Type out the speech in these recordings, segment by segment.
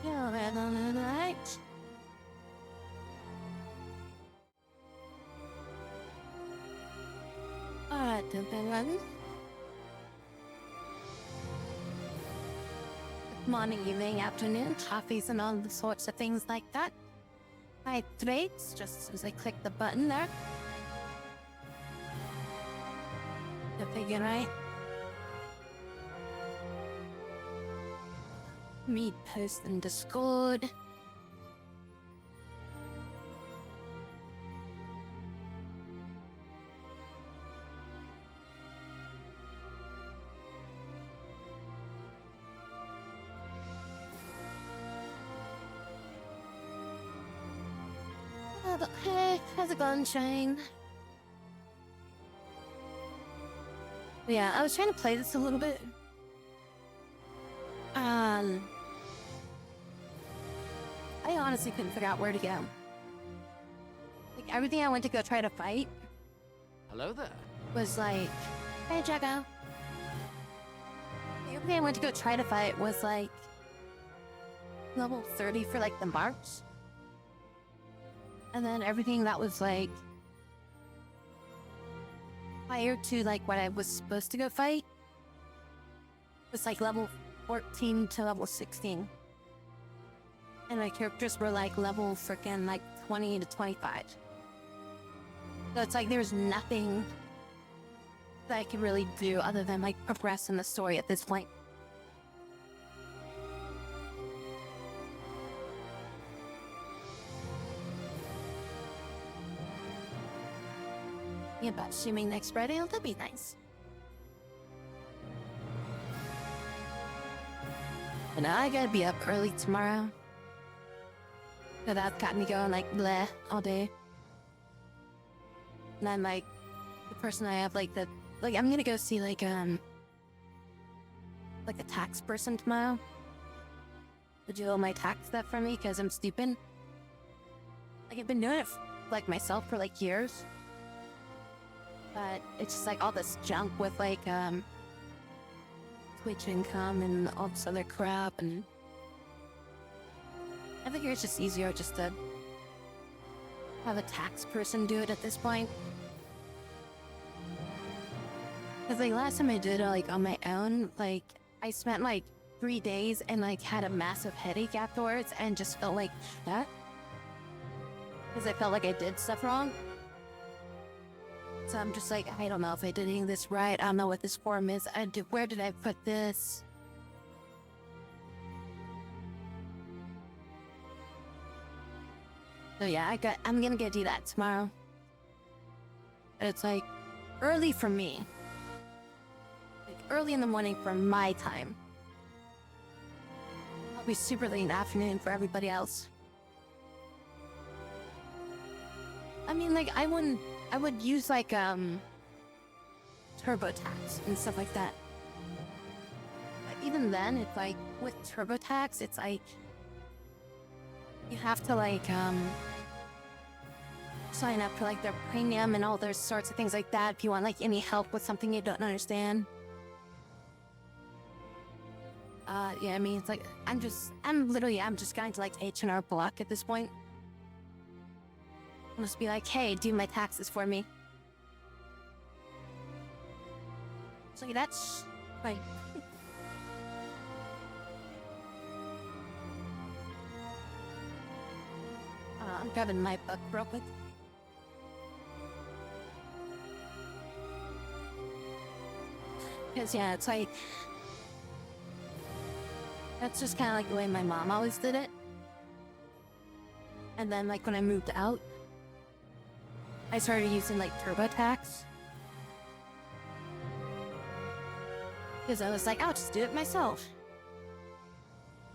Yeah, man, all right. Alright, everyone. Morning, evening, afternoon, coffees and all the sorts of things like that. I trades just as I click the button there. To figure out. Meet post in Discord. Hey, how's it going, Shane? Yeah, I was trying to play this a little bit. I honestly couldn't figure out where to go. Like, everything I went to go try to fight. Hello there. Was like, hey, Jacko. Everything I went to go try to fight was like level 30 for like the marks. And then everything that was like prior to like what I was supposed to go fight was like level 14 to level 16. And my characters were like level freaking like 20 to 25. So it's like there's nothing that I could really do other than like progress in the story at this point. Yeah, but assuming next Friday, that'd be nice. And I gotta be up early tomorrow. So that's got me going like bleh all day. And I'm like the person I have like I'm gonna go see like a tax person tomorrow to do all my tax stuff for me because I'm stupid. Like I've been doing it like myself for like years. But it's just like all this junk with like Twitch income and all this other crap, and I think it's just easier just to have a tax person do it at this point. Because like last time I did it like on my own, like I spent like 3 days and like had a massive headache afterwards and just felt like that. Because I felt like I did stuff wrong. So I'm just like, I don't know if I did any of this right. I don't know what this form is. Where did I put this? So yeah, I'm gonna go do that tomorrow. And it's like early for me. Like early in the morning for my time. I'll be super late in the afternoon for everybody else. I mean, like I would use like TurboTax and stuff like that. But even then, it's like with TurboTax, it's like you have to like sign up for like their premium and all those sorts of things like that if you want like any help with something you don't understand. Yeah, I mean, it's like I'm just going to like H&R Block at this point. I'll just be like, hey, do my taxes for me. So that's like I'm grabbing my book real quick. Because yeah, it's like That's just kind of like the way my mom always did it. And then like when I moved out, I started using like TurboTax. Because I was like, I'll just do it myself.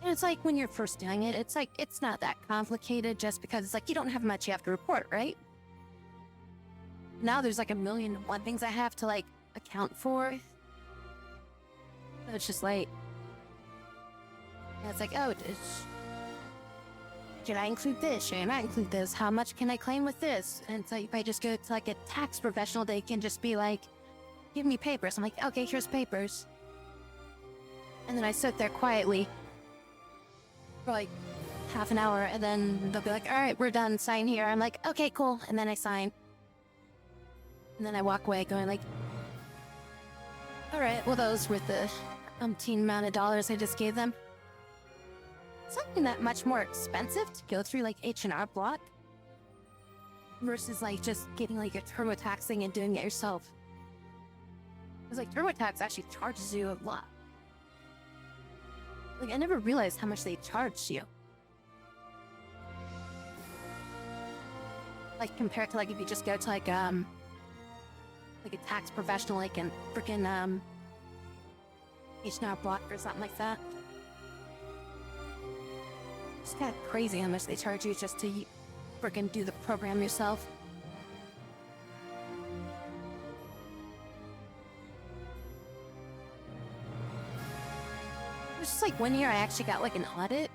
And it's like when you're first doing it, it's like, it's not that complicated just because it's like you don't have much you have to report, right? Now there's like 1,000,001 things I have to like account for. So it's just like, and it's like, oh, should I include this? Should I not include this? How much can I claim with this? And it's like, if I just go to like a tax professional, they can just be like, give me papers. I'm like, okay, here's papers. And then I sit there quietly for like half an hour, and then they'll be like, all right, we're done, sign here. I'm like, okay, cool. And then I sign. And then I walk away going like, all right, well, that was worth the umpteen amount of dollars I just gave them. It's not even that much more expensive to go through like H&R Block versus like just getting like a TurboTax thing and doing it yourself. Because like TurboTax actually charges you a lot. Like I never realized how much they charged you. Like compared to like if you just go to like a tax professional like in freaking H&R Block or something like that. It's kind of crazy how much they charge you just to freaking do the program yourself. It was just like 1 year I actually got like an audit.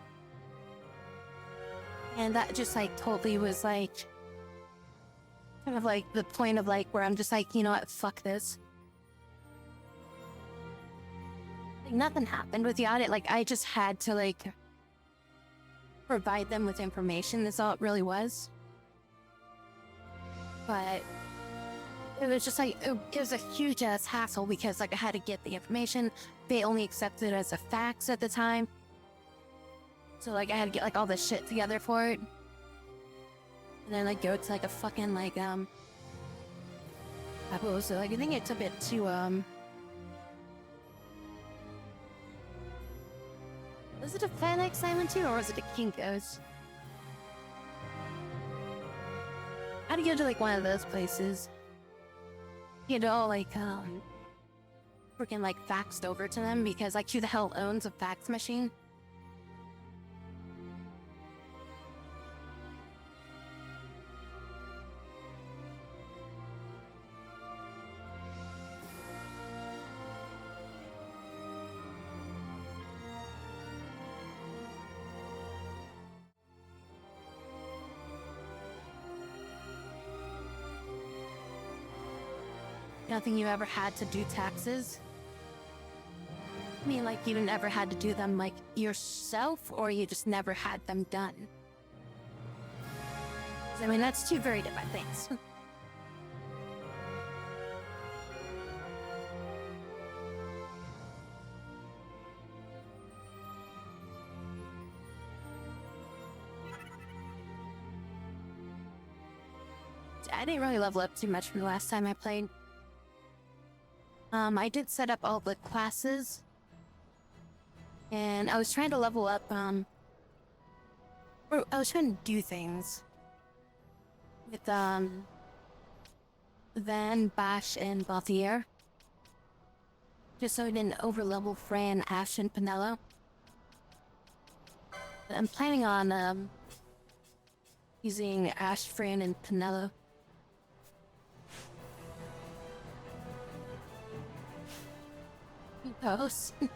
And that just like totally was like kind of like the point of like where I'm just like, you know what, fuck this. Like nothing happened with the audit. Like I just had to like provide them with information. That's all it really was. But it was just like, it was a huge ass hassle because like I had to get the information. They only accepted it as a fax at the time. So like I had to get like all this shit together for it. And then like go to like a fucking like what was it? Like I think it's a bit too was it a FedEx Island too, or was it a Kinko's? I had to go to like one of those places. You know, like freaking like faxed over to them because like who the hell owns a fax machine? Nothing you ever had to do taxes? I mean, like you never had to do them like yourself, or you just never had them done? I mean, that's two very different things. I didn't really level up too much from the last time I played. I did set up all the classes, and I was trying to level up, or I was trying to do things with, Van, Bash, and Balthier, just so I didn't overlevel Fran, Ash, and Pinello. But I'm planning on, using Ash, Fran, and Pinello. Post. It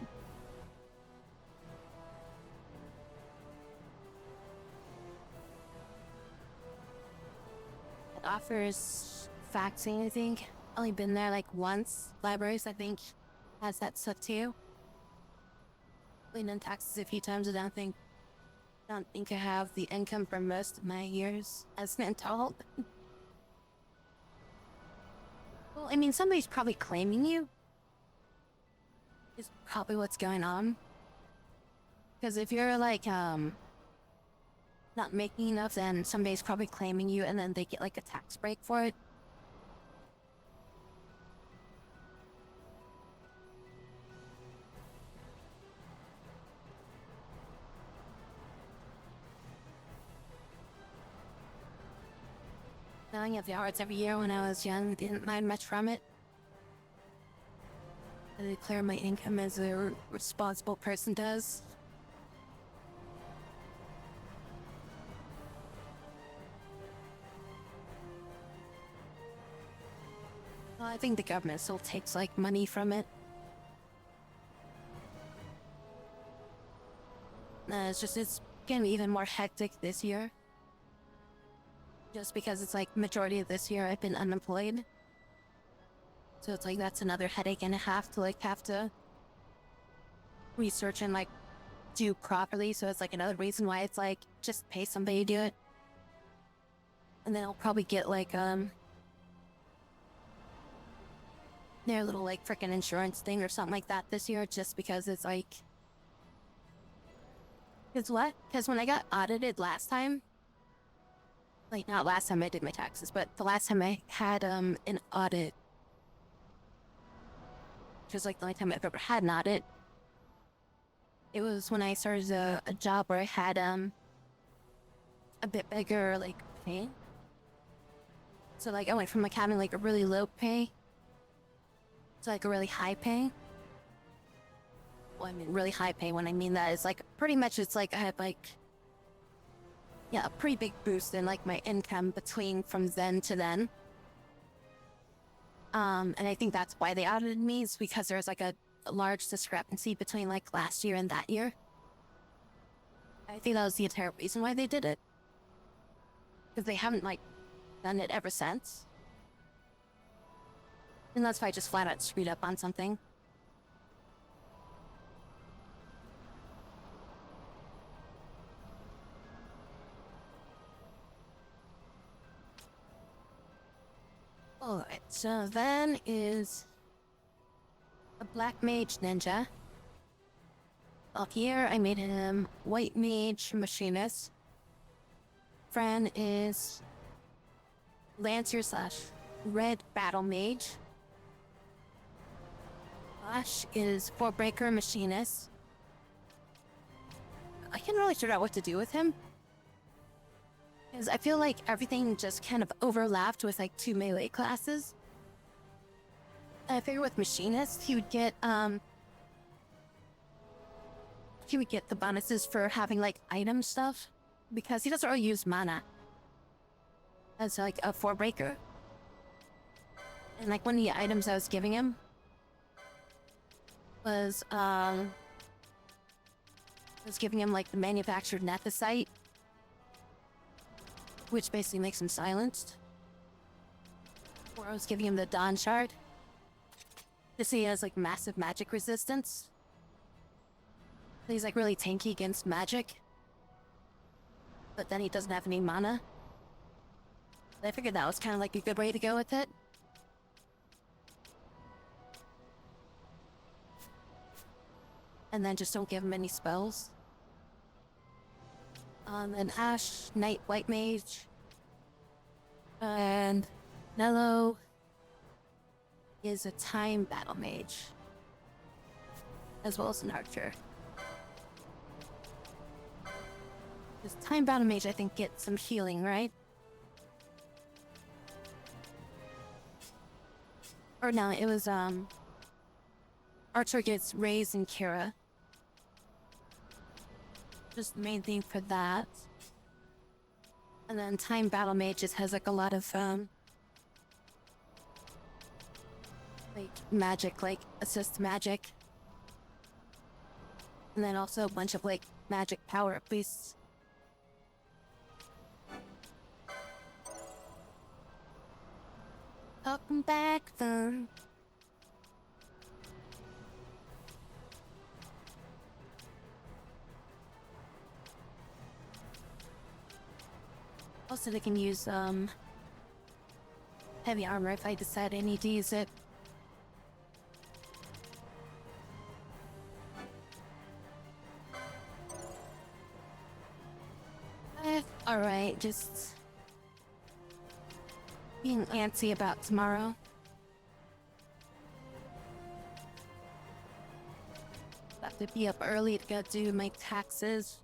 offers faxing, I think. Only been there like once. Libraries, I think, has that stuff too. Cleaned in taxes a few times. I don't think I have the income for most of my years as an adult. Well, I mean, somebody's probably claiming you. Is probably what's going on. Because if you're like not making enough, then somebody's probably claiming you, and then they get like a tax break for it. Filling up the yards every year when I was young, didn't mind much from it. I declare my income as a responsible person does. Well, I think the government still takes like money from it. It's gonna be even more hectic this year. Just because it's like majority of this year I've been unemployed. So it's like that's another headache and a half to have to research and like do properly. So it's like another reason why it's like just pay somebody to do it. And then I'll probably get like their little like freaking insurance thing or something like that this year, just because it's like because when I got audited last time, like not last time I did my taxes, but the last time I had an audit, which was like the only time I've ever had an audit, it was when I started a job where I had a bit bigger like pay. So like I went from like having like a really low pay to like a really high pay. Well, I mean really high pay. When I mean that is like pretty much it's like I had like a pretty big boost in like my income from then to then. And I think that's why they audited me, is because there's like a large discrepancy between like last year and that year. I think that was the entire reason why they did it. Because they haven't like done it ever since. And that's why I just flat out screwed up on something. Alright, so then is a black mage ninja. Well, here I made him white mage machinist. Fran is lancer / red battle mage. Ash is forebreaker machinist. I can't really figure out what to do with him, because I feel like everything just kind of overlapped with like 2 melee classes. I figure with machinist he would get the bonuses for having like item stuff, because he doesn't really use mana as like a forebreaker. And like one of the items I was giving him was giving him like the manufactured nethicite, which basically makes him silenced. Or I was giving him the Dawn Shard to see he has like massive magic resistance. So he's like really tanky against magic, but then he doesn't have any mana. I figured that was kind of like a good way to go with it. And then just don't give him any spells. And Ash, Knight, White Mage. And Nello is a time battle mage, as well as an archer. This time battle mage, I think, gets some healing, right? Or no, it was, archer gets Raise and Kira. Just the main thing for that. And then time battle mage just has like a lot of, like magic, like assist magic. And then also a bunch of like magic power up boosts. Welcome back then. Also, they can use heavy armor if I decide I need to use it. Alright, just being antsy about tomorrow. Have to be up early to go do my taxes.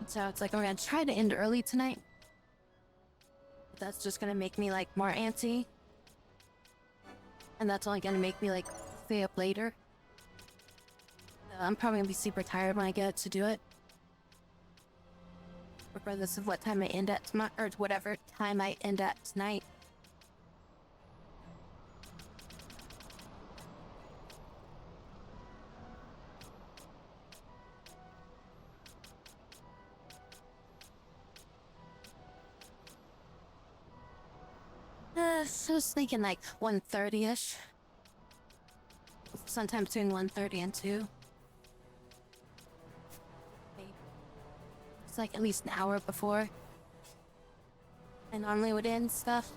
So it's like, I'm gonna try to end early tonight. That's just gonna make me like more antsy. And that's only gonna make me like stay up later. I'm probably gonna be super tired when I get to do it. Regardless of what time I end at tomorrow, or whatever time I end at tonight. So I was thinking like 1:30ish. Sometimes between 1:30 and 2. It's like at least an hour before I normally would end stuff.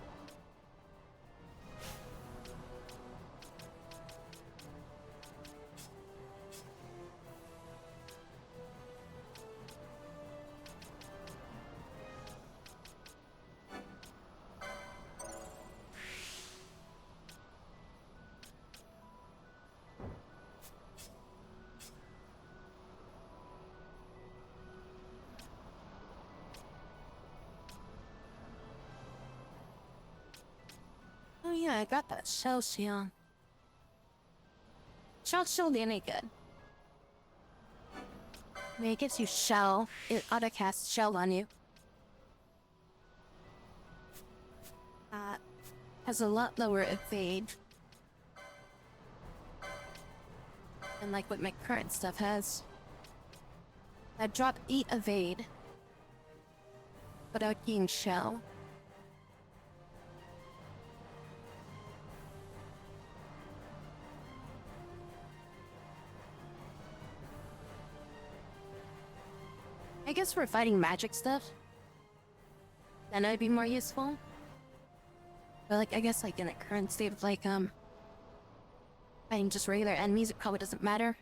Oh yeah, I got that shell shield. Shell shield ain't any good. I mean, it gives you shell. It auto-casts shell on you. Has a lot lower evade than like what my current stuff has. I drop 8 evade, but I would gain shell. I guess for fighting magic stuff, then it'd be more useful. But like, I guess like in the current state of like, fighting just regular enemies, it probably doesn't matter.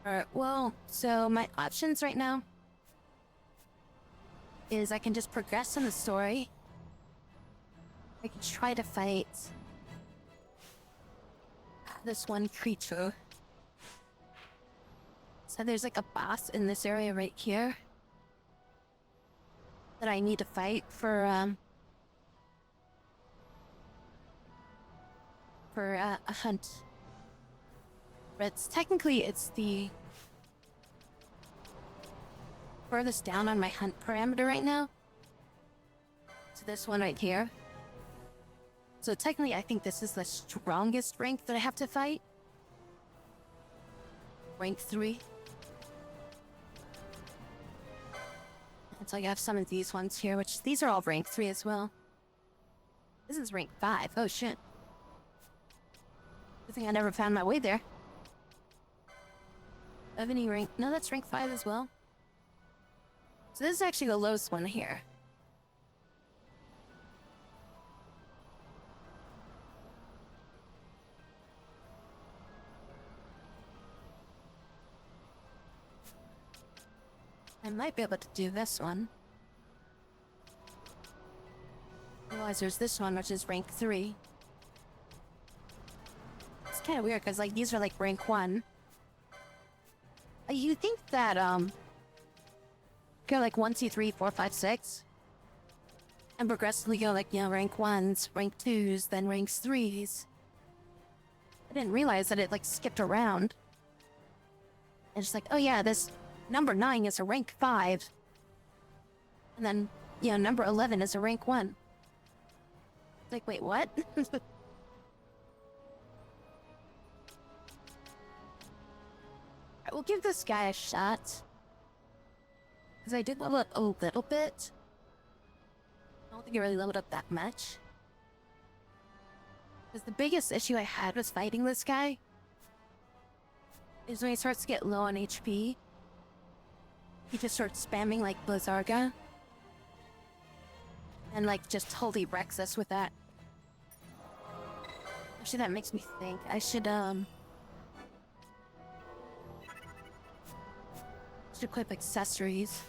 Alright, well, so my options right now is I can just progress in the story. I can try to fight this one creature. So there's like a boss in this area right here that I need to fight for a hunt. But technically it's the furthest down on my hunt parameter right now. So this one right here. So technically I think this is the strongest rank that I have to fight. Rank 3. And so I have some of these ones here, which these are all rank 3 as well. This is rank 5. Oh shit. Good thing I never found my way there. Of any rank. No, that's rank 5 as well. So this is actually the lowest one here. I might be able to do this one. Otherwise, there's this one, which is rank 3. It's kind of weird, because, like, these are, like, rank 1. You think that, go, like, 1, 2, 3, 4, 5, 6. And progressively go, like, you know, rank 1s, rank 2s, then ranks 3s. I didn't realize that it, like, skipped around. It's just like, oh yeah, this number 9 is a rank 5. And then, you know, number 11 is a rank 1. It's like, wait, what? Alright, we'll give this guy a shot. Because I did level up a little bit. I don't think I really leveled up that much. Because the biggest issue I had with fighting this guy is when he starts to get low on HP, he just starts spamming like Blizarga. And like just totally wrecks us with that. Actually, that makes me think I should Should equip accessories.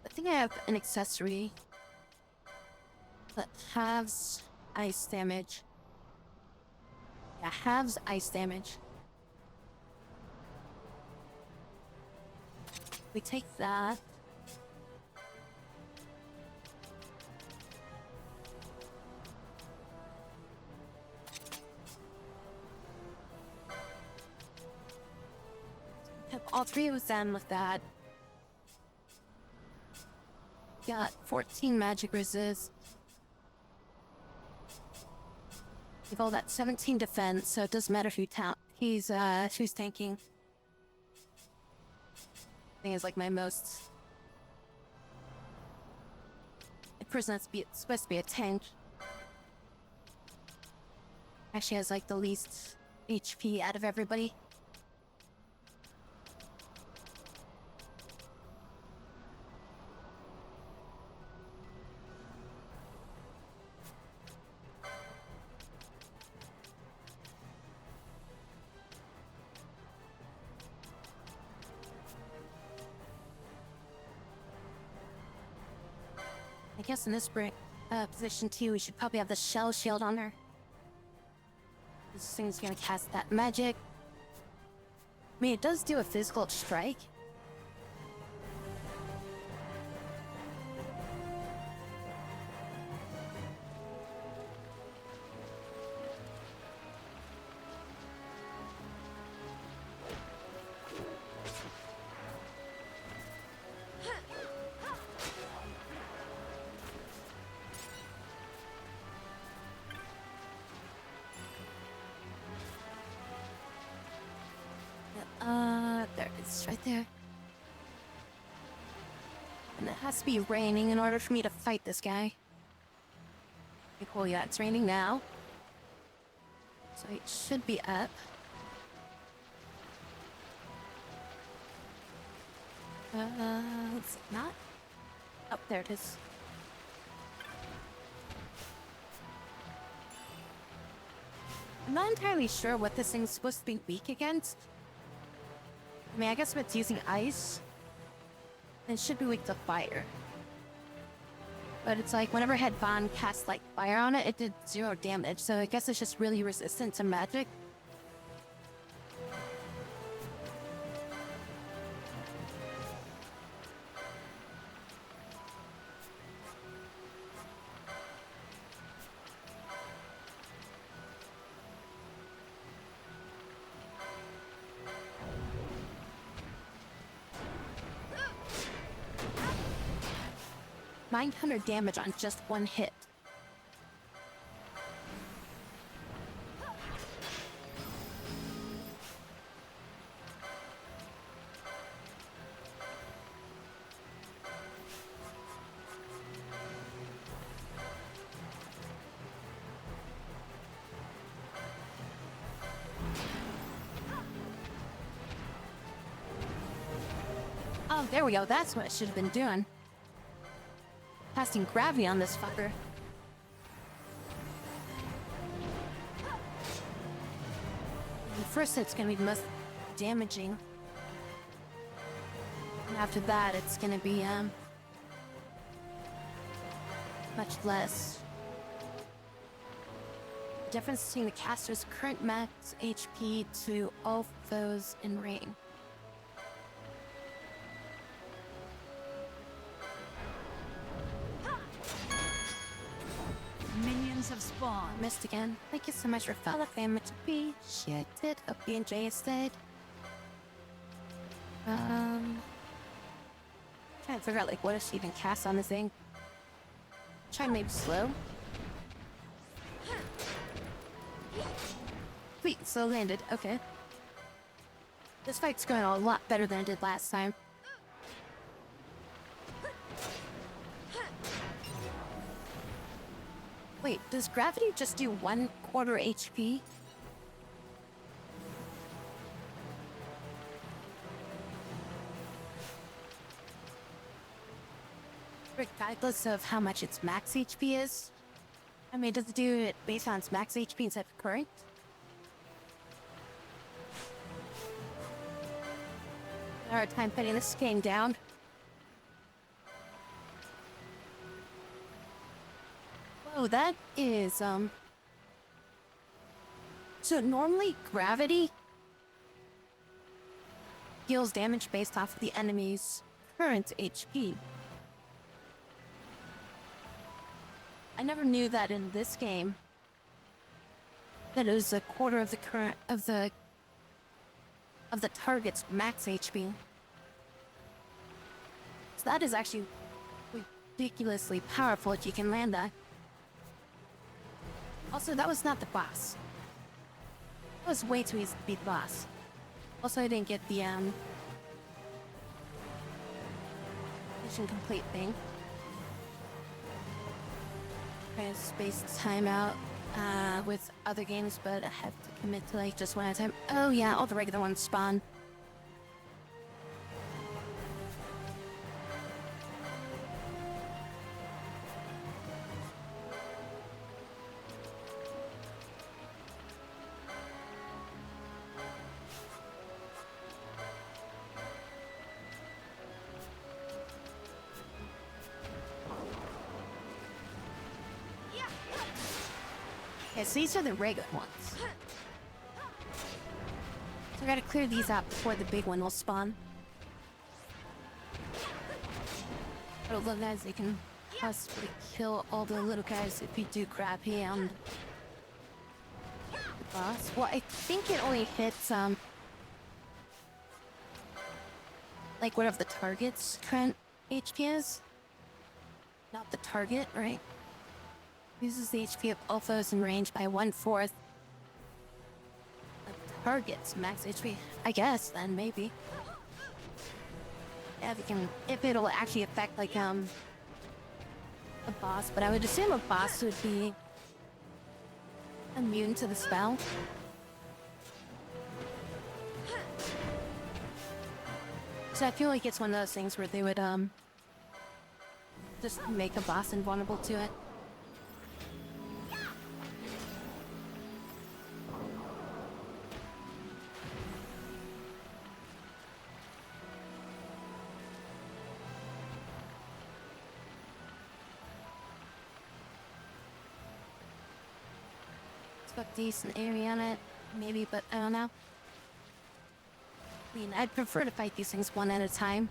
I think I have an accessory that halves ice damage. Yeah, halves ice damage. We take that. Have all three of them with that. Got 14 magic resist. We've all that 17 defense, so it doesn't matter who who's tanking. I think it's like my most. The person that's supposed to be a tank actually has like the least HP out of everybody. I guess in this position too, we should probably have the shell shield on her. This thing's gonna cast that magic. I mean, it does do a physical strike. There it is, right there. And it has to be raining in order for me to fight this guy. Okay, cool, yeah, it's raining now. So it should be up. It's not. Oh, there it is. I'm not entirely sure what this thing's supposed to be weak against. I mean, I guess if it's using ice, then it should be weak to fire. But it's like, whenever Headbond cast like fire on it, it did 0 damage, so I guess it's just really resistant to magic. $900 damage on just one hit. Oh, there we go. That's what it should have been doing. Casting gravity on this fucker. And first it's gonna be the most damaging. And after that it's gonna be much less. The difference between the caster's current max HP to all foes in rain. Minions have spawned. Missed again. Thank you so much for follow family to be. Shit it. Hope you enjoy instead. Trying to figure out like what does she even cast on this thing. Try maybe slow. Sweet, slow landed. Okay. This fight's going a lot better than it did last time. Wait, does gravity just do 1/4 HP? Regardless of how much its max HP is? I mean, does it do it based on its max HP instead of current? A hard time putting this game down. Whoa, that is, So normally gravity deals damage based off of the enemy's current HP. I never knew that in this game that it was a quarter of the current of the target's max HP. So that is actually ridiculously powerful if you can land that. Also, that was not the boss. It was way too easy to beat the boss. Also, I didn't get the mission complete thing. Trying to space time out with other games, but I have to commit to like just one at a time. Oh yeah, all the regular ones spawn. Okay, so these are the regular ones. So I gotta clear these out before the big one will spawn. But although guys, they can possibly kill all the little guys if you do crappy on the boss. Well, I think it only hits, like whatever the target's current HP is. Not the target, right? Uses the HP of all foes in range by 1/4 of the target's max HP. I guess then maybe. Yeah, if it'll actually affect like a boss, but I would assume a boss would be immune to the spell. So I feel like it's one of those things where they would just make a boss invulnerable to it. Got decent area on it, maybe, but I don't know. I mean, I'd prefer to fight these things one at a time.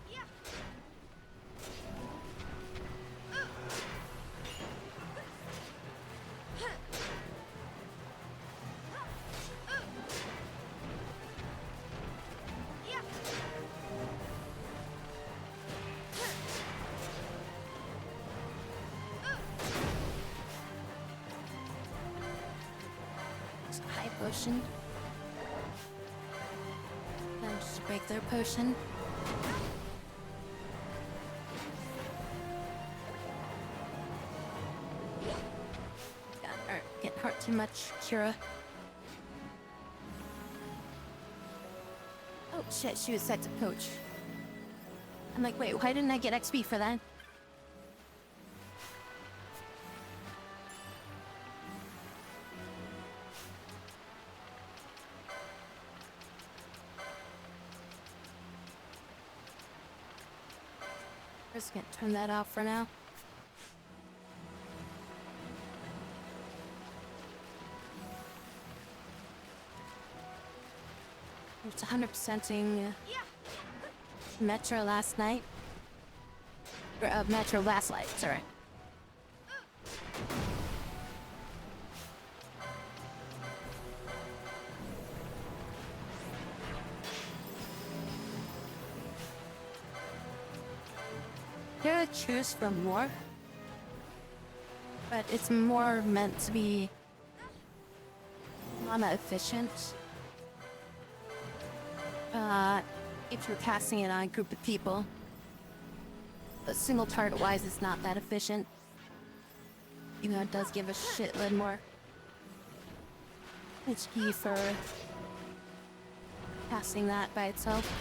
High potion. Then just break their potion. Get hurt too much, Kira. Oh shit, she was set to coach. I'm like, wait, why didn't I get XP for that? Just gonna turn that off for now. I was 100%ing Metro last night. Or, Metro last night, sorry. Here to choose from more, but it's more meant to be mana efficient. If you're casting it on a group of people, but single target wise, it's not that efficient. Even though it does give a shitload more HP for casting that by itself.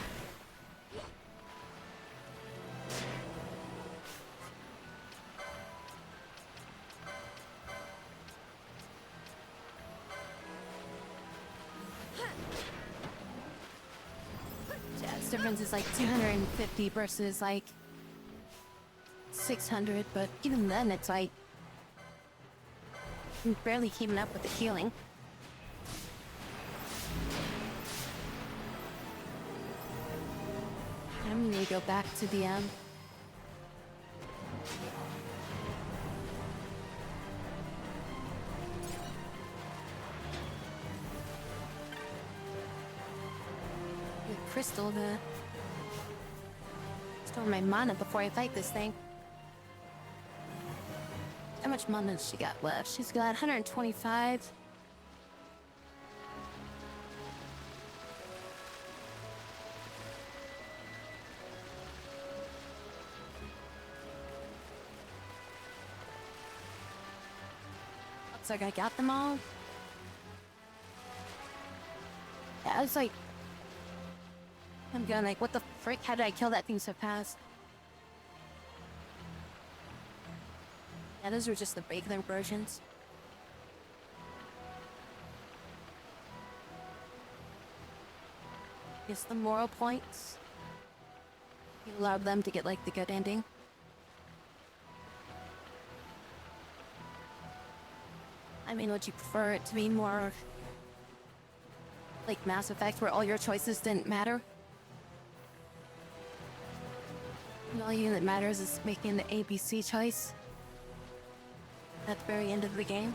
difference is like 250 versus like 600, but even then it's like I'm barely keeping up with the healing. I'm gonna go back to the crystal to store my mana before I fight this thing. How much mana does she got left? She's got 125. Looks like I got them all. Yeah, I was like, I'm going like, what the frick? How did I kill that thing so fast? Yeah, those were just the regular versions. Guess the moral points. You allowed them to get like the good ending. I mean, would you prefer it to be more like Mass Effect where all your choices didn't matter? And all that matters is making the ABC choice at the very end of the game.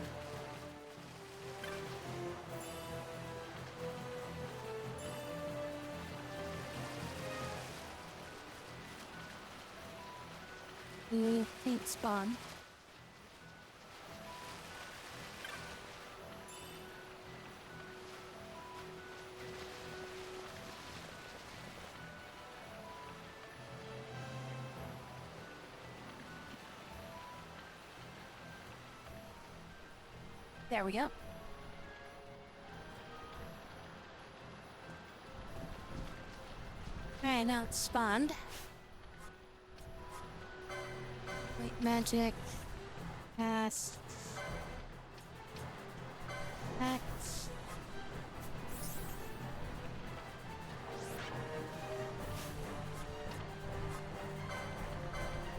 Paint spawn. There we go. Alright, now it's spawned. Wait, magic. Cast. Act.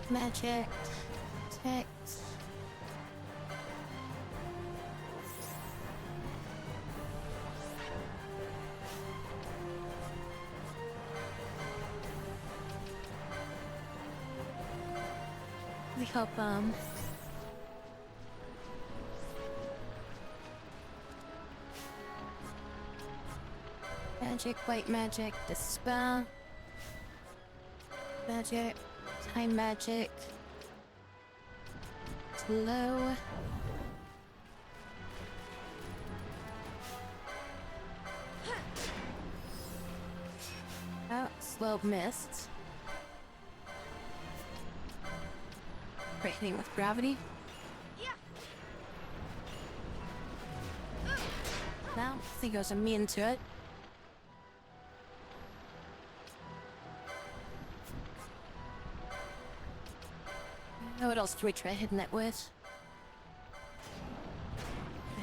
Magic. Text. We hope, magic, white magic, dispel. Magic, time magic. Slow. Oh, slow mist. Hitting with gravity. Now, I think I was immune to it. Now what else do we try hitting it with?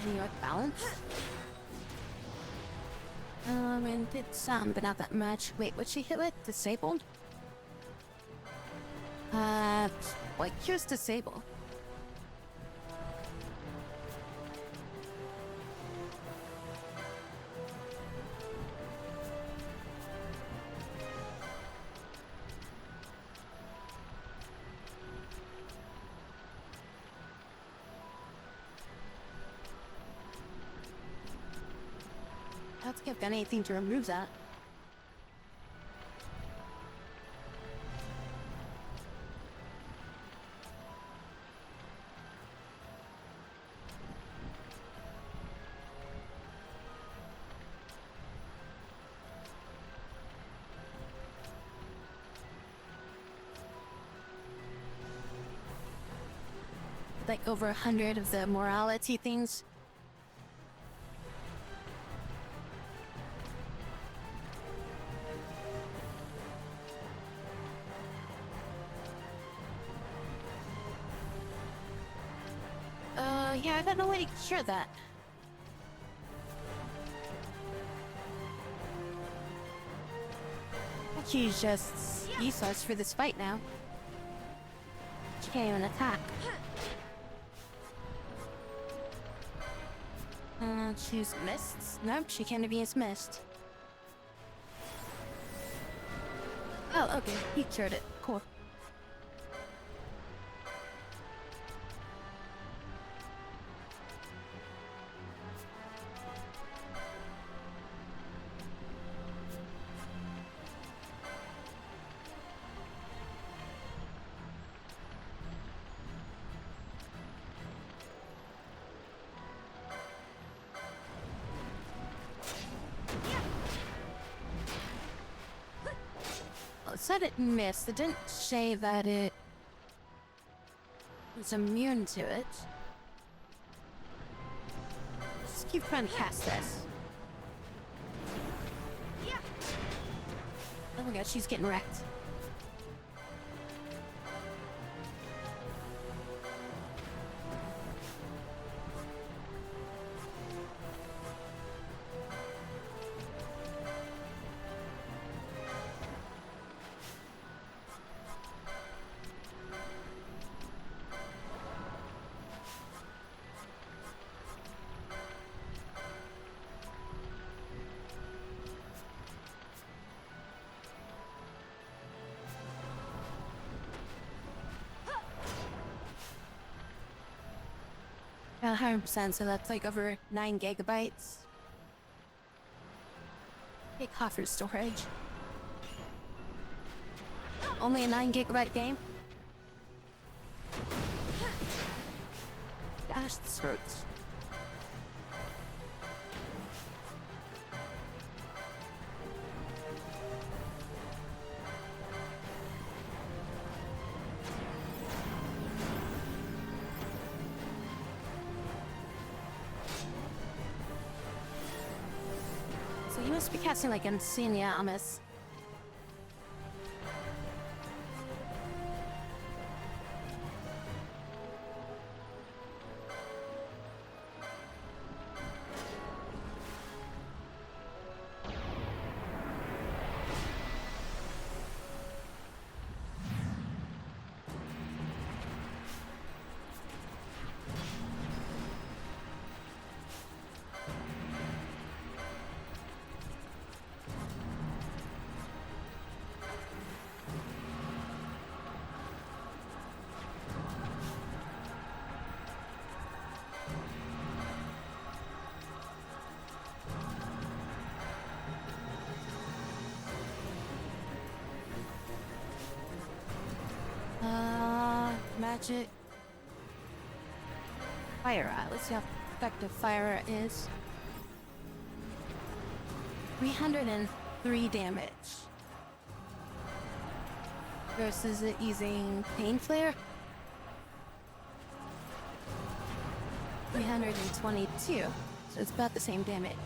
Hitting with balance? And did some, but not that much. Wait, what'd she hit with? Disabled? What cures disable? I don't think I've done anything to remove that. Like over 100 of the morality things. Yeah, I got no way to cure that. She's just useless for this fight now. She can't even attack. She's missed. Nope, she can't be as missed. Oh, okay, he cured it. Cool. It said it missed. It didn't say that it was immune to it. Just keep trying to cast this. Oh my god, she's getting wrecked. Yeah, 100%, so that's like over 9 gigabytes. Big coffer storage. Only a 9 gigabyte game? Gosh, this hurts. So you must be casting like Insignia Amis. Magic. Fire Eye. Let's see how effective Fire Eye is. 303 damage. Versus it using Pain Flare. 322. So it's about the same damage.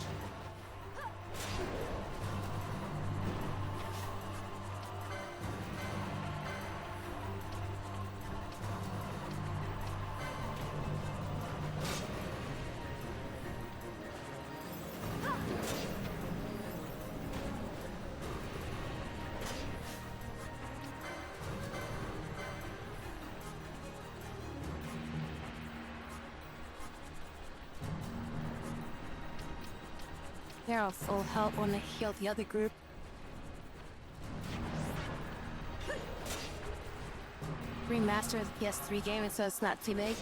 They're all full health when I heal the other group. Remaster of the PS3 game, so it's not too big.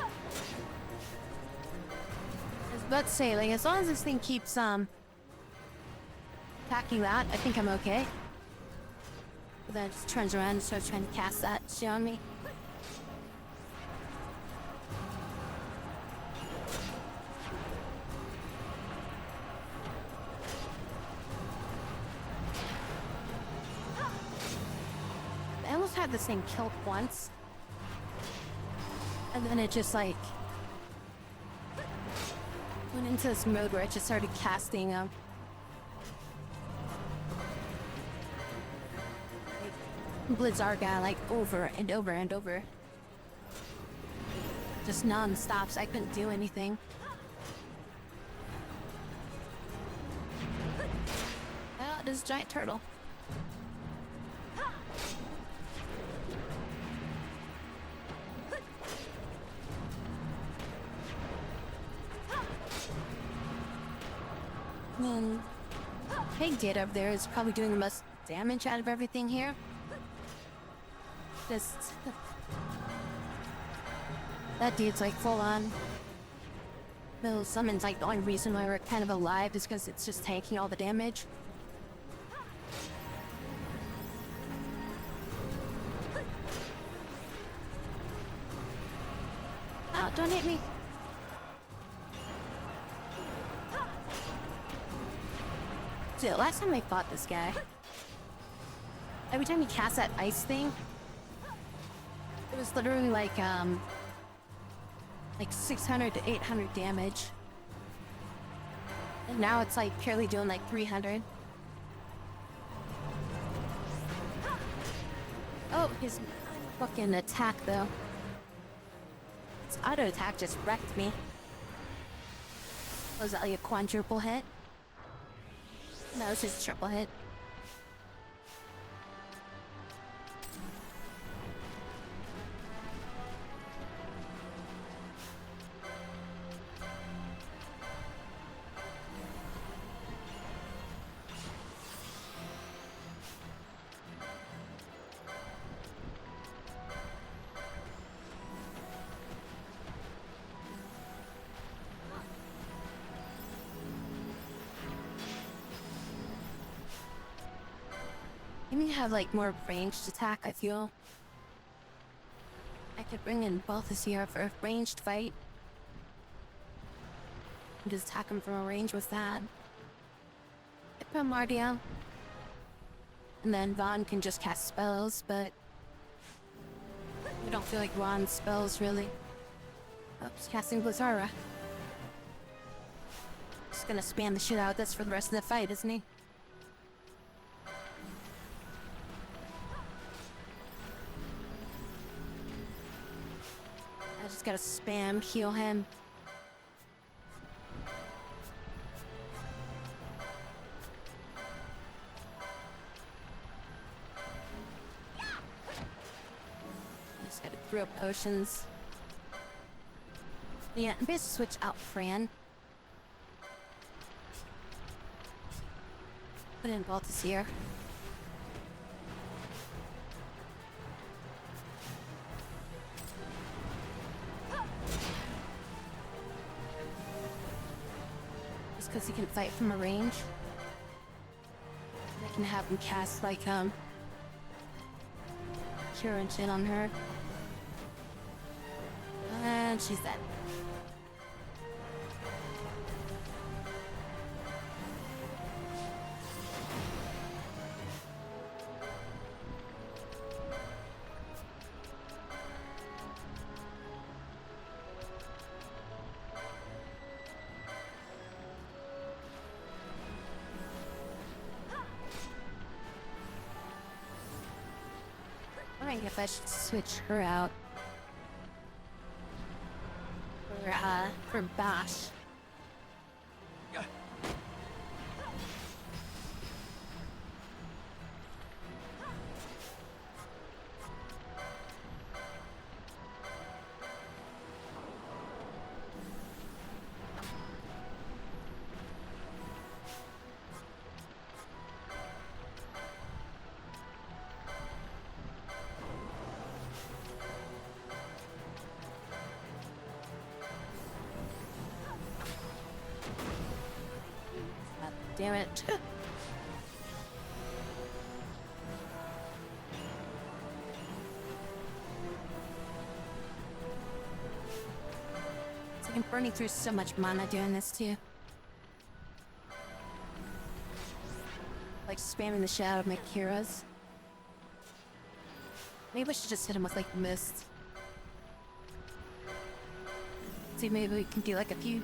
I was about to say, like, as long as this thing keeps attacking that, I think I'm okay. But then it just turns around and starts trying to cast that shit on me. I almost had this thing killed once. And then it just like went into this mode where it just started casting Blizzard guy like over and over and over. just non-stop, so I couldn't do anything. Oh, there's a giant turtle. And Pig Date over there is probably doing the most damage out of everything here. Just... that dude's like full on. Bill Summon's like the only reason why we're kind of alive is because it's just taking all the damage. Oh, don't hit me. Dude, last time I fought this guy, every time he cast that ice thing, it was literally like 600 to 800 damage. And now it's like purely doing like 300. Oh, his fucking attack though. His auto attack just wrecked me. Was that like a quadruple hit? No, it's just a triple hit. Maybe have like more ranged attack, I feel. I could bring in Balthasar for a ranged fight. And just attack him from a range with that. I put Mardio. And then Vaughn can just cast spells, but I don't feel like Vaughn's spells really. Oops, casting Blizzara. Just gonna spam the shit out of this for the rest of the fight, isn't he? I just gotta spam heal him. Just gotta throw potions. Yeah, I'm best to switch out Fran. Put in Balthasar. Just because he can fight from a range. I can have him cast like cure and shit on her. And she's dead. Wondering if I should switch her out for Bash. Damn it. It's like I'm burning through so much mana doing this too. Like spamming the shit out of my Kiras. Maybe I should just hit him with like mist. See, maybe we can do like a few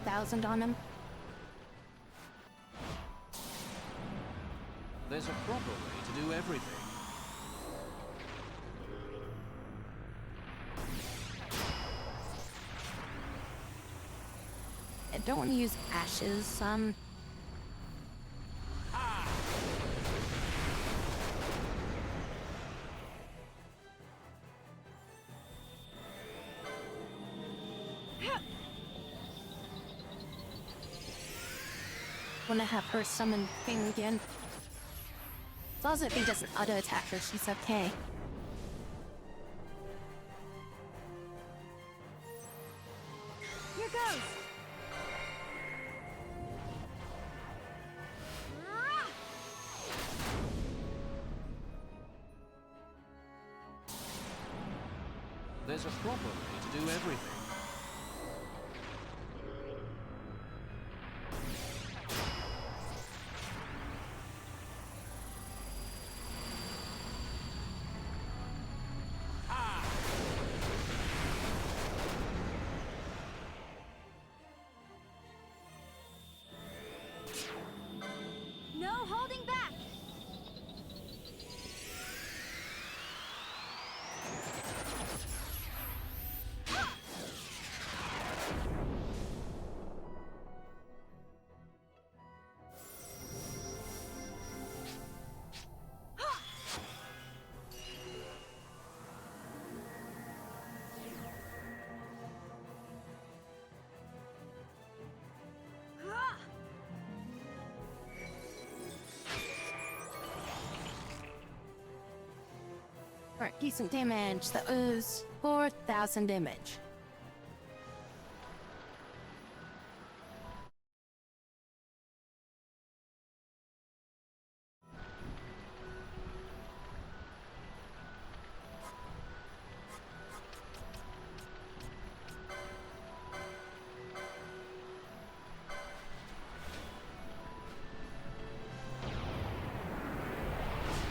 thousand on him. There's a proper way to do everything. I don't want to use ashes. Want to have her summon thing again. As long as if he doesn't auto-attack her, she's okay. Here goes. There's a proper way to do everything. No holding back. Alright, decent damage. That was 4,000 damage.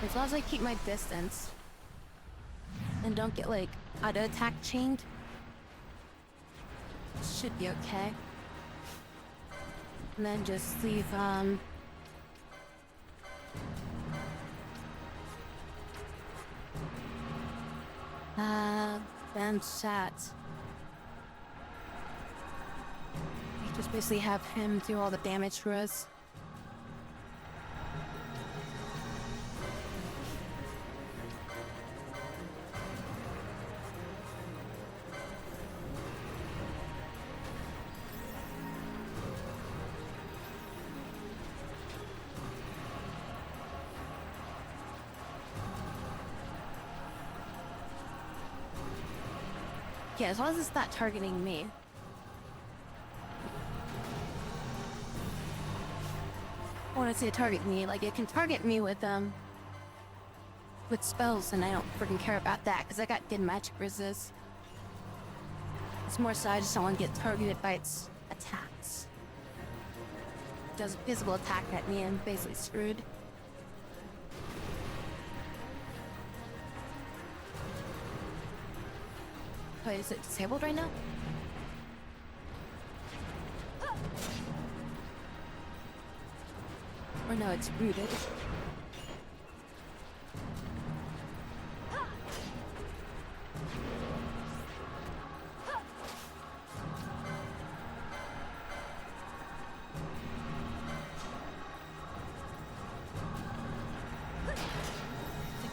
As long as I keep my distance and don't get like auto attack chained, should be okay. And then just leave then chat. We just basically have him do all the damage for us. Yeah, as long as it's not targeting me. When I say target me, like it can target me with spells, and I don't freaking care about that because I got good magic resist. It's more so I just don't want to get targeted by its attacks. It does a physical attack at me and basically screwed. Wait, is it disabled right now? Or no, it's rooted.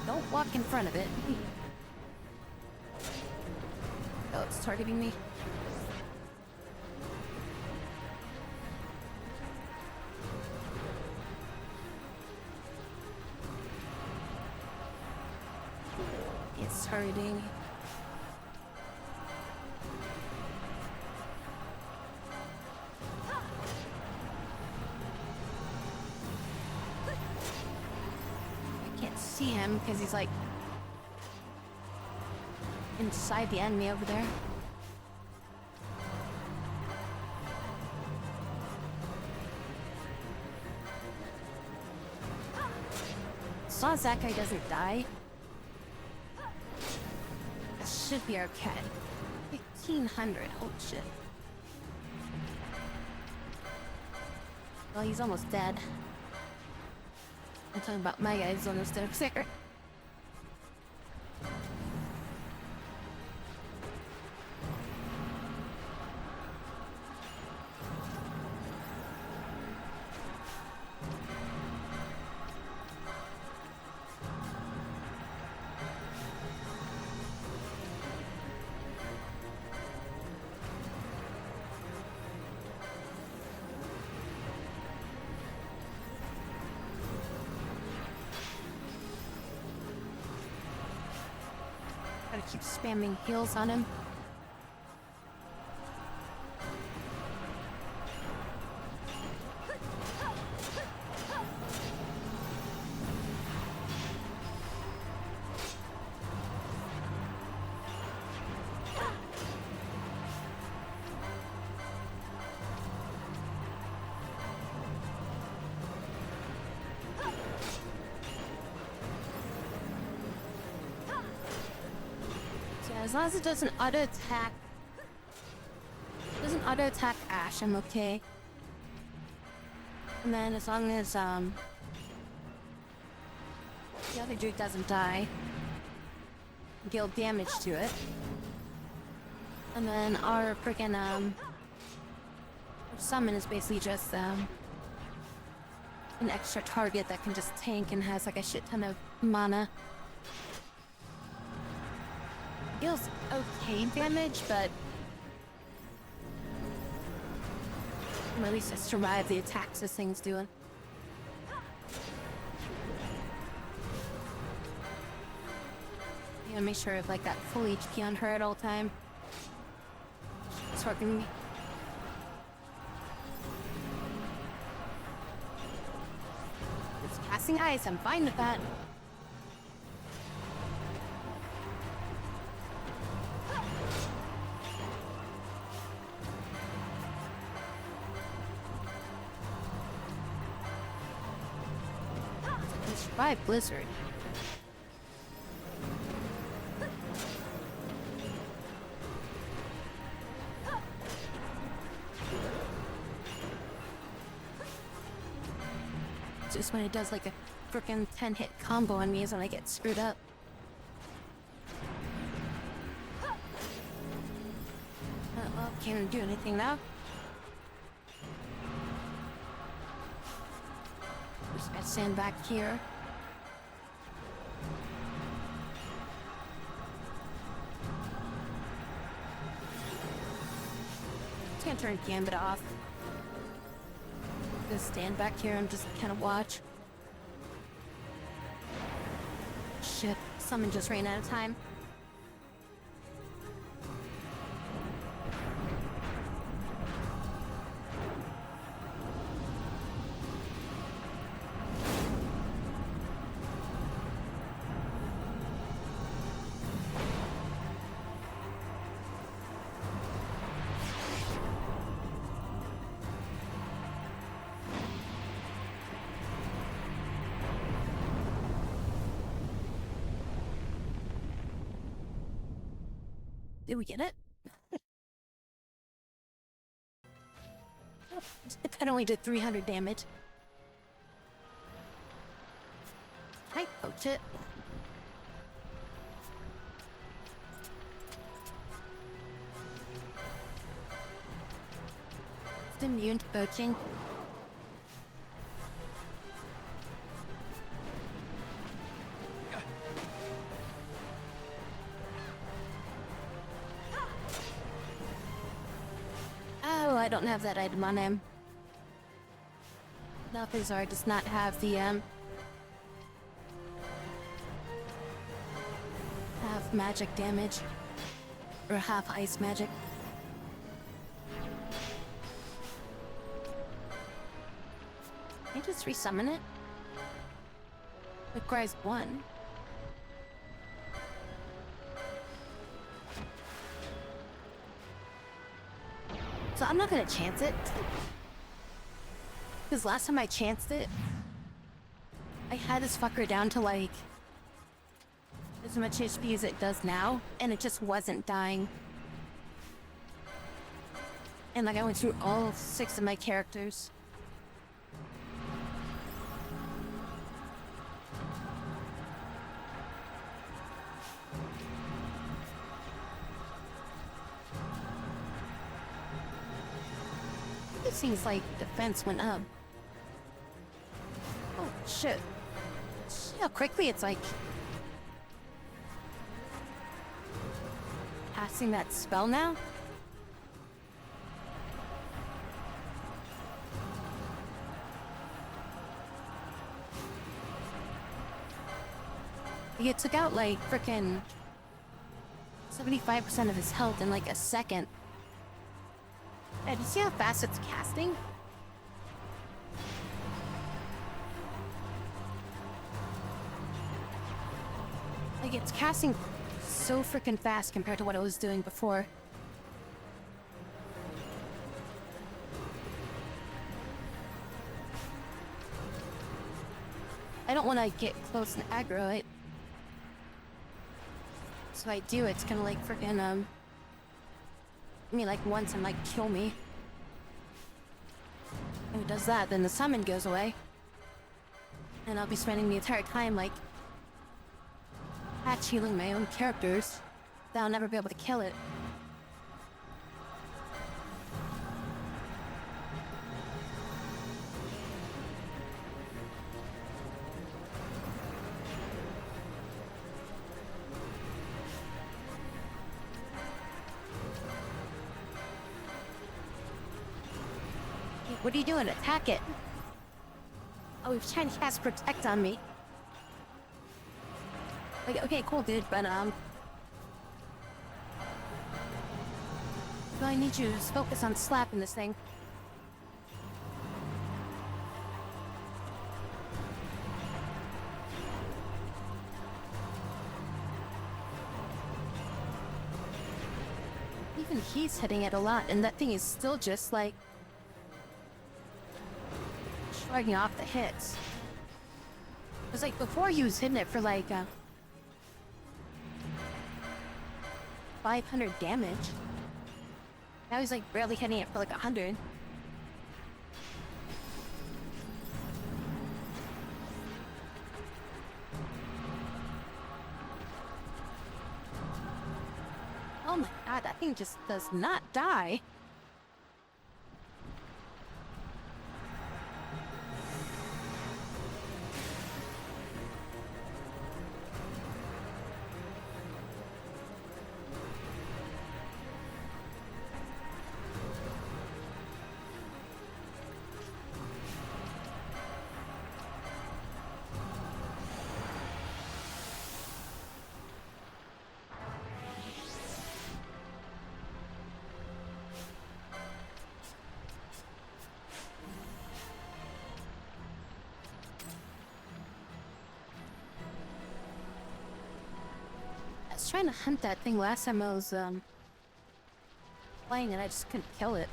Don't walk in front of it. Oh, it's targeting me. It's targeting. I can't see him because he's like inside the enemy over there. As long as that guy doesn't die, it should be okay. 1,500, holy shit. Well, he's almost dead. I'm talking about my guy, he's almost dead of sicker. keep spamming heals on him. As long as it doesn't auto-attack... Ash, I'm okay. And then as long as, the other dude doesn't die, deal damage to it. And then our freaking, summon is basically just, an extra target that can just tank and has, like, a shit ton of mana. Deals okay damage, but at least I survive the attacks this thing's doing. You gotta make sure I've like got full HP on her at all time. It's working. It's passing ice, I'm fine with that. Survive Blizzard. Just when it does like a frickin' 10-hit combo on me is when I get screwed up. Well, can't do anything now. Just gotta stand back here. Just gonna turn Gambit off. Just stand back here and just kind of watch. Shit, summon just ran out of time. Did we get it? That only did 300 damage. I poach it. It's immune to poaching. Oh, I don't have that item on him. Nalthazar does not have the, half magic damage. Or half ice magic. Can I just resummon it? Requires 1. So I'm not gonna chance it. Because last time I chanced it, I had this fucker down to like as much HP as it does now, and it just wasn't dying. And like I went through all 6 of my characters. It seems like defense went up. Oh shit. See how quickly it's like passing that spell now? It took out like frickin' 75% of his health in like a second. Yeah, do you see how fast it's casting? Like, it's casting so freaking fast compared to what it was doing before. I don't want to get close and aggro it. So if I do, it's gonna like freaking me like once and like kill me. If it does that, then the summon goes away. And I'll be spending the entire time like patch healing my own characters. That I'll never be able to kill it. What are you doing? Attack it! Oh, he's trying to cast Protect on me. Like, okay, cool, dude, but, so I need you to focus on slapping this thing. Even he's hitting it a lot, and that thing is still just, like, shrugging off the hits. It was like, before he was hitting it for, like, 500 damage. Now he's like barely hitting it for like 100. Oh my god, that thing just does not die. I was trying to hunt that thing last time I was playing and I just couldn't kill it.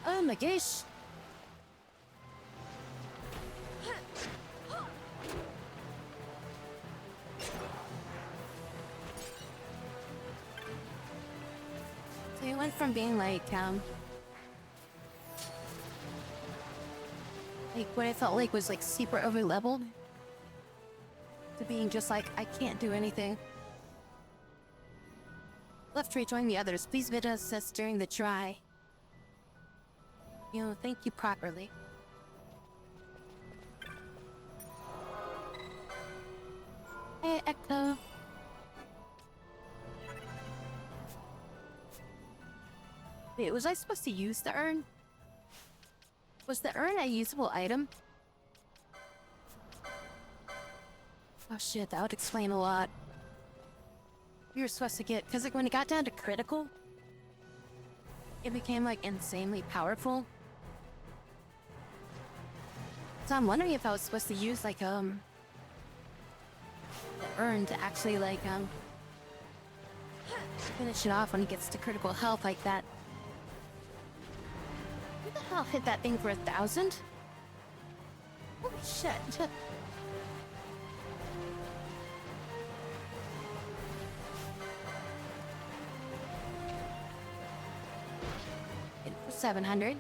Oh my gosh! So it went from being like what I felt like was like super over leveled to being just like, I can't do anything. Left to rejoin the others. Please visit us during the try. You know, thank you properly. Hey, Echo. Wait, was I supposed to use the urn? Was the urn a usable item? Oh shit, that would explain a lot. We were supposed to get, because like when it got down to critical, it became like insanely powerful. So I'm wondering if I was supposed to use like the urn to actually like finish it off when it gets to critical health like that. Who the hell hit that thing for 1,000? Holy shit. Hit for 700.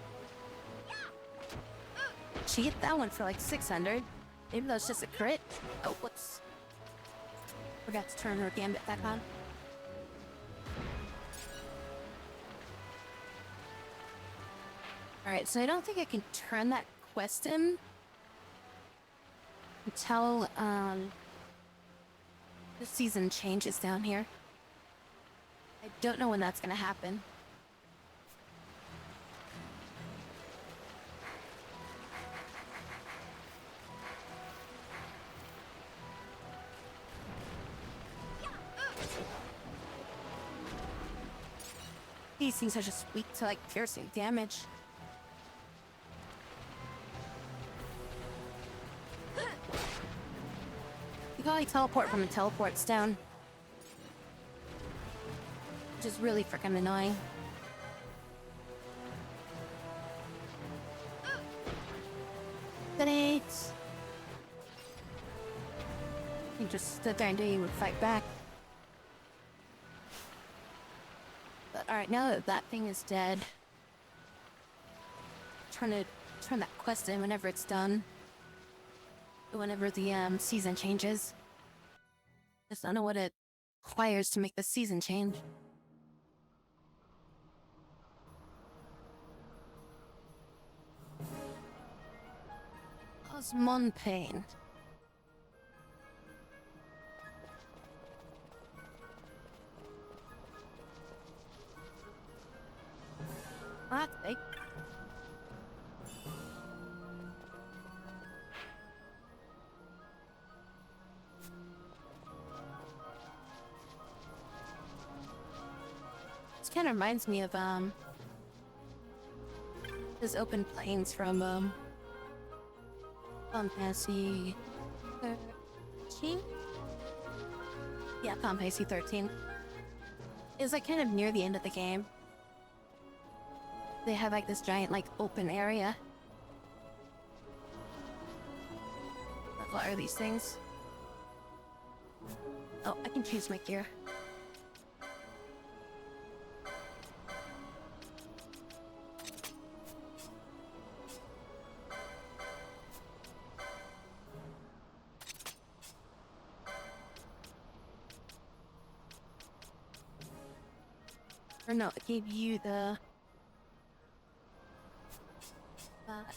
She hit that one for like 600. Maybe that was just a crit. Oh, whoops. Forgot to turn her gambit back on. Alright, so I don't think I can turn that quest in until the season changes down here. I don't know when that's gonna happen. these things are just weak to like piercing damage. You can like teleport from a teleport stone, which is really freaking annoying. Grenades. You just stood there and you would fight back. But alright, now that that thing is dead, trying to turn that quest in whenever it's done. Whenever the season changes. Just don't know what it requires to make the season change. Osmonpain. That's big. This kind of reminds me of this open plains from Final Fantasy 13? Yeah, Final Fantasy 13. It's like kind of near the end of the game. They have like this giant like open area. What are these things? Oh, I can choose my gear. Or no, it gave you the...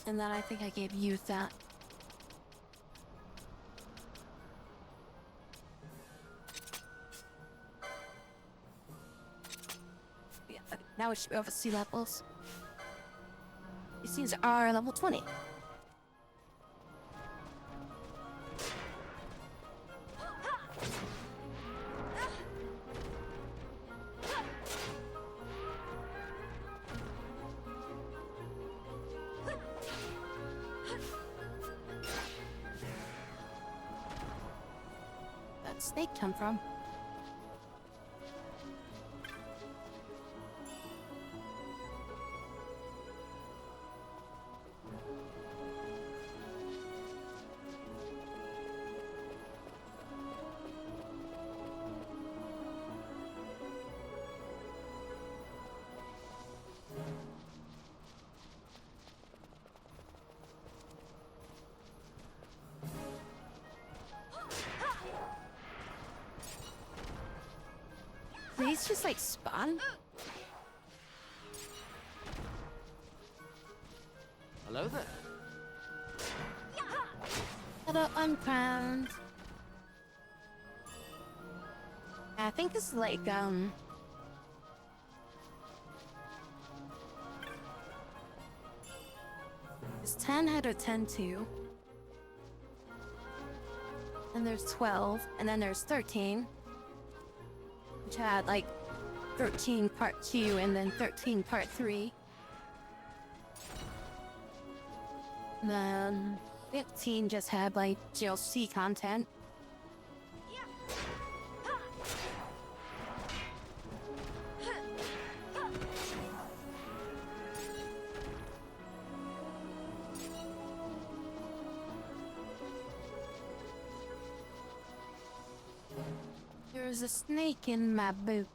and then I think I gave you that. Yeah, okay, now we should be over sea levels. These things are level 20. Snake come from? These just like spawn? Hello there. Hello, uncrowned. I think this is like, Is 10 head or 10-2? And there's 12, and then there's 13. Which had like 13 part 2 and then 13 part 3. And then 15 just had like DLC content. There's a snake in my boot.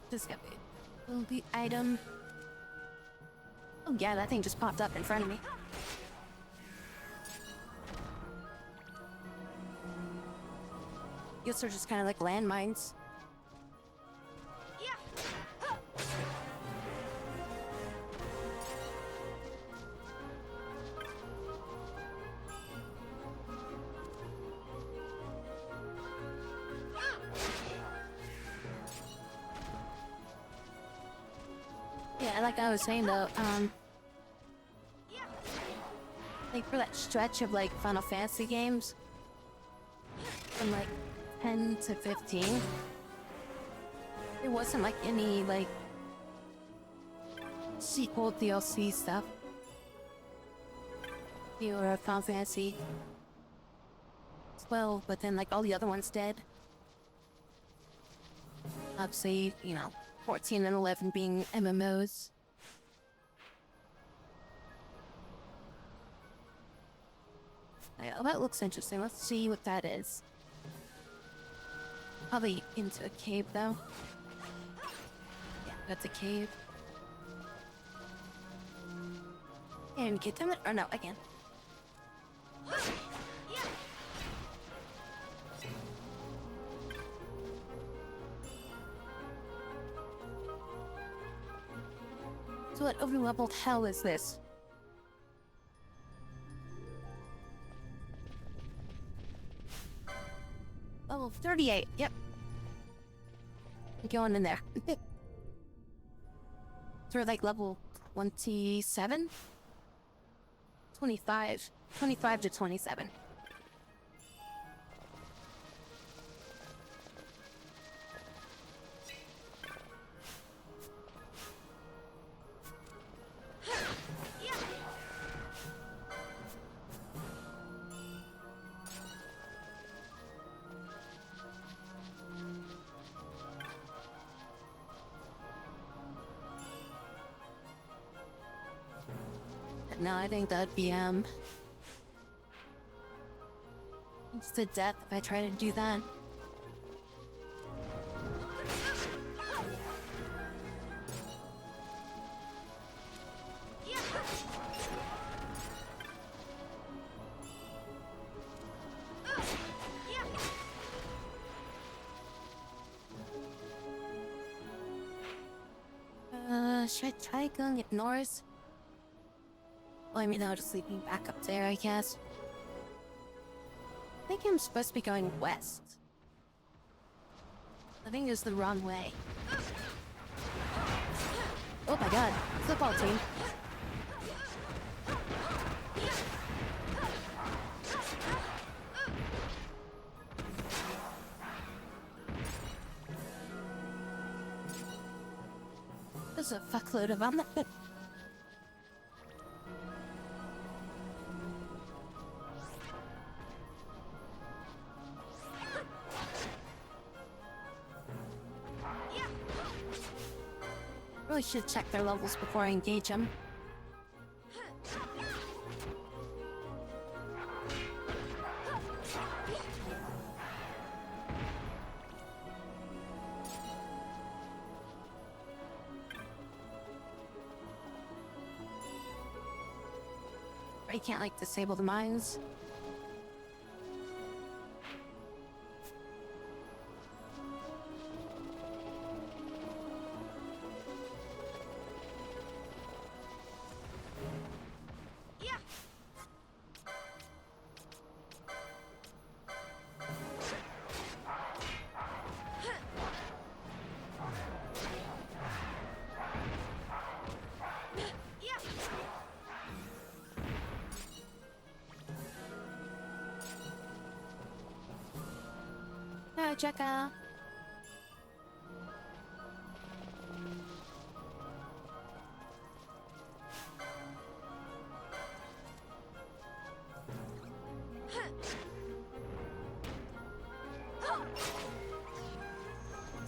Just got the item. Oh yeah, that thing just popped up in front of me. These are just kind of like landmines. like I was saying though, like for that stretch of like Final Fantasy games, from like 10 to 15, there wasn't like any like sequel DLC stuff. You were Final Fantasy 12, but then like all the other ones did. Obviously, you know, 14 and 11 being MMOs. Oh, that looks interesting. Let's see what that is. Probably into a cave though. Yeah, that's a cave. And get them, or no, again. So what overleveled hell is this? Level 38, yep. Going in there. So like level 27? 25. 25 to 27. No, I think that'd be, it's to death if I try to do that. Should I try going at north? Well, I mean, I'll just leave me back up there, I guess. I think I'm supposed to be going west. I think it's the wrong way. Oh my god, football team. There's a fuckload of them. Really should check their levels before I engage them. I can't like disable the mines. Hi, Jekka.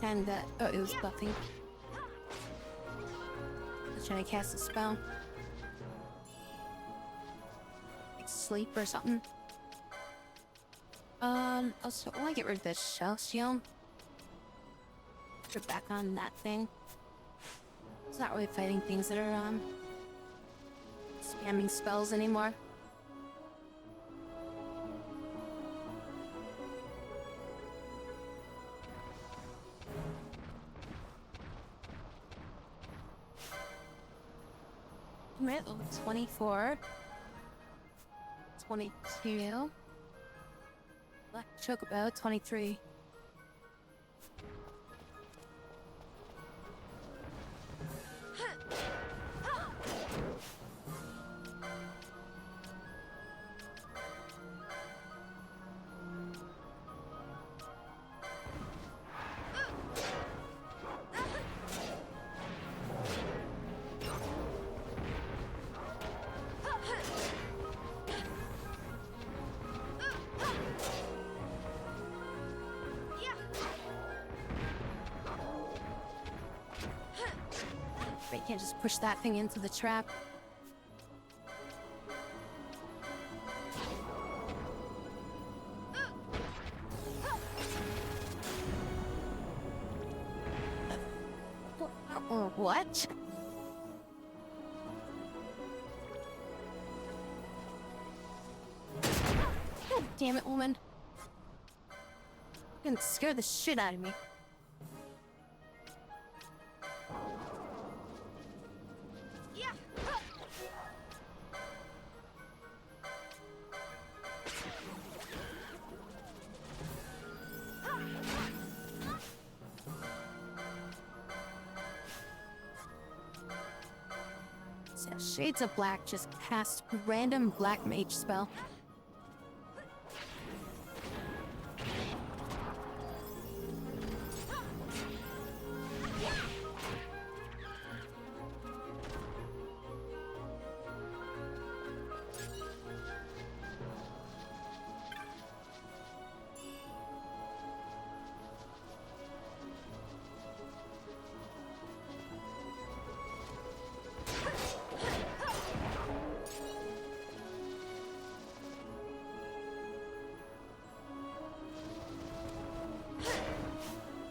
And, oh, it was buffing. I was trying to cast a spell. Like sleep or something. Also, I want to get rid of this shell shield. Put it back on that thing. It's not really fighting things that are, spamming spells anymore. I'm at level 24. 22. Black Chocobo, 23. can't just push that thing into the trap. What? God damn it, woman. You can scare the shit out of me. So Shades of Black just cast a random black mage spell.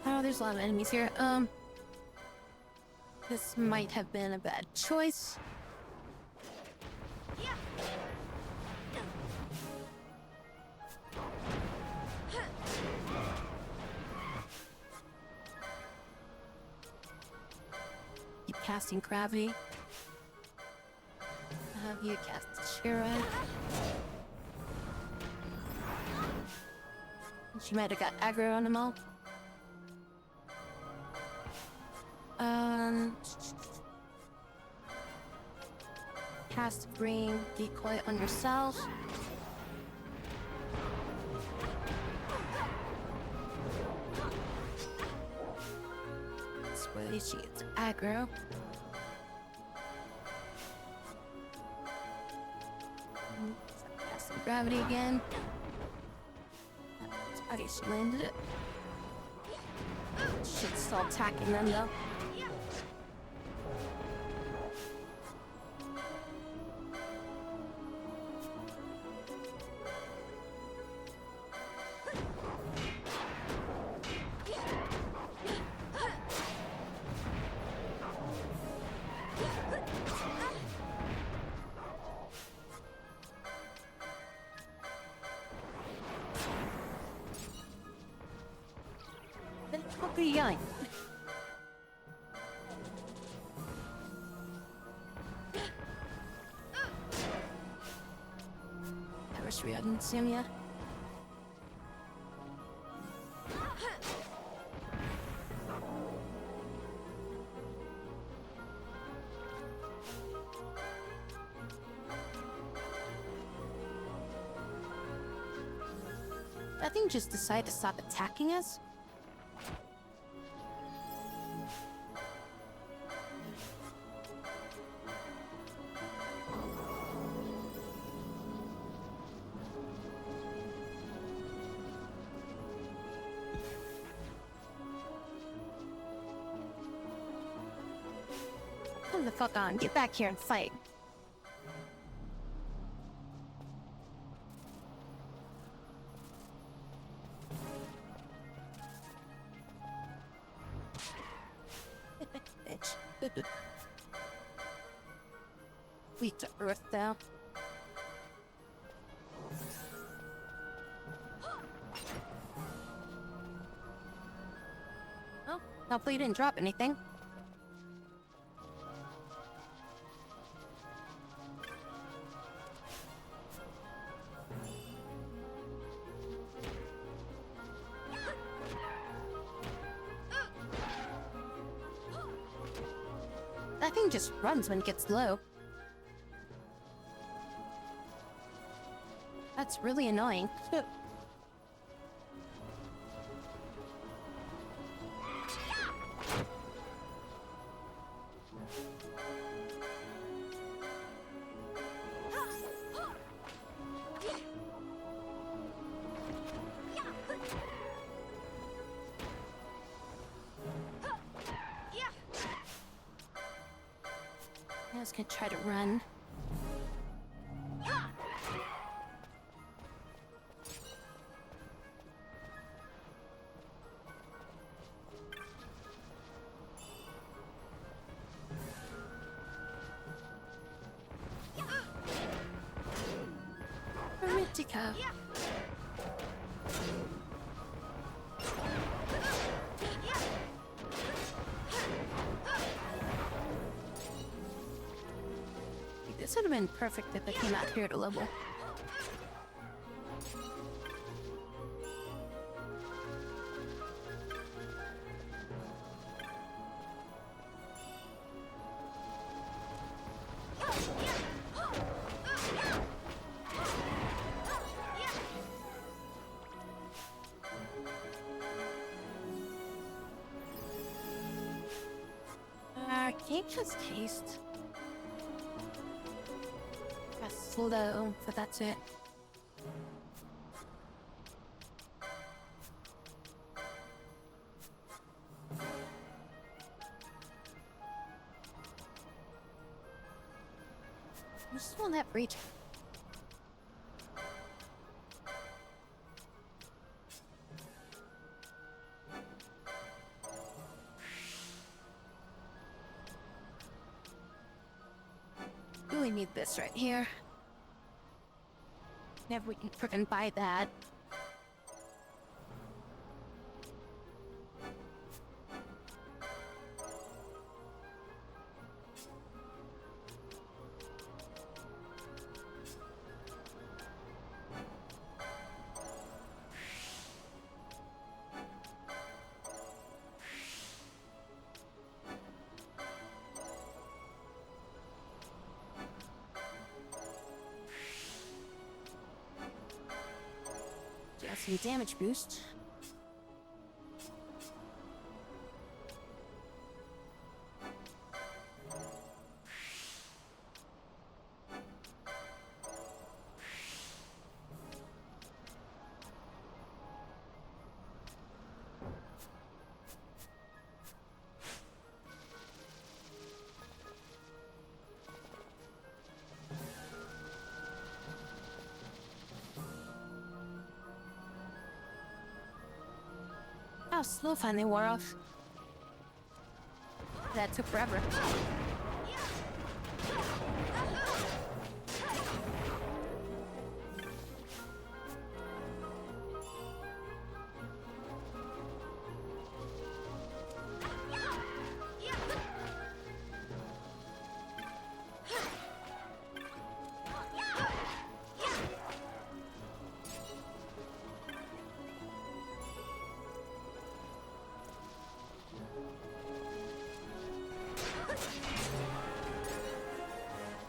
Oh, there's a lot of enemies here. This might have been a bad choice. Keep casting gravity. Have you cast Shira? She might have got aggro on them all. Cast Bring Decoy on yourself. That's where she gets aggro. Cast some gravity again. Okay, she landed it. Shit's still attacking them though. What are you yelling? I wish we hadn't seen him yet. That thing just decided to stop attacking us? Come the fuck on, get back here and fight. Bitch. Weak to earth now. Oh, hopefully you didn't drop anything. That thing just runs when it gets low. That's really annoying. was gonna try to run. Romantica. This would have been perfect if I came out here to level. Can't just taste. Slow, but that's it. I just want that breach. Really need this right here. Never we can frickin' buy that. Just some damage boost. How slow finally wore off. That took forever.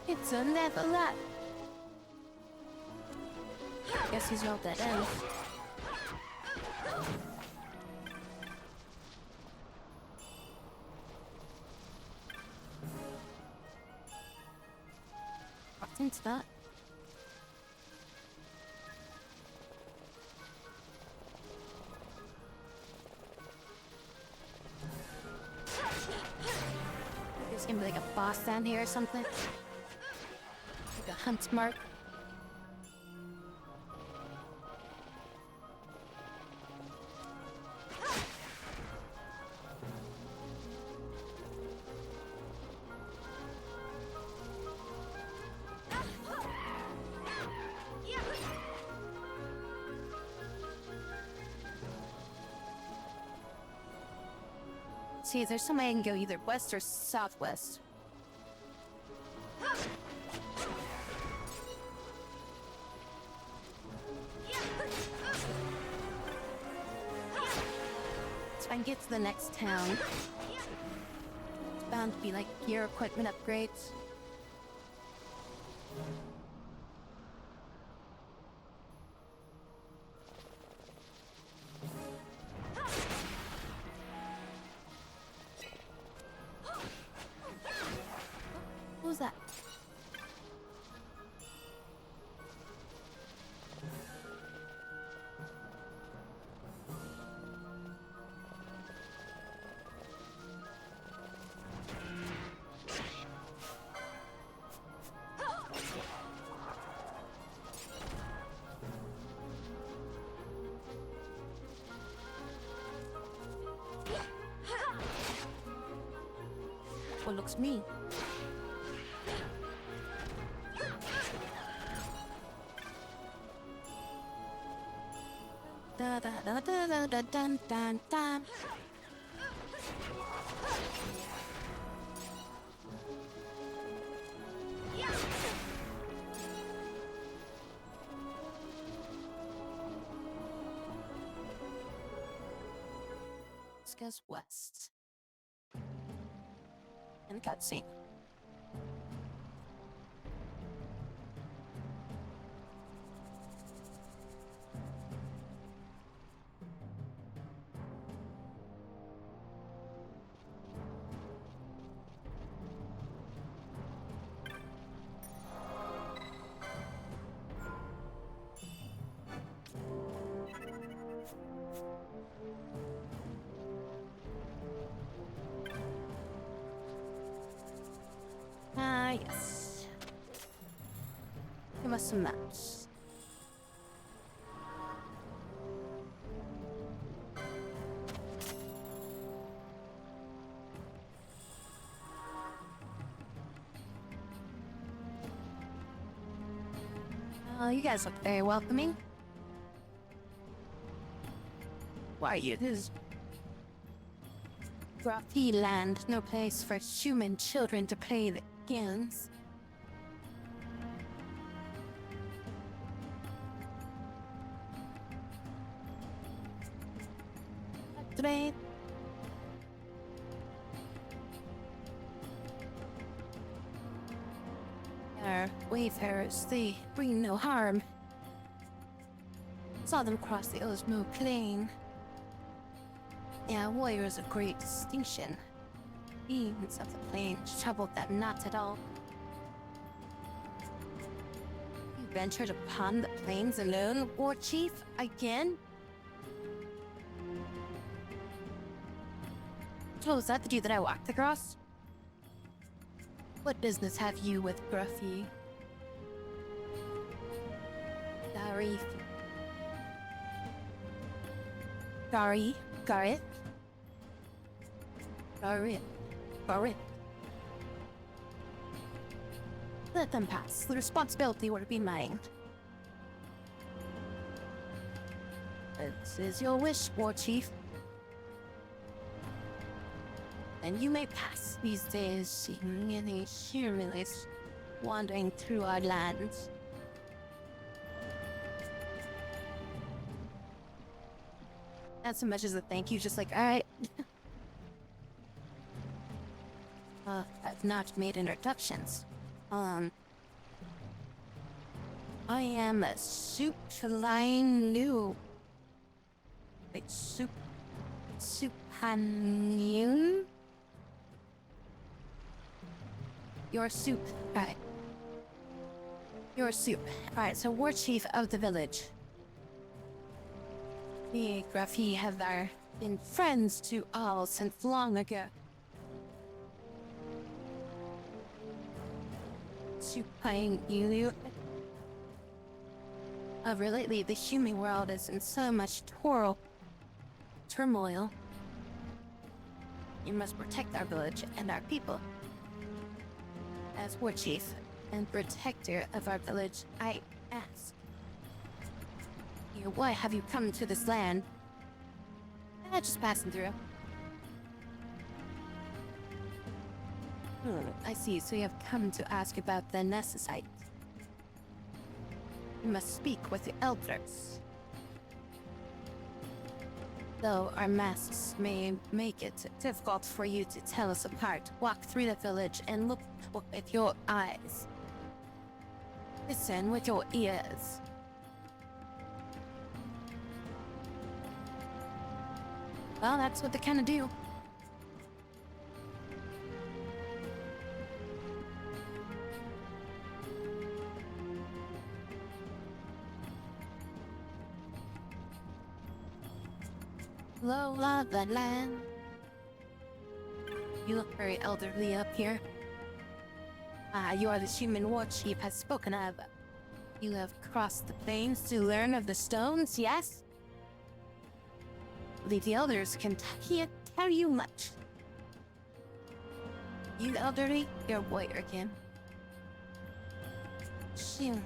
It's a level up. Guess he's all dead end. What's into that? There's gonna be like a boss down here or something. The hunt mark. See, there's some way I can go either west or southwest. So I can get to the next town. It's bound to be like gear equipment upgrades. What was that? what looks mean. Da da da da da da dun dun dun. This goes west. And cutscene. Ah, yes. Give us some maps. You guys look very welcoming. Why you? This is Rocky land, no place for human children to play the games. Today, our wayfarers, they bring no harm. Saw them cross the Osmo plain. Yeah, warriors of great distinction. Beings of the plains troubled them not at all. You ventured upon the plains alone, war chief, again? Oh, was that the dude that I walked across? What business have you with Gruffy? Gareth? Let them pass. The responsibility will be mine. This is your wish, War Chief. And you may pass these days seeing any humans wandering through our lands. Not so much as a thank you, just like, alright. I've not made introductions. I am a Supline new. Wait, Supanion? Your soup. Alright. Your soup. Alright, so War Chief of the village. Me and Gruffy have been friends to all since long ago. Supine you. Lately, the human world is in so much turmoil. You must protect our village and our people. As War Chief and protector of our village, I ask. Why have you come to this land? Just passing through. I see, so you have come to ask about the Necessite. You must speak with the elders. Though our masks may make it difficult for you to tell us apart, walk through the village and look with your eyes. Listen with your ears. Well, that's what they kind of do. Lola the land. You look very elderly up here. You are the human war chief has spoken of. You have crossed the plains to learn of the stones, yes? The elders can't tell you much. You elderly, you're a warrior again. You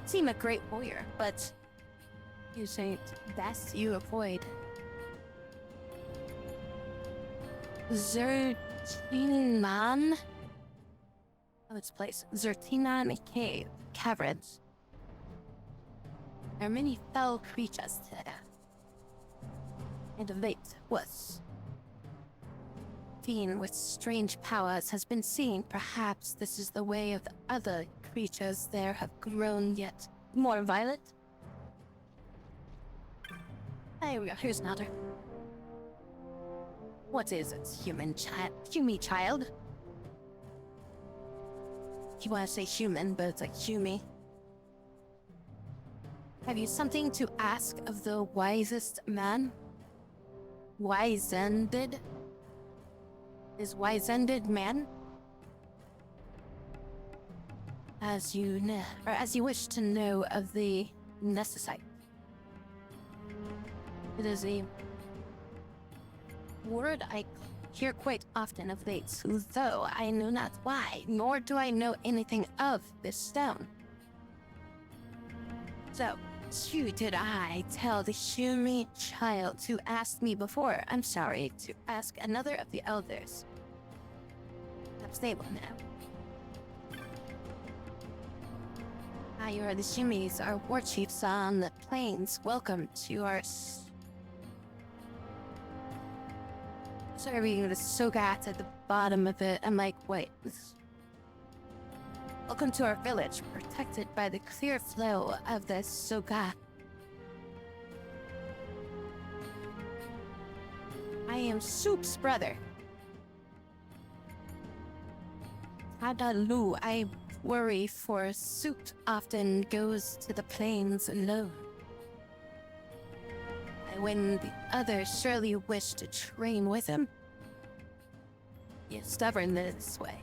seem a great warrior, but you say best you avoid. Zertinan? Oh, it's place. Zertinan Cave. Caverns. There are many fell creatures there. And a late was fiend with strange powers has been seen. Perhaps this is the way of the other creatures there have grown yet more violent. There we go, here's another. What is it, human child? You want to say human, but it's like Humi. Have you something to ask of the wisest man? Wisended? Is wisended man? As you wish to know of the necessite. It is a word I hear quite often of late, though I know not why, nor do I know anything of this stone. So, who did I tell the human child to ask me before? I'm sorry, to ask another of the elders. I'm stable now. You are the Shimis, our war chiefs on the plains. Welcome to our... Sorry, reading the Sogat at the bottom of it. I'm like, wait. Welcome to our village, protected by the clear flow of the Sogat. I am Soup's brother. Adalu, I worry for Soup often goes to the plains alone. When the others surely wish to train with him. He is stubborn this way.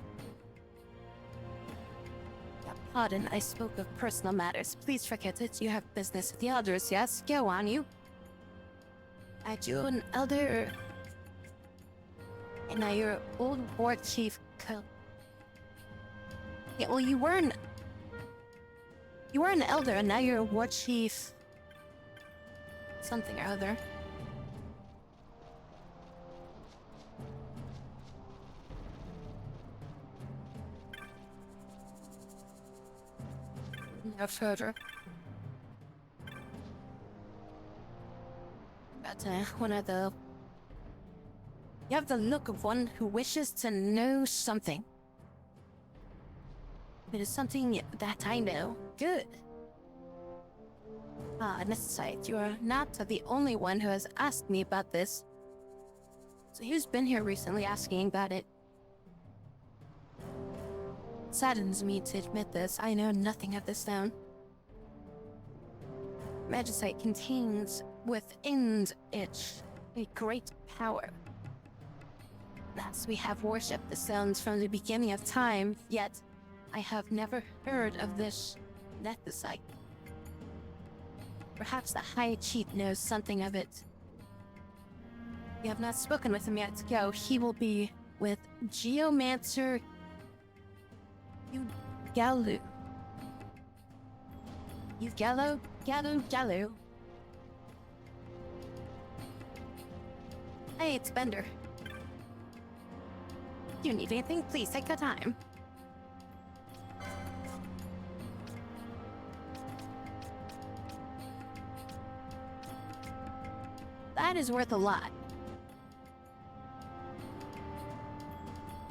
Pardon, I spoke of personal matters. Please forget it. You have business with the elders, yes? Go on, you. Are you an elder? And now you're an old war chief. Yeah, well, you were an elder, and now you're a war chief. Something or other. No further. But one of the... You have the look of one who wishes to know something. It is something that I know. Good. Necessite, you are not the only one who has asked me about this. So who's been here recently asking about it? It saddens me to admit this. I know nothing of this stone. Magicite contains within it a great power. Thus, we have worshipped the stones from the beginning of time, yet I have never heard of this Nethicite. Perhaps the High Chief knows something of it. We have not spoken with him yet. Go. He will be with Geomancer Ugalu. Ugalu? Galu. Hey, it's Bender. Do you need anything? Please take your time. That is worth a lot.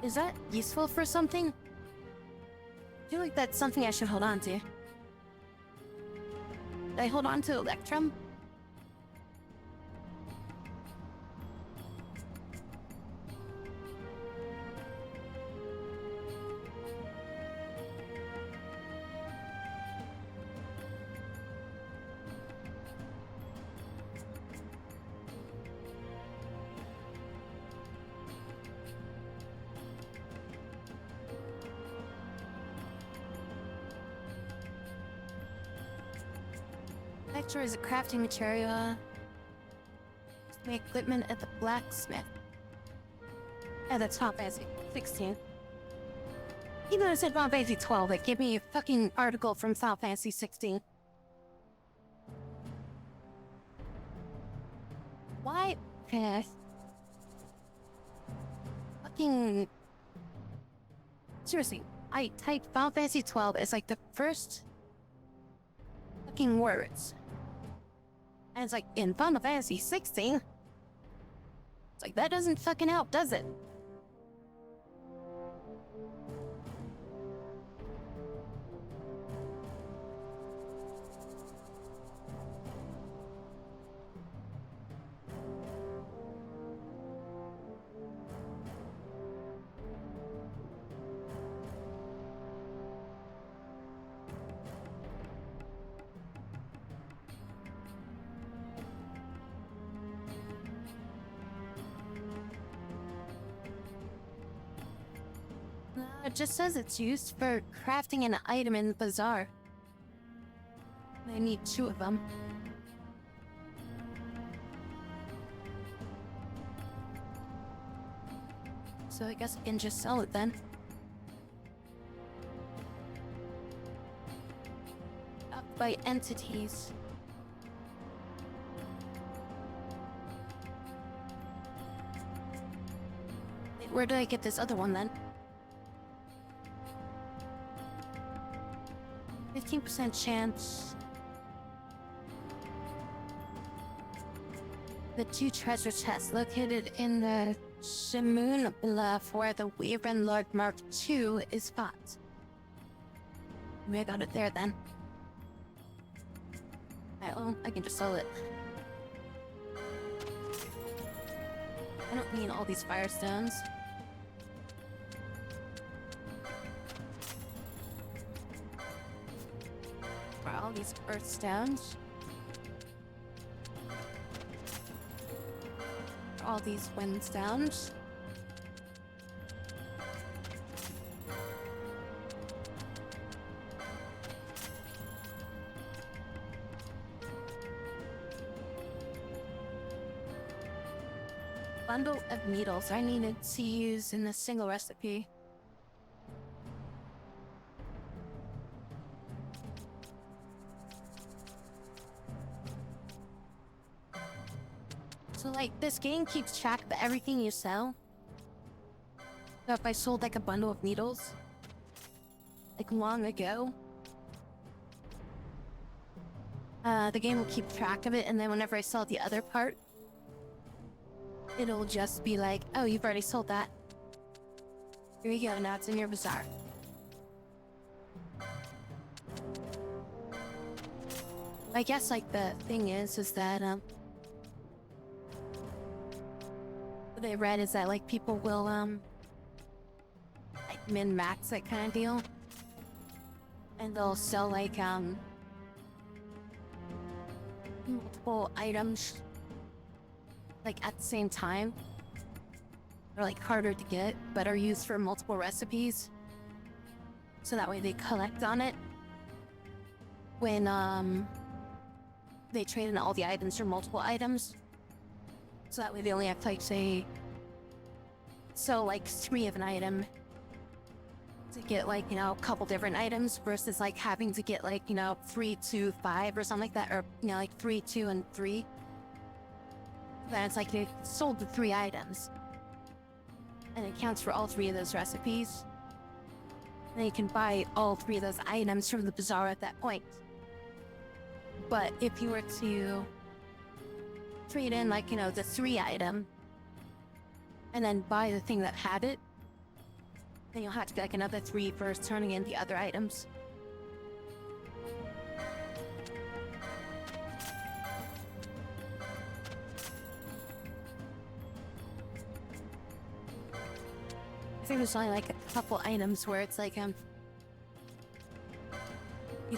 Is that useful for something? I feel like that's something I should hold on to. Did I hold on to Electrum? Lecture is a crafting material. Make equipment at the blacksmith. Yeah, that's Final Fantasy 16. Even though it said Final Fantasy 12, it gave me a fucking article from Final Fantasy 16. Why? Fucking... Seriously, I typed Final Fantasy 12 as like the first fucking words. And it's like, in Final Fantasy 16? It's like, that doesn't fucking help, does it? It just says it's used for crafting an item in the bazaar. I need 2 of them. So I guess I can just sell it then. Up by entities. Wait, where did I get this other one then? 15% chance. The 2 treasure chests located in the Shimoon Bluff where the Wyvern Lord Mark II is fought. Maybe I got it there then. Oh, I can just sell it. I don't need all these firestones. For all these earth stones. For all these wind stones. Bundle of needles I needed to use in a single recipe. So like, this game keeps track of everything you sell. So if I sold like a bundle of needles, like long ago, the game will keep track of it, and then whenever I sell the other part, it'll just be like, oh, you've already sold that. Here you go, now it's in your bazaar. I guess like the thing is that what I read is that like people will like min-max that kind of deal. And they'll sell like multiple items like at the same time. They're like harder to get, but are used for multiple recipes. So that way they collect on it when they trade in all the items for multiple items. So that way they only have to like say so like 3 of an item to get like, you know, a couple different items versus like having to get like, you know, 3, 2, 5 or something like that, or you know, like 3, 2, and 3. Then it's like they sold the 3 items. And it counts for all 3 of those recipes. And then you can buy all 3 of those items from the bazaar at that point. But if you were to trade in like, you know, the 3 item and then buy the thing that had it, then you'll have to get like another 3 for turning in the other items. I think there's only like a couple items where it's like you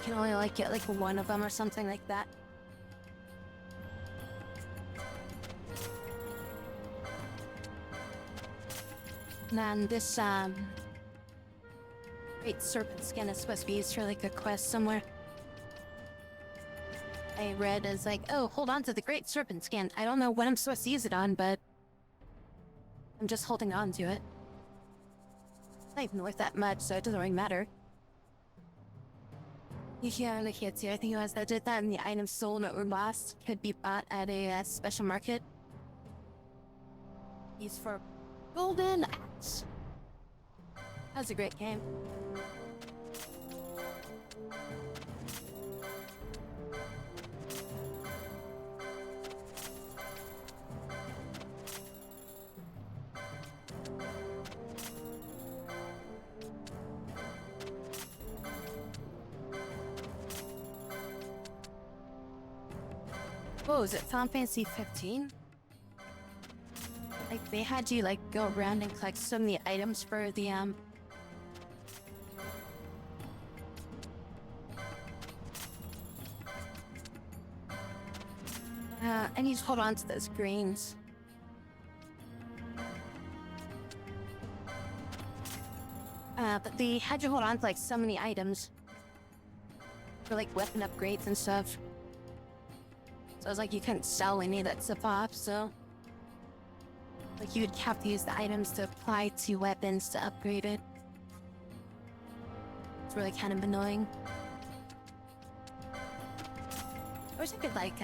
can only like get like 1 of them or something like that. And then this great serpent skin is supposed to be used for like a quest somewhere. I read as like, oh, hold on to the great serpent skin. I don't know what I'm supposed to use it on, but I'm just holding on to it. It's not even worth that much, so it doesn't really matter. Yeah, look here too. I think it was that did that, and the items sold or lost could be bought at a special market. He's for Golden Axe. That was a great game. Whoa, is it Final Fantasy 15? Like, they had you, like, go around and collect so many items for the, I need to hold on to those greens. But they had you hold on to, like, so many items. For, like, weapon upgrades and stuff. So it was like you couldn't sell any of that stuff off, so... Like, you would have to use the items to apply to weapons to upgrade it. It's really kind of annoying. I wish I could, like,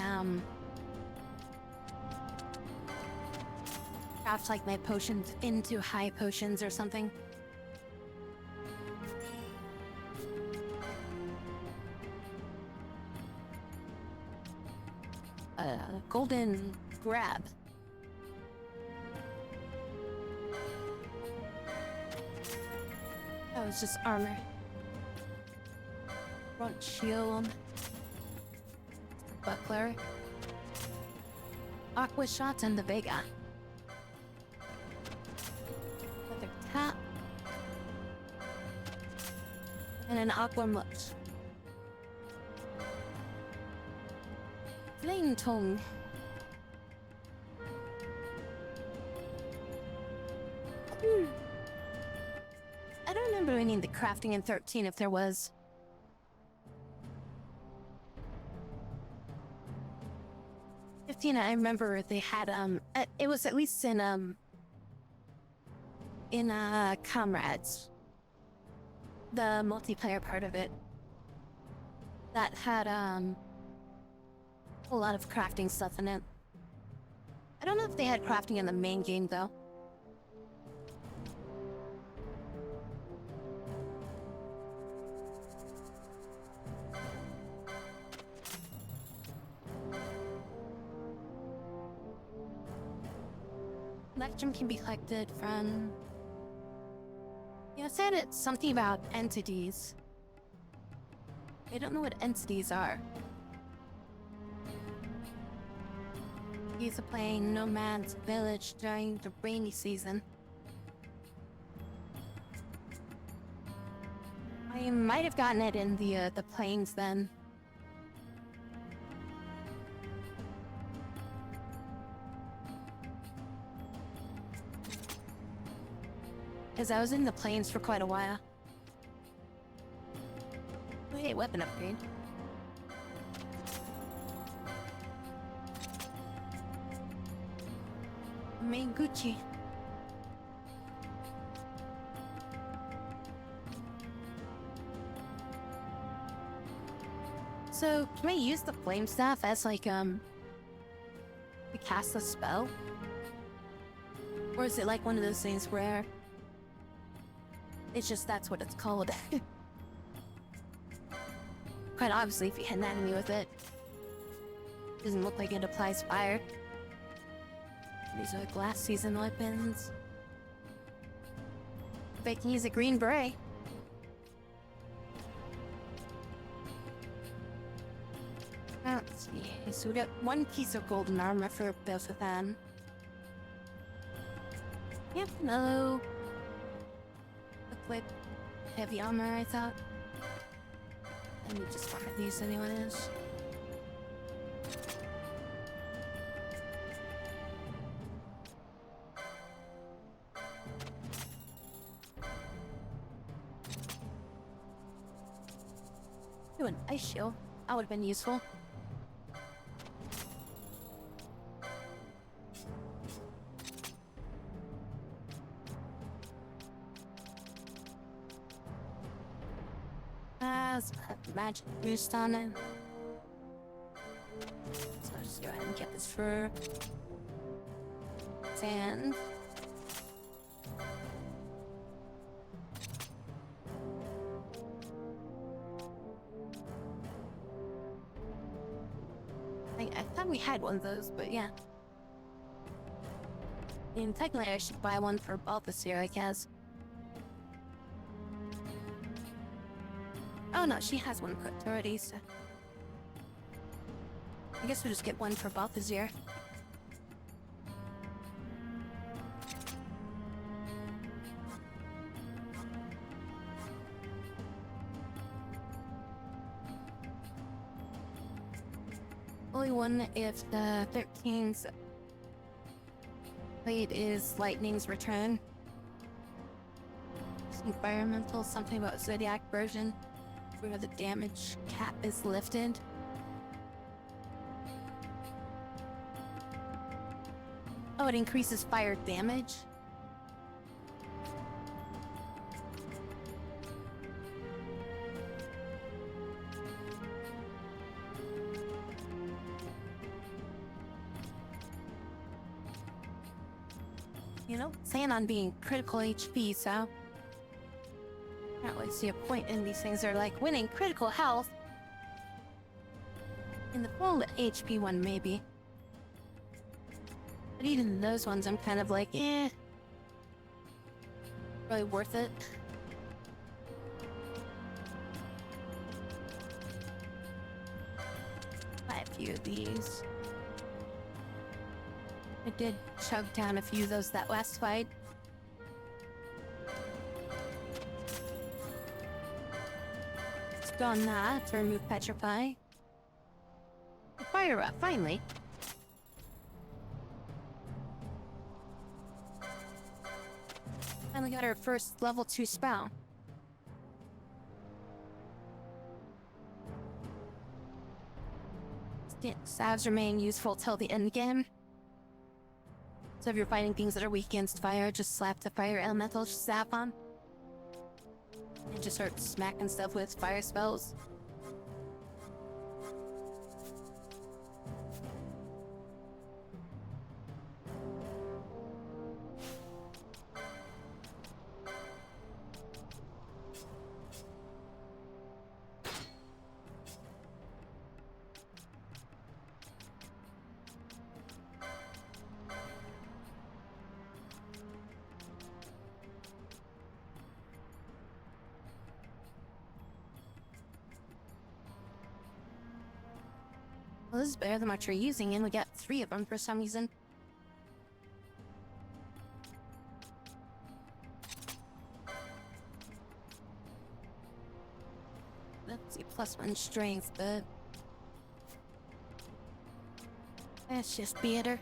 craft, like, my potions into high potions or something. Golden grab. That was just armor. Front shield. Buckler. Aqua shot and the Vega. Another tap. And an aqua mutt. Flame tongue. I don't remember any of the crafting in 13 if there was. I remember they had it was at least in Comrades, the multiplayer part of it, that had a lot of crafting stuff in it. I don't know if they had crafting in the main game though. Electrum can be collected from... Yeah, I said it's something about entities. I don't know what entities are. He's playing Nomad's Village during the rainy season. I might have gotten it in the plains then. Because I was in the plains for quite a while. Oh, hey, weapon upgrade. Main Gucci. So, can I use the flame staff as like, to cast a spell? Or is it like one of those things where it's just that's what it's called? Quite obviously, if you hit an enemy with it, doesn't look like it applies fire. These are glass season weapons. If I can use a green beret. Let's see. So we got one piece of golden armor for both of them. Yep, no. Liquid heavy armor, I thought. Let me just find these anyone is. Ooh, an ice shield. That would have been useful. has a magic boost on it. So I'll just go ahead and get this for sand. I thought we had one of those, but yeah. And technically I should buy one for Balthasar, I guess. Oh no, she has one equipped already, so... I guess we'll just get one for Balthasar. Only one if the 13th blade is Lightning's Return. It's environmental, something about Zodiac version, where the damage cap is lifted. Oh, it increases fire damage? You know, saying on being critical HP, so... I don't really see a point in these things. They're like winning critical health. In the full HP one, maybe. But even those ones, I'm kind of like, eh. Really worth it. Buy a few of these. I did chug down a few of those that last fight. It's done that to remove Petrify. Fire up, finally. Finally got our first level 2 spell. Salves remain useful till the end game. So if you're fighting things that are weak against fire, just slap the fire elemental sap on. And just start smacking stuff with fire spells. Well, this is better than what you're using, and we got 3 of them for some reason. Let's see, +1 strength, but... that's just better.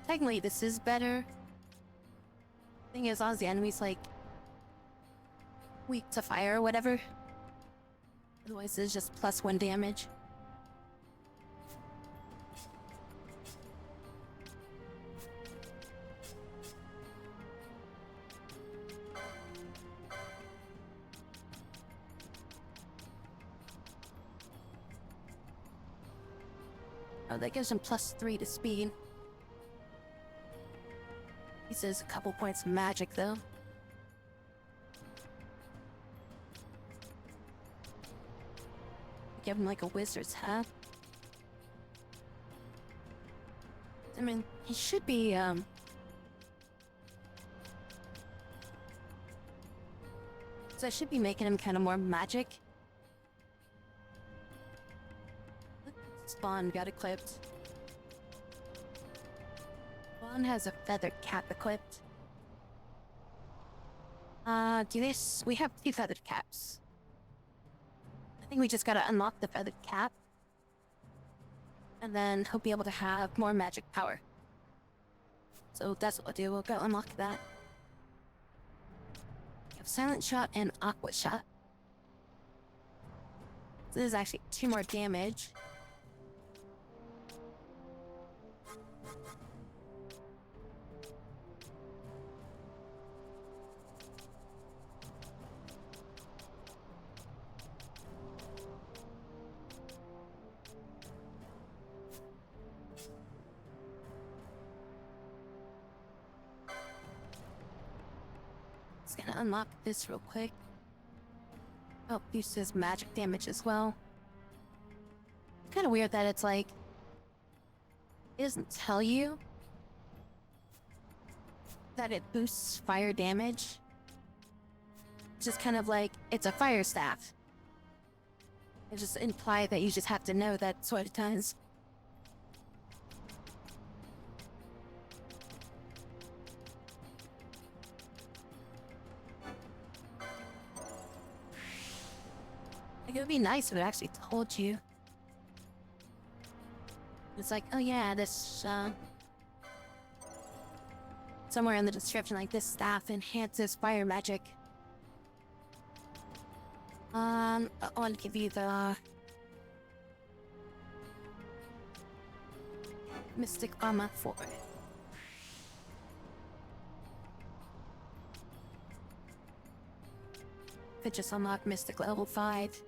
Technically, this is better. Thing is, all the enemies, like... weak to fire or whatever. Otherwise, it's just +1 damage. Oh, that gives him +3 to speed. He says a couple points of magic, though. Give him like a wizard's hat. I mean, he should be, so I should be making him kind of more magic. Spawn got equipped. Spawn has a feathered cap equipped. Do this? We have 2 feathered caps. I think we just gotta unlock the feathered cap. And then he'll be able to have more magic power. So that's what we'll do, we'll go unlock that. We have Silent Shot and Aqua Shot. So this is actually 2 more damage. Just gonna unlock this real quick. Oh, uses magic damage as well. Kind of weird that it's like it doesn't tell you that it boosts fire damage. It's just kind of like it's a fire staff. It just implies that you just have to know that's what it does. Like, it would be nice if it actually told you. It's like, oh yeah, this, somewhere in the description, like, this staff enhances fire magic. I want to give you the Mystic Armor for it. Could just unlock Mystic level 5.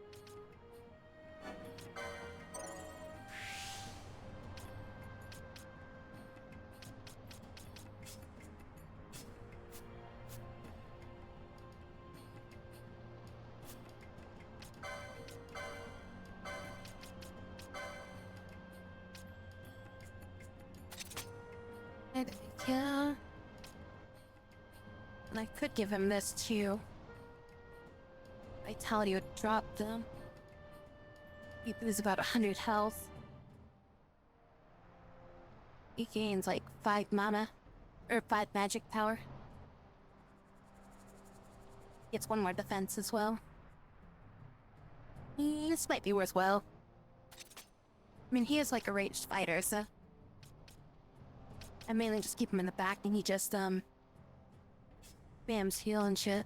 Yeah. And I could give him this too. Vitality would drop them. He loses about 100 health. He gains like 5 mana. Or 5 magic power. Gets 1 more defense as well. This might be worthwhile. I mean, he is like a ranged fighter, so I mainly just keep him in the back and he just, bams heal and shit.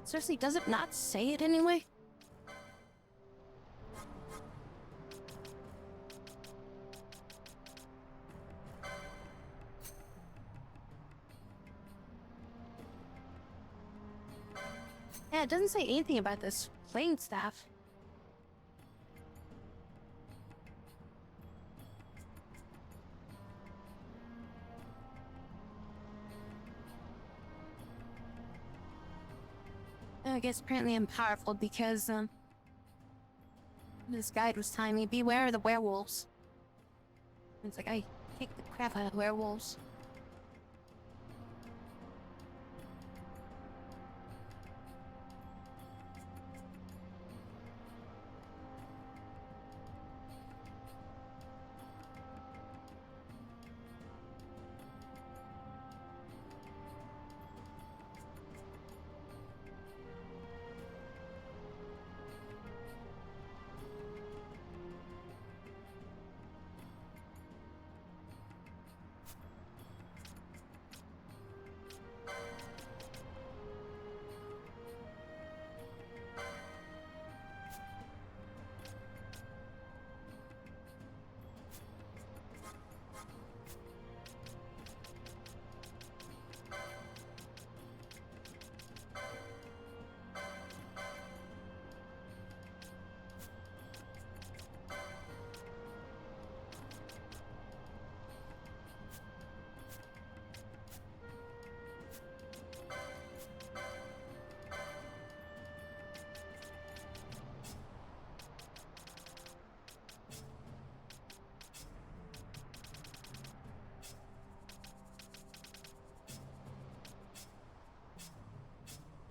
Seriously, does it not say it anyway? Yeah, it doesn't say anything about this flame staff. I guess apparently I'm powerful because, this guide was telling me, beware of the werewolves. It's like, I kick the crap out of werewolves.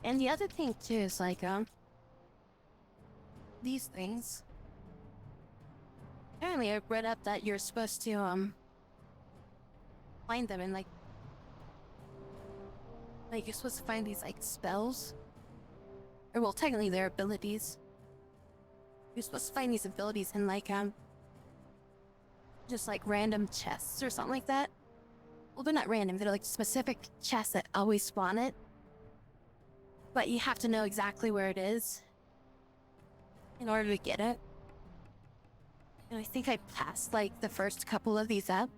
And the other thing too is like, these things. Apparently I read up that you're supposed to, find them in like you're supposed to find these like spells. Or well, technically they're abilities. You're supposed to find these abilities in like, just like random chests or something like that. Well, they're not random, they're like specific chests that always spawn it. But you have to know exactly where it is in order to get it. And I think I passed like the first couple of these up.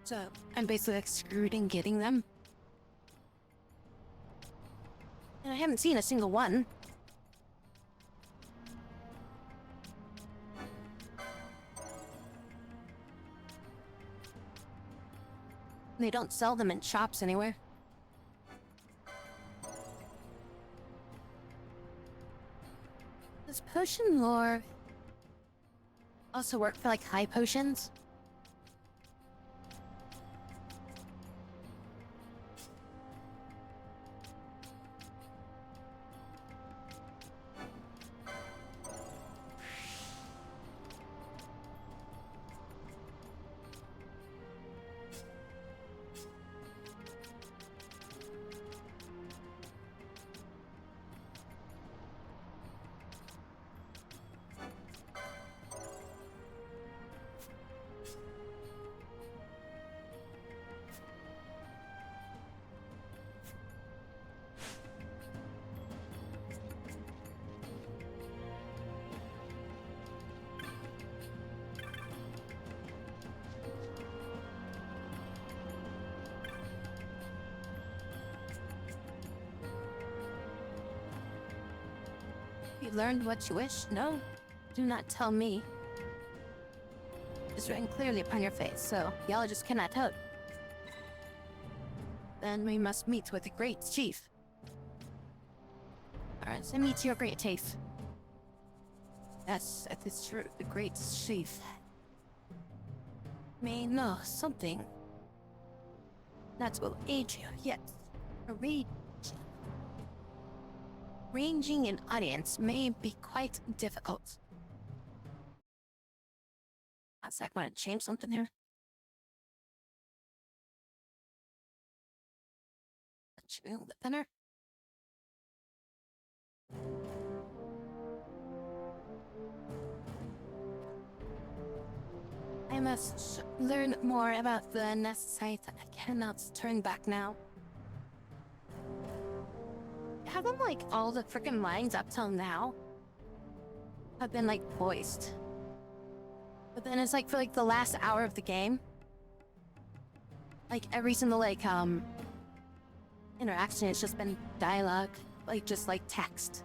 So I'm basically like screwed in getting them. And I haven't seen a single one. They don't sell them in shops anywhere. Does potion lore also work for like high potions? You learned what you wish? No, do not tell me. It's written clearly upon your face, so y'all just cannot tell it. Then we must meet with the great chief. Alright, send me to your great chief. Yes, that is true, the great chief may know something that will aid you, yet arranging an audience may be quite difficult. A sec, want to change something here? A little bit thinner. I must learn more about the Necessite. I cannot turn back now. Haven't like all the freaking lines up till now have been like voiced, but then it's like for like the last hour of the game, like every single like interaction has just been dialogue, like just like text.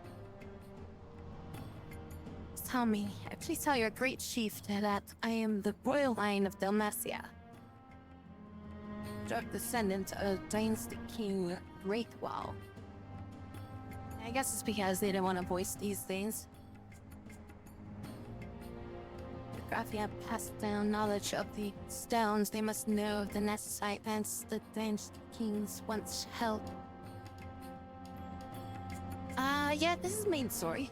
Tell me, please tell your great chief that I am the royal line of Dalmatia, direct descendant of Dynasty King Greatwall. I guess it's because they didn't want to voice these things. The Graphia passed down knowledge of the stones. They must know of the Necessite events the Dynasty Kings once held. Yeah, this is the main story.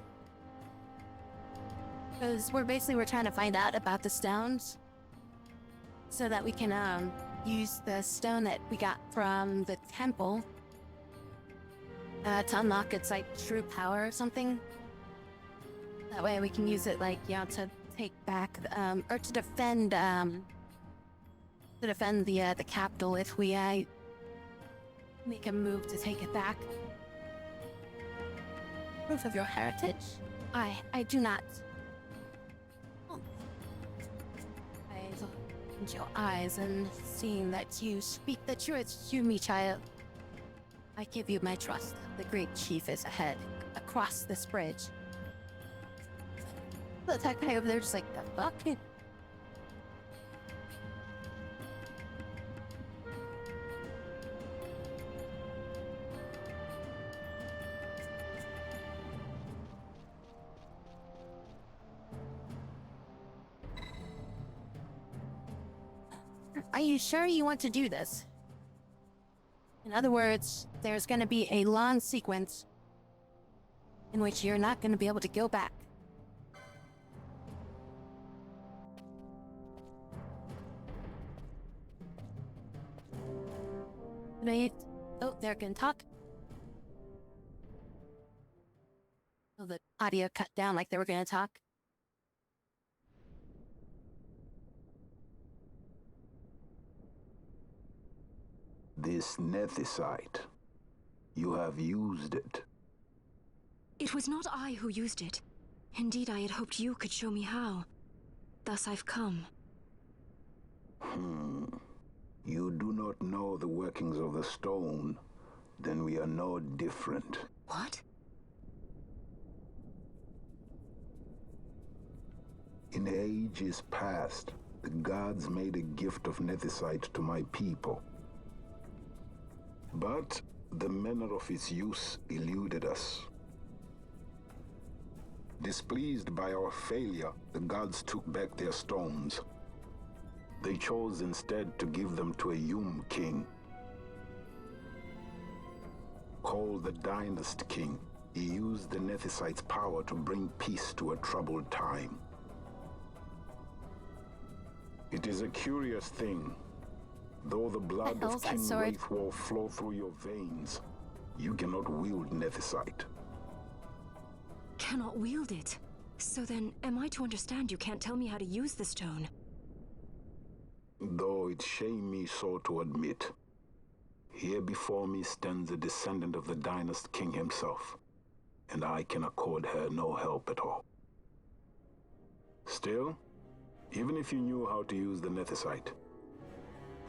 Because we're trying to find out about the stones, so that we can use the stone that we got from the temple to unlock its like true power or something. That way we can use it like, you know, to take back or to defend the capital if we make a move to take it back. Proof of your heritage? I do not. Oh. I look into your eyes and seeing that you speak the truth to me, child. I give you my trust. The great chief is ahead, across this bridge. But that guy over there just like, the fuck? Are you sure you want to do this? In other words, there's going to be a long sequence in which you're not going to be able to go back. Wait. Oh, they're going to talk. Oh, the audio cut down like they were going to talk. This Nethicite, you have used it. It was not I who used it. Indeed, I had hoped you could show me how. Thus I've come. You do not know the workings of the stone, then we are no different. What? In ages past, the gods made a gift of nethicite to my people. But the manner of its use eluded us. Displeased by our failure, the gods took back their stones. They chose instead to give them to a Yum king. Called the Dynast King, he used the nethicite's power to bring peace to a troubled time. It is a curious thing. Though the blood hell's of that King sword? Wraith will flow through your veins, you cannot wield nethicite. Cannot wield it. So then, am I to understand you can't tell me how to use the stone? Though it shame me so to admit, here before me stands a descendant of the Dynast King himself, and I can accord her no help at all. Still, even if you knew how to use the nethicite,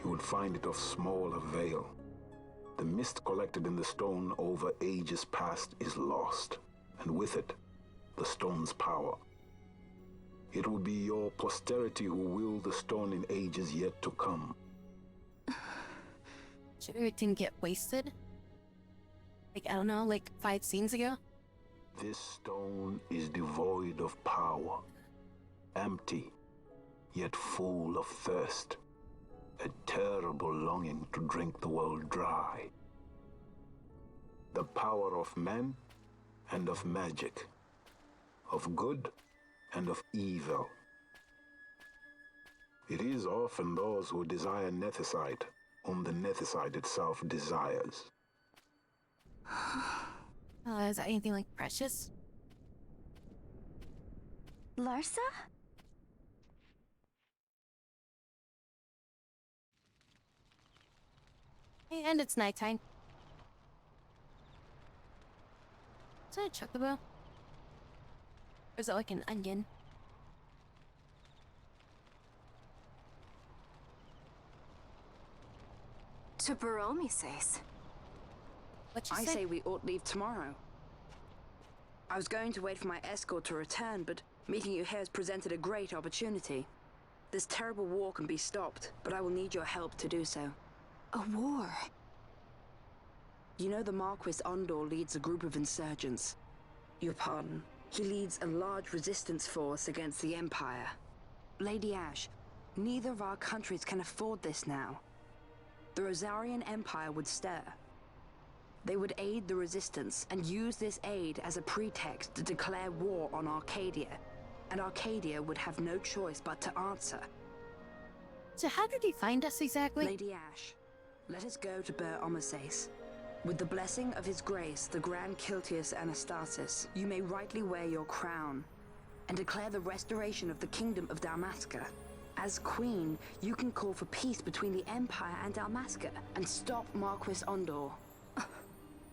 you would find it of small avail. The mist collected in the stone over ages past is lost, and with it, the stone's power. It will be your posterity who wield the stone in ages yet to come. Sure it didn't get wasted? Like, I don't know, like 5 scenes ago? This stone is devoid of power, empty, yet full of thirst. A terrible longing to drink the world dry. The power of men and of magic, of good and of evil. It is often those who desire nethicite whom the nethicite itself desires. Is that anything like precious? Larsa? And it's nighttime. Is that a chocobo? Or is that like an onion? To Baromi says. What you I say? say we ought leave tomorrow. I was going to wait for my escort to return, but meeting you here has presented a great opportunity. This terrible war can be stopped, but I will need your help to do so. A war? You know the Marquis Ondor leads a group of insurgents. Your pardon. He leads a large resistance force against the Empire. Lady Ash, neither of our countries can afford this now. The Rosarian Empire would stir. They would aid the resistance and use this aid as a pretext to declare war on Arcadia. And Arcadia would have no choice but to answer. So how did he find us exactly? Lady Ash, let us go to Ber Omasace. With the blessing of his grace, the Grand Kiltius Anastasis, you may rightly wear your crown and declare the restoration of the Kingdom of Dalmasca. As Queen, you can call for peace between the Empire and Dalmasca and stop Marquis Ondor.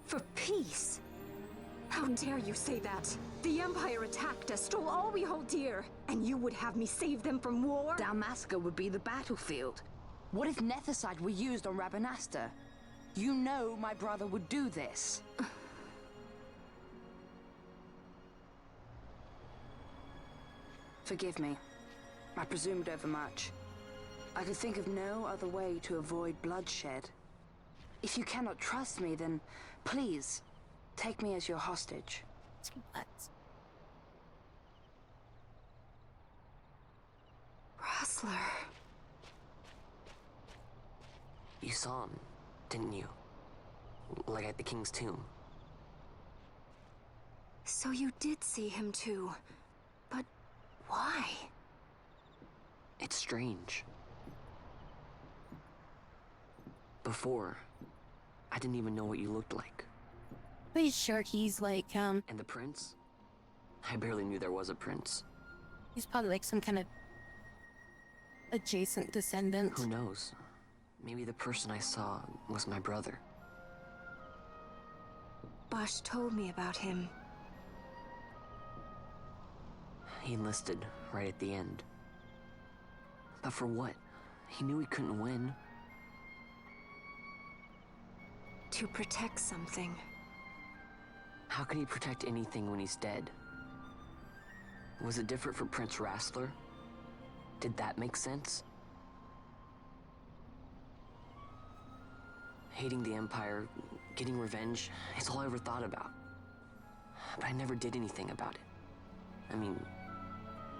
For peace? How dare you say that? The Empire attacked us, stole all we hold dear, and you would have me save them from war? Dalmasca would be the battlefield. What if nethicite were used on Rabanasta? You know my brother would do this. Forgive me. I presumed overmuch. I could think of no other way to avoid bloodshed. If you cannot trust me, then please, take me as your hostage. What? Rustler. You saw him, didn't you? Like at the King's tomb. So you did see him too. But why? It's strange. Before, I didn't even know what you looked like. Pretty sure he's like, And the prince? I barely knew there was a prince. he's probably like some kind of adjacent descendant. Who knows? Maybe the person I saw was my brother. Bosch told me about him. He enlisted right at the end. But for what? He knew he couldn't win. To protect something. How can he protect anything when he's dead? Was it different for Prince Rastler? Did that make sense? Hating the Empire, getting revenge, it's all I ever thought about. But I never did anything about it. I mean,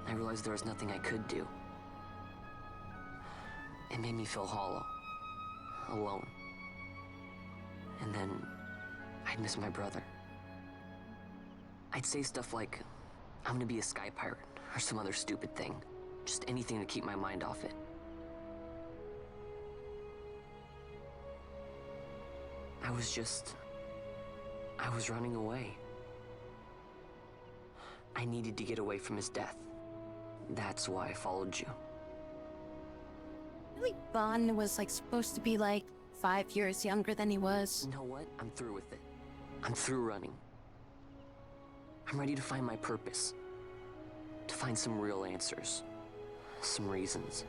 I realized there was nothing I could do. It made me feel hollow, alone. And then I'd miss my brother. I'd say stuff like, I'm gonna be a sky pirate, or some other stupid thing. Just anything to keep my mind off it. I was running away. I needed to get away from his death. That's why I followed you. Really, Bond was like supposed to be like 5 years younger than he was. You know what? I'm through with it. I'm through running. I'm ready to find my purpose. To find some real answers. Some reasons.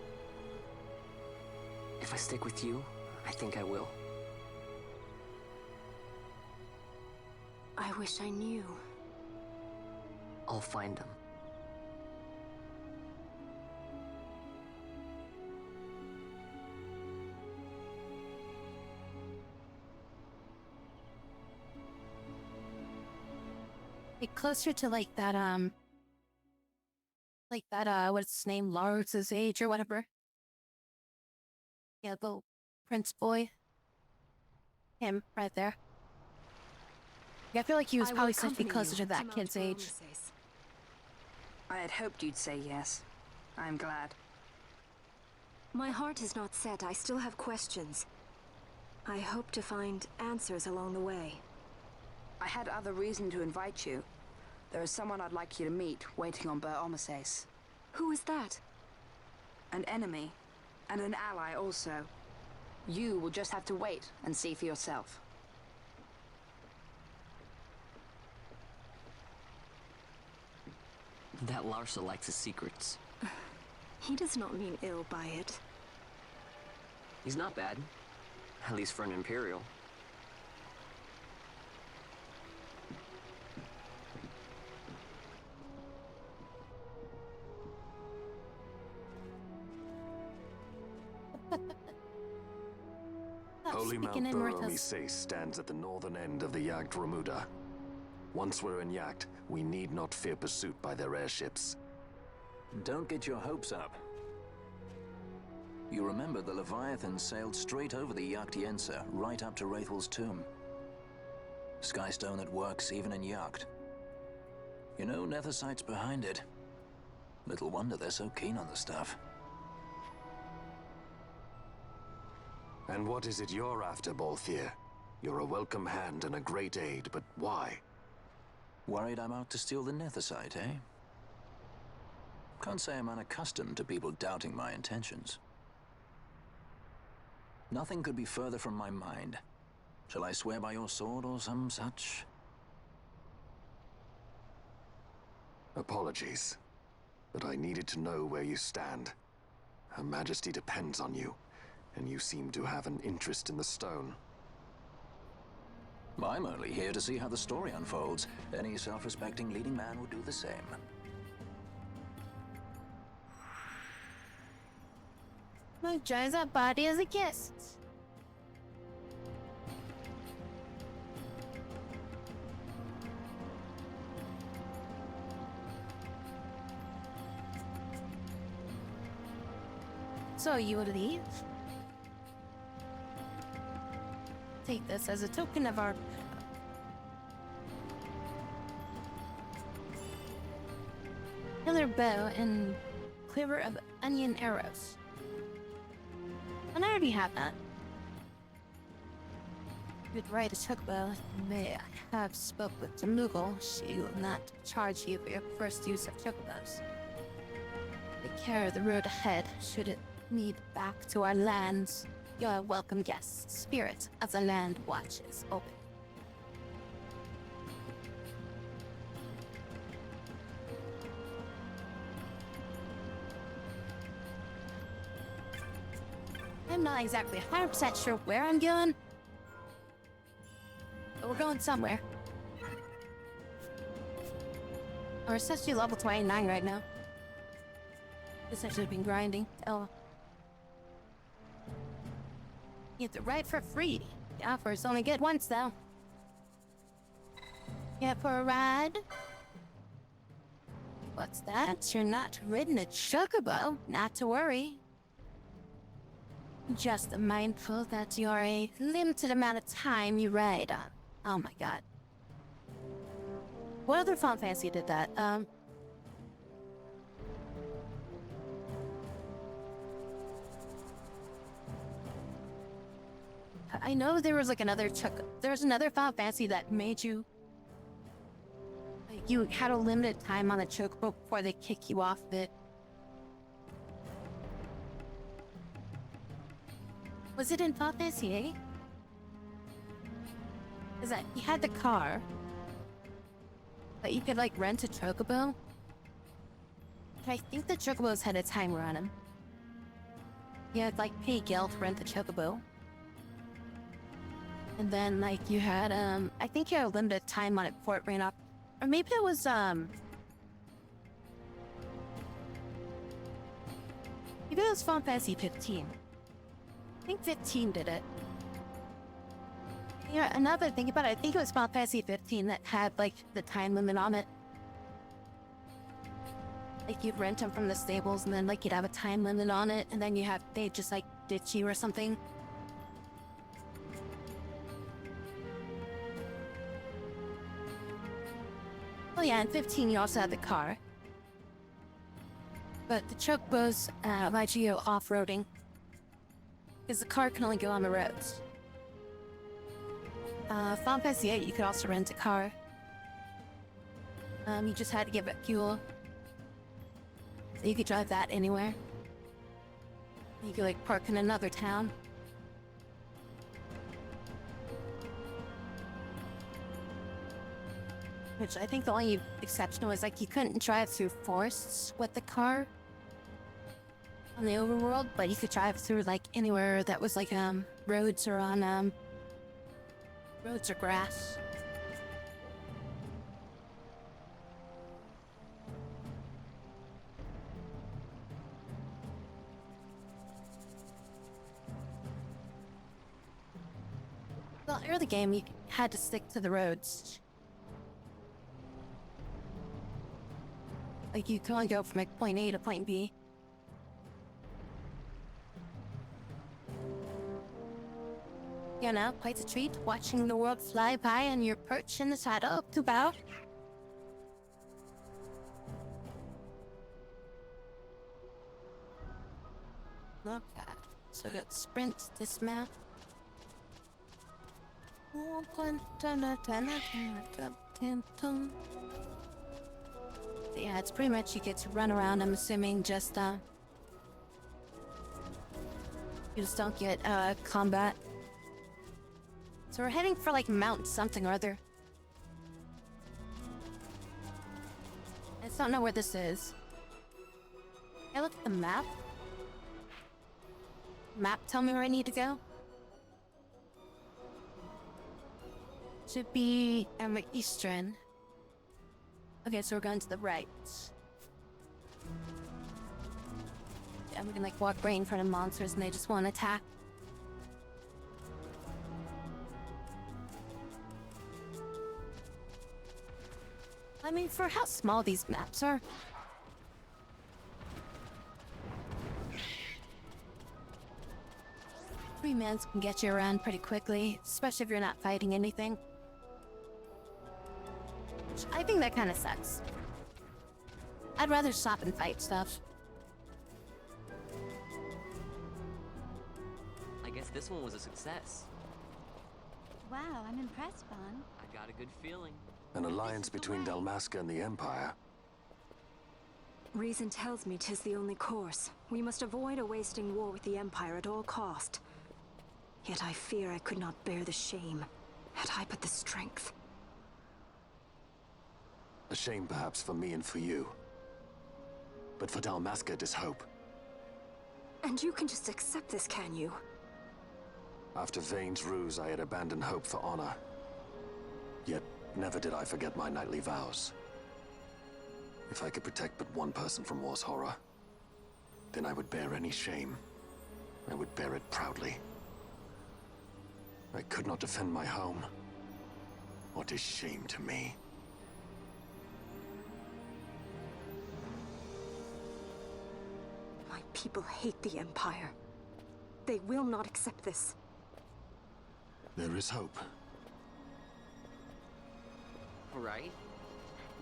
If I stick with you, I think I will. I wish I knew. I'll find them. Like closer to like that what's his name, Lars's age or whatever. Yeah, the Prince boy. Him right there. Yeah, I feel like he was I will probably supposed to be accompany closer you to that Mount kid's age. Baromeses. I had hoped you'd say yes. I'm glad. My heart is not set. I still have questions. I hope to find answers along the way. I had other reason to invite you. There is someone I'd like you to meet waiting on Baromeses. Who is that? An enemy, and an ally also. You will just have to wait and see for yourself. That Larsa likes his secrets. He does not mean ill by it. He's not bad. At least for an Imperial. Stop Holy Mount speaking in Myrtos. Baromeses stands at the northern end of the Yacht Remuda. Once we're in Yacht, we need not fear pursuit by their airships. Don't get your hopes up. You remember the Leviathan sailed straight over the Yacht Yensa, right up to Wraithel's tomb. Skystone that works even in Yacht. You know, Nethersight's behind it. Little wonder they're so keen on the stuff. And what is it you're after, Balthier? You're a welcome hand and a great aid, but why? Worried I'm out to steal the Nethersight, eh? Can't say I'm unaccustomed to people doubting my intentions. Nothing could be further from my mind. Shall I swear by your sword or some such? Apologies, but I needed to know where you stand. Her Majesty depends on you, and you seem to have an interest in the stone. I'm only here to see how the story unfolds. Any self-respecting leading man would do the same. Look, joins that body as a guest. So you would leave? Take this as a token of our killer bow and quiver of onion arrows. And I already have that. You'd write a chocobo. May I have spoke with Temughal. She will not charge you for your first use of chocobos. Take care of the road ahead, should it lead back to our lands. You're a welcome guest, spirit of the land watches open. I'm not exactly 100% sure where I'm going, but we're going somewhere. Or it says you're level 29 right now. Guess I should have been grinding. Oh. You have to ride for free. The offer's only good once, though. Yeah, for a ride? What's that? You're not ridden a chocobo. Not to worry. Just mindful that you're a limited amount of time you ride on. Oh my god. What other Final Fantasy did that? I know there was like another there's another Final Fantasy that made you like you had a limited time on the chocobo before they kick you off of it. Was it in Final Fantasy 8? Is that you had the car, but you could like rent a chocobo? But I think the chocobos had a timer on them. You had like pay Gil to rent the chocobo. And then like you had I think you had a limited time on it before it ran off. Or maybe it was maybe it was Final Fantasy 15. I think 15 did it. Yeah, another thing about it, I think it was Final Fantasy 15 that had like the time limit on it. Like you'd rent them from the stables and then like you'd have a time limit on it and then they'd just like ditch you or something. Oh yeah, in 15 you also had the car. But the chocobos allowed you to go off-roading. Because the car can only go on the roads. Final Fantasy 8, you could also rent a car. You just had to give it fuel. So you could drive that anywhere. You could like park in another town. Which I think the only exception was like you couldn't drive through forests with the car on the overworld, but you could drive through like anywhere that was like roads or on roads or grass. Well, early game you had to stick to the roads. Like you could only go from like point A to point B. You know, quite a treat watching the world fly by on your perch in the saddle up to bow. Look at that. So got sprint, dismount. Yeah, it's pretty much you get to run around, I'm assuming, just you just don't get combat. So we're heading for like Mount something or other. I just don't know where this is. Can I look at the map? Map tell me where I need to go? Should be eastern. Okay, so we're going to the right. Yeah, we can like walk right in front of monsters and they just won't attack. I mean, for how small these maps are. 3 minutes can get you around pretty quickly, especially if you're not fighting anything. I think that kind of sucks. I'd rather stop and fight stuff. I guess this one was a success. Wow, I'm impressed, Vaughn. I got a good feeling. An alliance between Dalmasca and the Empire. Reason tells me 'tis the only course. We must avoid a wasting war with the Empire at all cost. Yet I fear I could not bear the shame, had I but the strength. A shame perhaps for me and for you. But for Dalmasca it is hope. And you can just accept this, can you? After Vane's ruse, I had abandoned hope for honor. Yet never did I forget my knightly vows. If I could protect but one person from war's horror, then I would bear any shame. I would bear it proudly. I could not defend my home. What is shame to me? My people hate the Empire. They will not accept this. There is hope. Right?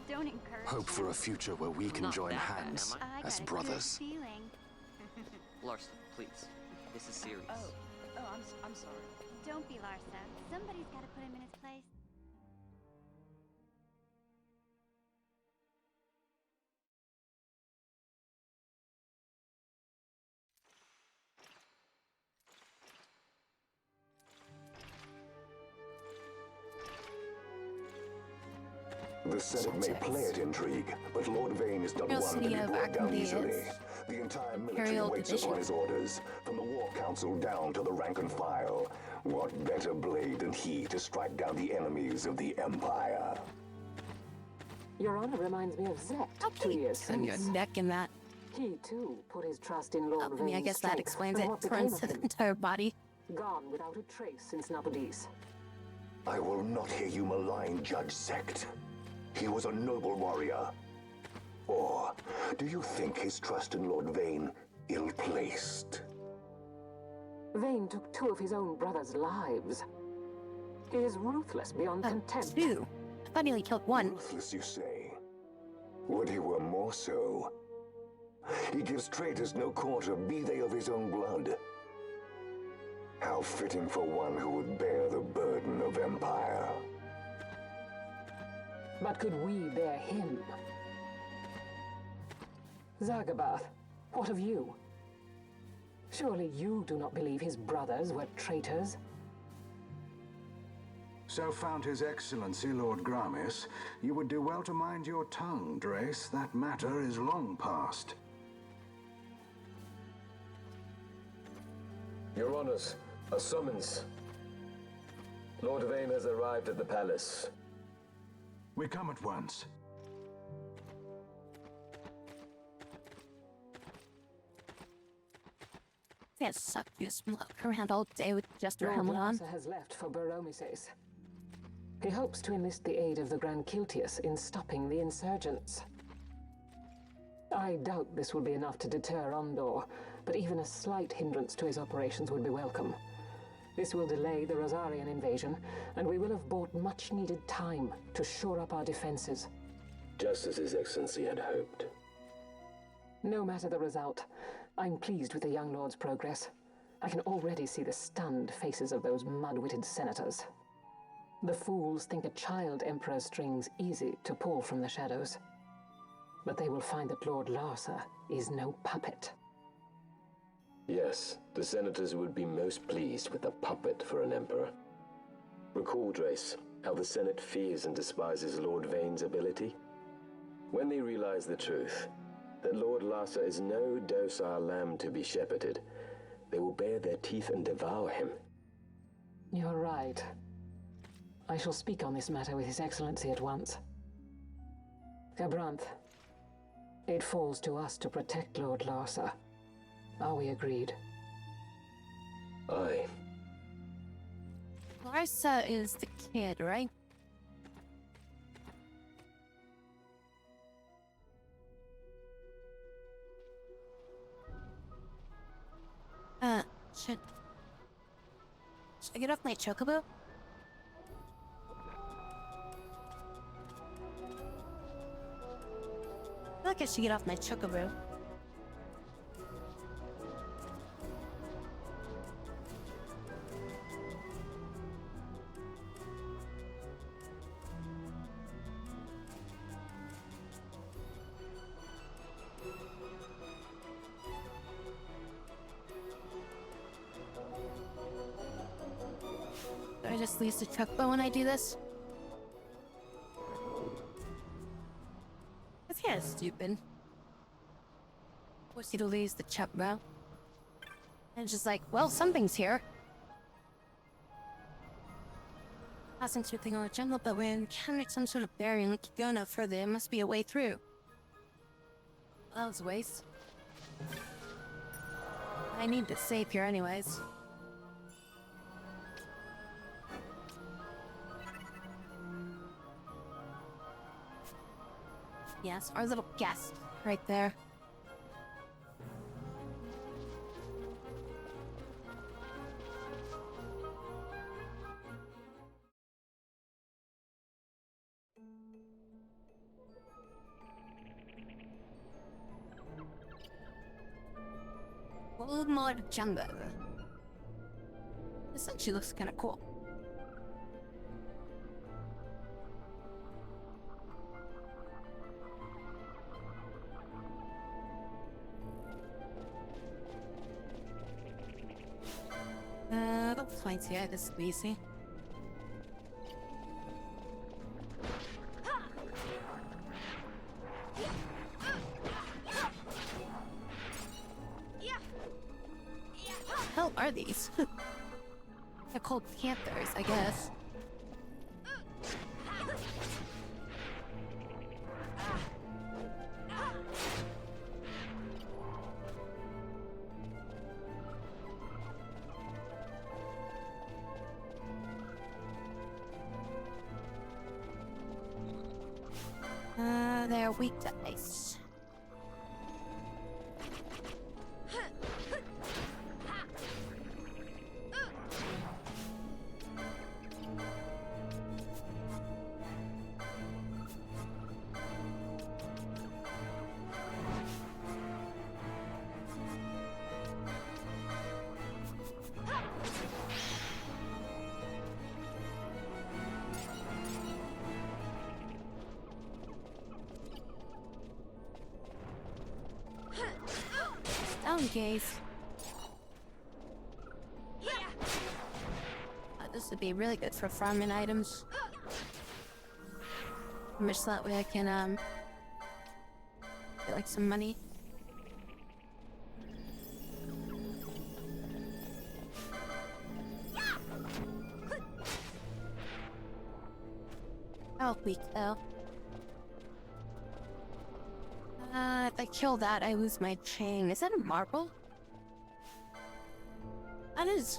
Don't encourage Hope for a future where we can Not join that bad, hands am I as got a brothers. good feeling. Larson, please. This is serious. I'm sorry. Don't be Larsa. Somebody's got to put him in his place. The Senate may play at intrigue, but Lord Vane is not one to Curiosity be of brought down Arkham easily. is The entire military Imperial waits Division. upon his orders, from the War Council down to the rank and file. What better blade than he to strike down the enemies of the Empire? Your Honor reminds me of Zect Okay. 2 years And your since. neck in that. He, too, put his trust in Lord I mean, I Vane's guess that strength, explains and it. what became Runs of to the him. entire body. Gone without a trace since Nabudis. I will not hear you malign Judge Sect. He was a noble warrior. Or do you think his trust in Lord Vane ill-placed? Vane took 2 of his own brothers' lives. He is ruthless beyond contempt. 2. I thought he only killed 1. Ruthless, you say? Would he were more so. He gives traitors no quarter, be they of his own blood. How fitting for one who would bear the burden of empire. But could we bear him? Zagabath, what of you? Surely you do not believe his brothers were traitors? So found His Excellency Lord Gramis, you would do well to mind your tongue, Drace. That matter is long past. Your Honors, a summons. Lord Vane has arrived at the palace. We come at once. It sucked to just walk around all day with just a Lord helmet on. Larsa has left for Baromises. He hopes to enlist the aid of the Grand Kiltius in stopping the insurgents. I doubt this will be enough to deter Ondor, but even a slight hindrance to his operations would be welcome. This will delay the Rosarian invasion, and we will have bought much-needed time to shore up our defenses. Just as His Excellency had hoped. No matter the result, I'm pleased with the young lord's progress. I can already see the stunned faces of those mud-witted senators. The fools think a child emperor's strings easy to pull from the shadows. But they will find that Lord Larsa is no puppet. Yes, the senators would be most pleased with a puppet for an emperor. Recall, Drace, how the Senate fears and despises Lord Vane's ability. When they realize the truth, that Lord Larsa is no docile lamb to be shepherded, they will bare their teeth and devour him. You're right. I shall speak on this matter with His Excellency at once. Gabranth, it falls to us to protect Lord Larsa. Are we agreed? Aye. Larsa is the kid, right? Shit. Should I get off my chocobo? I feel like I should get off my chocobo. Do I just lose the chocobo when I do this? That's kind of stupid. Force you to lose the chocobo. And it's just like, well, something's here. Passing through thing on the jungle, but we encountered some sort of barrier and we keep going no further. There must be a way through. That was a waste. I need to save here anyways. Yes, our little guest right there. Old mod jungle. This actually looks kind of cool. That's fine too. This is easy. What the hell are these? They're called panthers, I guess. They're weak to ice. Down gaze. This would be really good for farming items. Just that way I can get like some money. Oh, weak though. If I kill that, I lose my chain. Is that a marble? That is.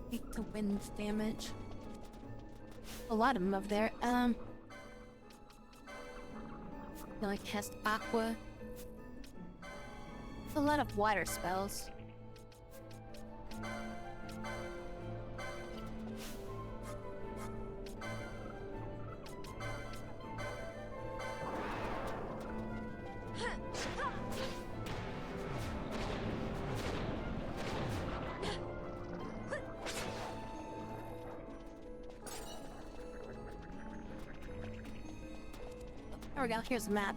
Weak to wind damage. A lot of them up there. Like cast aqua. A lot of water spells. There we go, here's a map.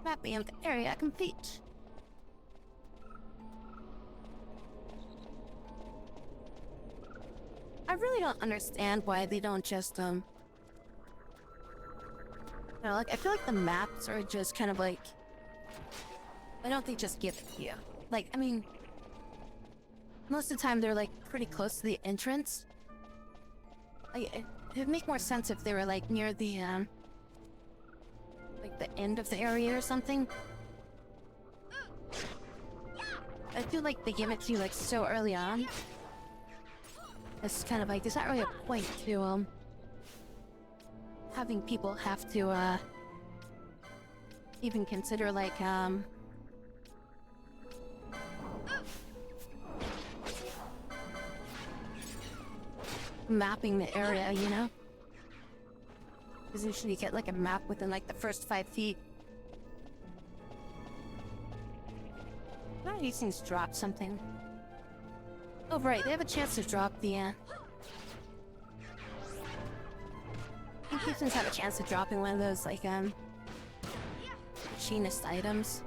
Map me of the area complete. I really don't understand why they don't just, you know, like, I feel like the maps are just kind of like, why don't they just give it to you? Like, I mean, most of the time they're, like, pretty close to the entrance. Like, it'd make more sense if they were, like, near the, like, the end of the area or something. I feel like they give it to you, like, so early on. It's kind of like, there's not really a point to, having people have to, even consider, like, mapping the area, you know? Because usually you get, like, a map within, like, the first 5 feet. Why do these things drop something? Oh, right, they have a chance to drop the, I think these things have a chance of dropping one of those, like, machinist items.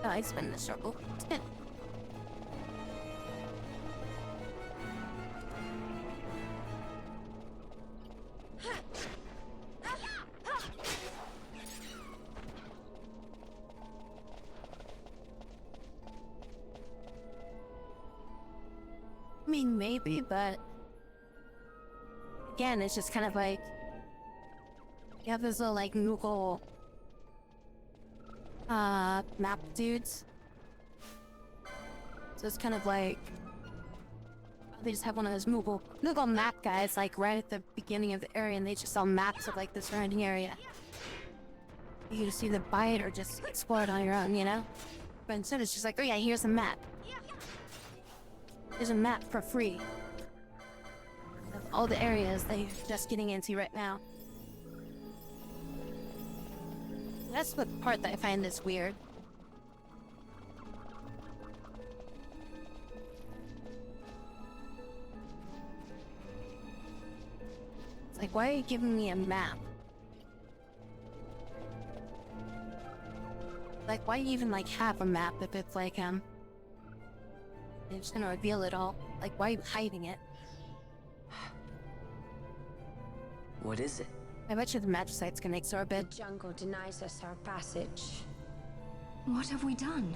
Oh, I spin the circle. I mean, maybe, but again, it's just kind of like you have those little like Moogle map dudes. So it's kind of like they just have one of those Moogle map guys like right at the beginning of the area, and they just sell maps of like the surrounding area. You just either buy it or just explore it on your own, you know? But instead it's just like, oh yeah, here's a map. There's a map for free of all the areas that you're just getting into right now. That's the part that I find this weird. It's like, why are you giving me a map? Like, why even like have a map if it's like they're just gonna reveal it all? Like, why are you hiding it? What is it? I bet you the magicite's gonna absorb it. The jungle denies us our passage. What have we done?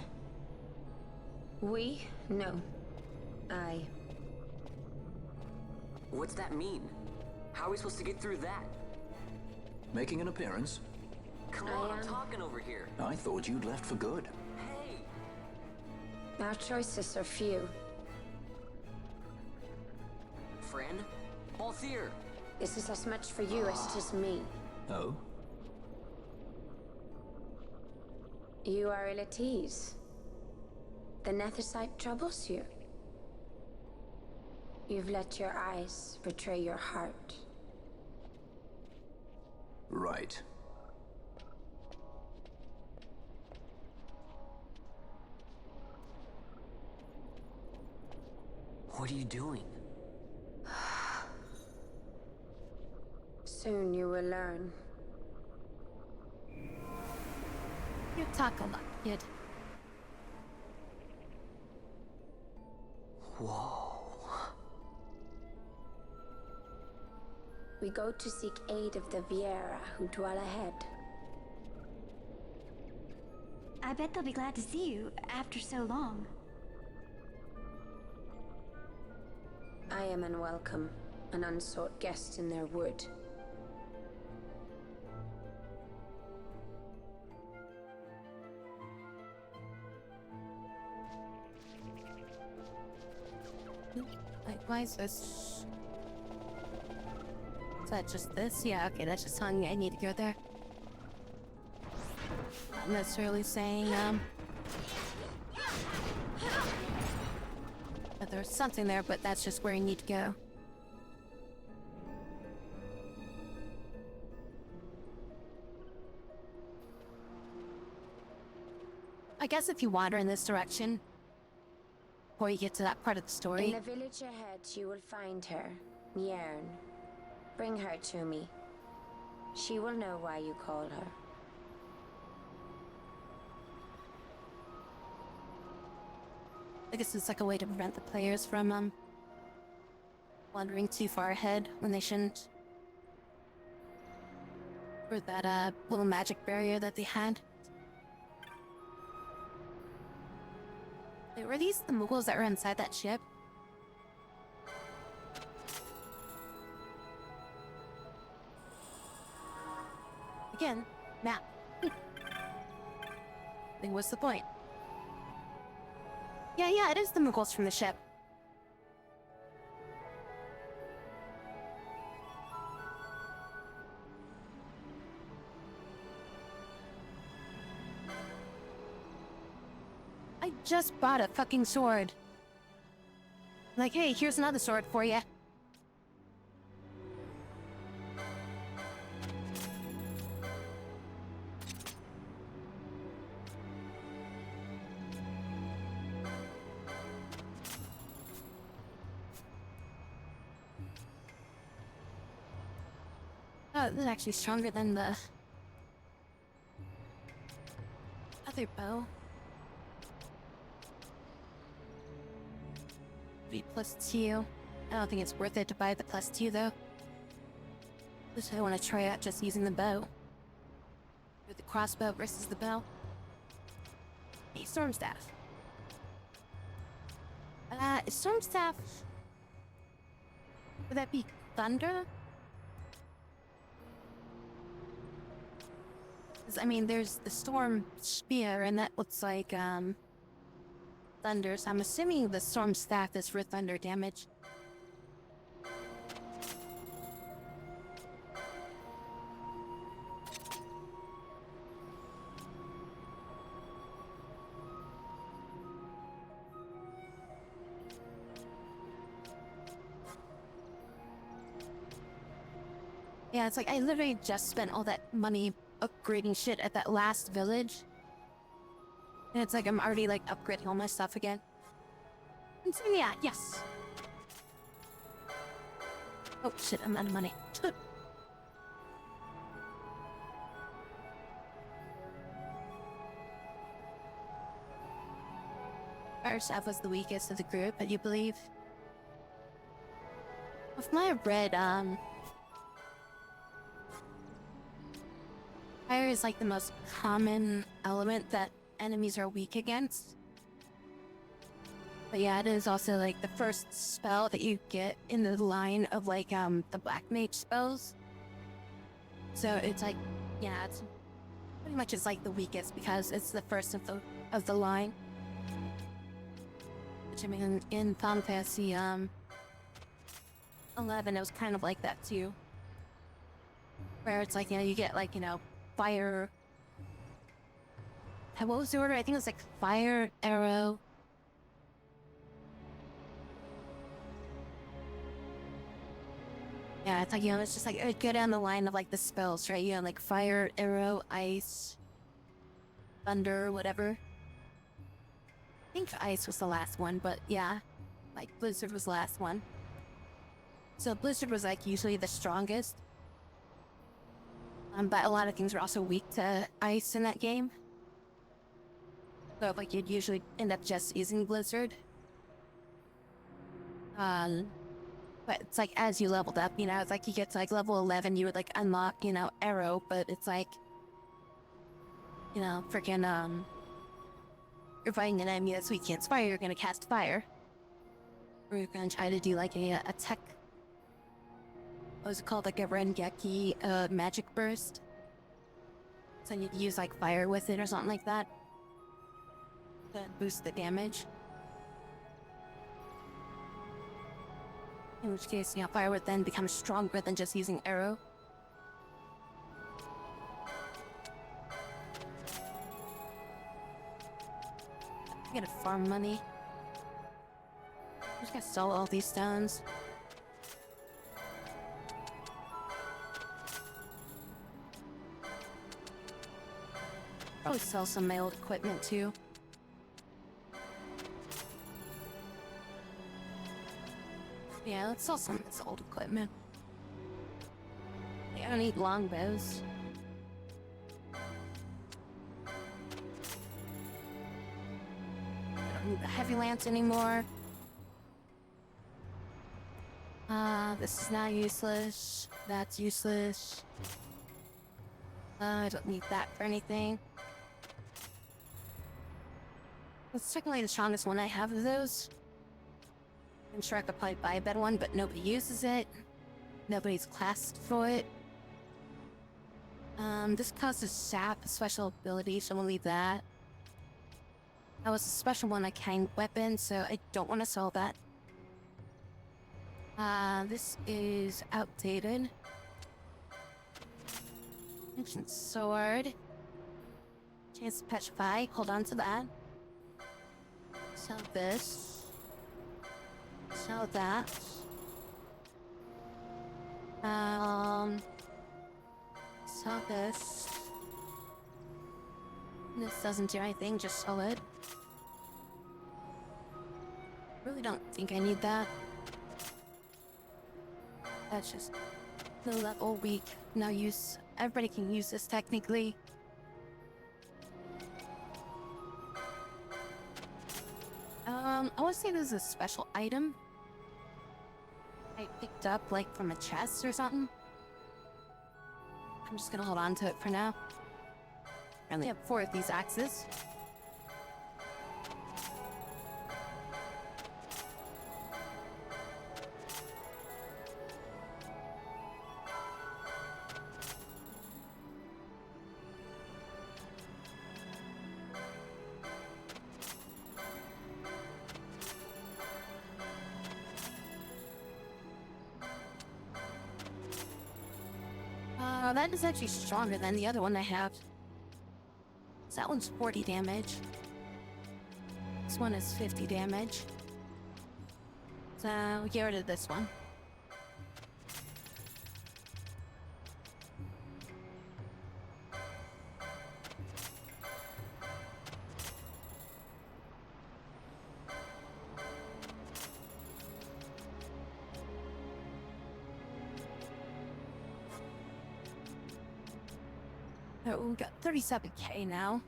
We? No. I. What's that mean? How are we supposed to get through that? Making an appearance? Come on, I'm talking over here. I thought you'd left for good. Hey! Our choices are few. Friend? Balthier! This is as much for you as it is me. Oh? You are ill at ease. The Nethersite troubles you. You've let your eyes betray your heart. Right. What are you doing? Soon you will learn. You talk a lot, kid. Whoa. We go to seek aid of the Viera who dwell ahead. I bet they'll be glad to see you after so long. I am unwelcome, an unsought guest in their wood. Like, why is this? Is that just this? Yeah, okay, that's just telling me I need to go there. Not necessarily saying, that there's something there, but that's just where you need to go. I guess if you wander in this direction, before you get to that part of the story. In the village ahead, you will find her, Nyearn. Bring her to me. She will know why you call her. I guess it's like a way to prevent the players from, wandering too far ahead when they shouldn't. Or that, little magic barrier that they had. Wait, were these the Muggles that were inside that ship? Again, map. Then what's the point? Yeah, it is the Muggles from the ship. I just bought a fucking sword. Like, hey, here's another sword for you. Oh, this is actually stronger than the other bow. Be +2. I don't think it's worth it to buy the +2 though. Just I want to try out just using the bow. With the crossbow versus the bow. Hey, Stormstaff. Stormstaff. Would that be thunder? I mean, there's the storm spear, and that looks like, thunder, so I'm assuming the storm staff is for thunder damage. Yeah, it's like, I literally just spent all that money upgrading shit at that last village. And it's like I'm already like upgrading all my stuff again. And so yeah, yes. Oh shit, I'm out of money. Fire staff was the weakest of the group, but you believe? With my red, fire is like the most common element that enemies are weak against. But yeah, it is also like the first spell that you get in the line of like the black mage spells. So it's like, yeah, it's pretty much it's like the weakest because it's the first of the line. Which I mean in Final Fantasy 11 it was kind of like that too. Where it's like, you know, you get like, you know, fire. What was the order? I think it was like fire, arrow. Yeah, it's like, you know, it's just like, it would go down the line of like the spells, right? You know, like fire, arrow, ice, thunder, whatever. I think ice was the last one, but yeah, like blizzard was the last one. So blizzard was like usually the strongest. But a lot of things were also weak to ice in that game. So like you'd usually end up just using blizzard. But it's like as you leveled up, you know, it's like you get to like level 11, you would like unlock, you know, arrow, but it's like, you know, freaking you're fighting an enemy that's weak against fire, you're gonna cast fire. Or you're gonna try to do like a tech, what was it called, like a Rengeki magic burst. So you'd use like fire with it or something like that to boost the damage. In which case, you know, fire would then become stronger than just using arrow. I gotta farm money. I just gotta sell all these stones. Probably sell some of my old equipment too. Yeah, let's sell some of this old equipment. I don't need longbows. I don't need the heavy lance anymore. This is now useless. That's useless. I don't need that for anything. It's technically the strongest one I have of those. I'm sure I could probably buy a better one, but nobody uses it. Nobody's classed for it. This causes sap, special ability, so we'll leave that. That was a special one, like hang weapon, so I don't want to sell that. This is outdated. Ancient sword. Chance to petrify, hold on to that. Sell this. Sell that. Sell this. This doesn't do anything, just sell it. Really don't think I need that. That's just the level weak. Now use. Everybody can use this technically. I want to say this is a special item I picked up like from a chest or something. I'm just gonna hold on to it for now. I only have 4 of these axes. That is actually stronger than the other one I have. So that one's 40 damage. This one is 50 damage. So we get rid of this one. Oh, we got 37k now.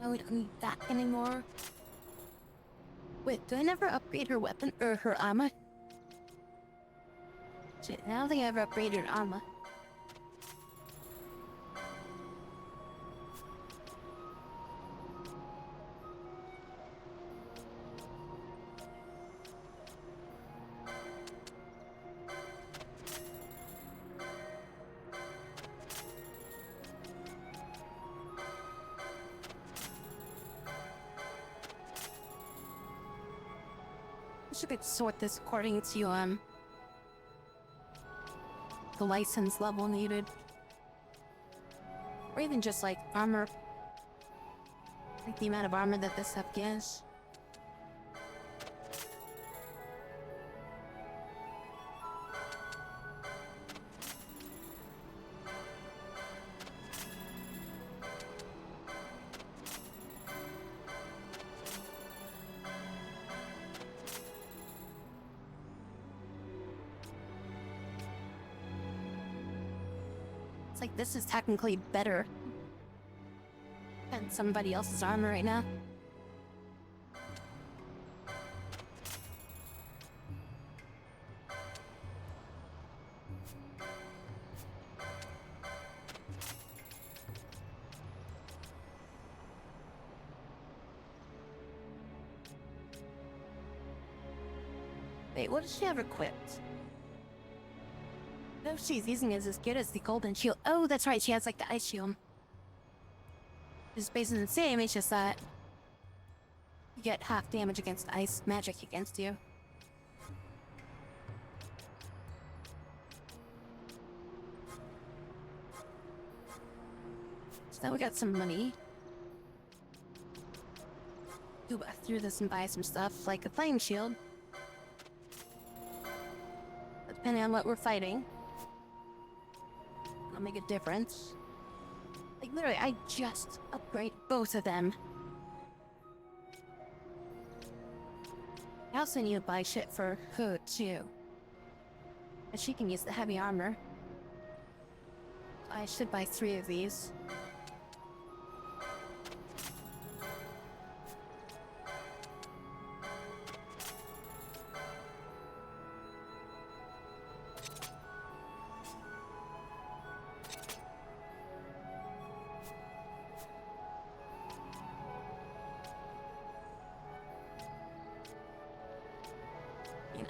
Oh, we don't need that anymore. Wait, do I never upgrade her weapon or her armor? Shit, I don't think I ever upgraded her armor. I could sort this according to the license level needed, or even just like armor, like the amount of armor that this stuff gives. Like this is technically better than somebody else's armor right now. Wait, what does she have equipped? No, she's using it as good as the golden shield. Oh, that's right, she has like the ice shield. It's basically the same, it's just that you get half damage against ice magic against you. So now we got some money. Go back through this and buy some stuff, like a flame shield. Depending on what we're fighting. It'll make a difference. Like, literally, I just upgrade both of them. I also need to buy shit for her, too. And she can use the heavy armor. I should buy 3 of these.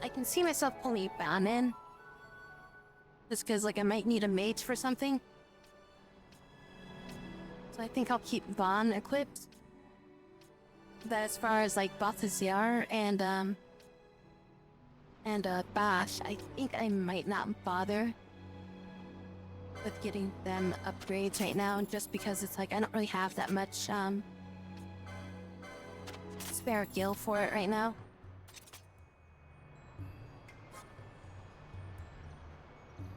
I can see myself pulling Ban in. Just because, like, I might need a mage for something. So I think I'll keep Ban equipped. that as far as like Balthazar and Bash, I think I might not bother with getting them upgrades right now, just because it's like I don't really have that much spare gil for it right now.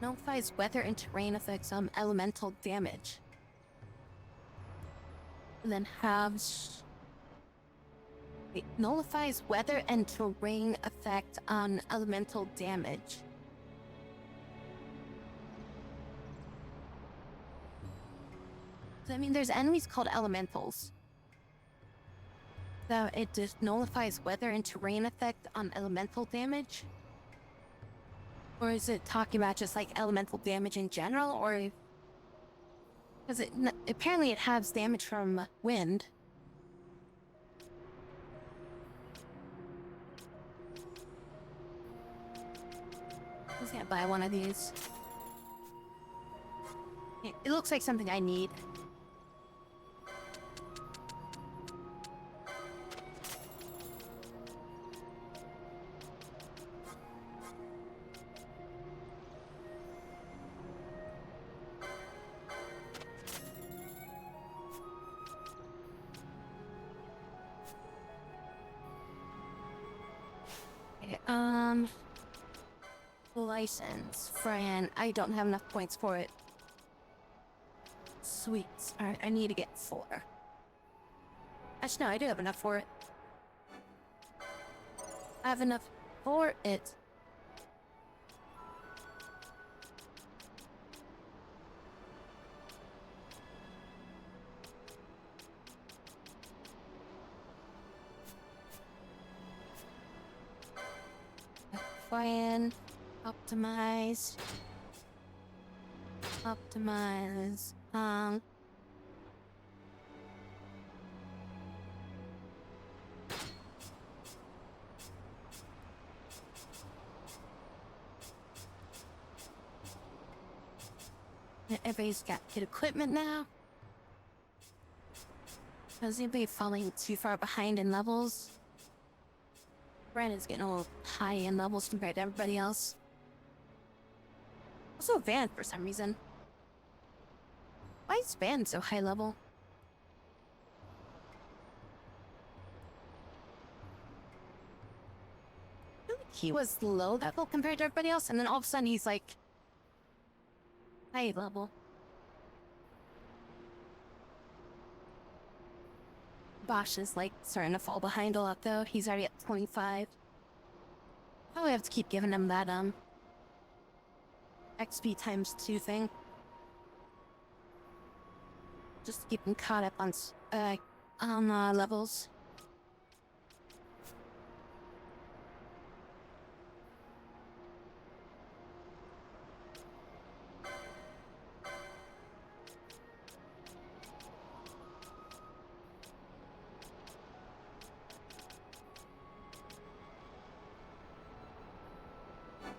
Nullifies weather and terrain effects on elemental damage. And then halves. Wait, nullifies weather and terrain effect on elemental damage. So, I mean, there's enemies called elementals. So it just nullifies weather and terrain effect on elemental damage? Or is it talking about just like elemental damage in general, or... Because apparently it has damage from wind. I just can't buy one of these. It looks like something I need. Okay, license, Fran. I don't have enough points for it. Sweet. Alright, I need to get 4. Actually, no, I do have enough for it. I have enough for it. Fran. Optimize. Optimize. Everybody's got good equipment now. Is anybody falling too far behind in levels? Brandon's getting a little high in levels compared to everybody else. Also Van for some reason. Why is Van so high level? I feel like he was low level compared to everybody else, and then all of a sudden he's like high level. Bosch is like starting to fall behind a lot though. He's already at 25. Probably have to keep giving him that XP times 2 thing. Just to keep him caught up on levels.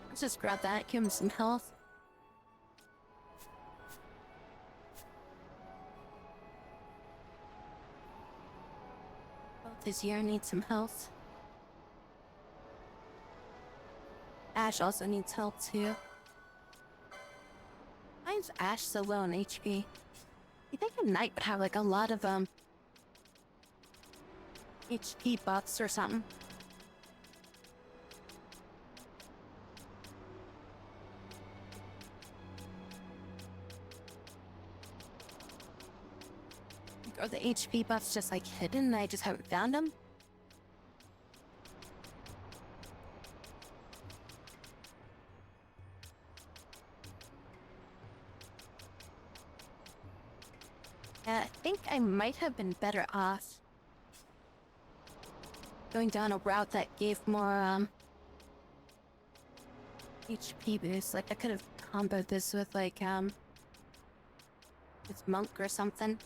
Let's just grab that, give him some health. Both this year needs some health. Ash also needs health too. Why is Ash so low on HP? You think a knight would have like a lot of HP buffs or something? Are the HP buffs just like hidden and I just haven't found them? Yeah, I think I might have been better off going down a route that gave more HP boost. Like I could have comboed this with like with Monk or something.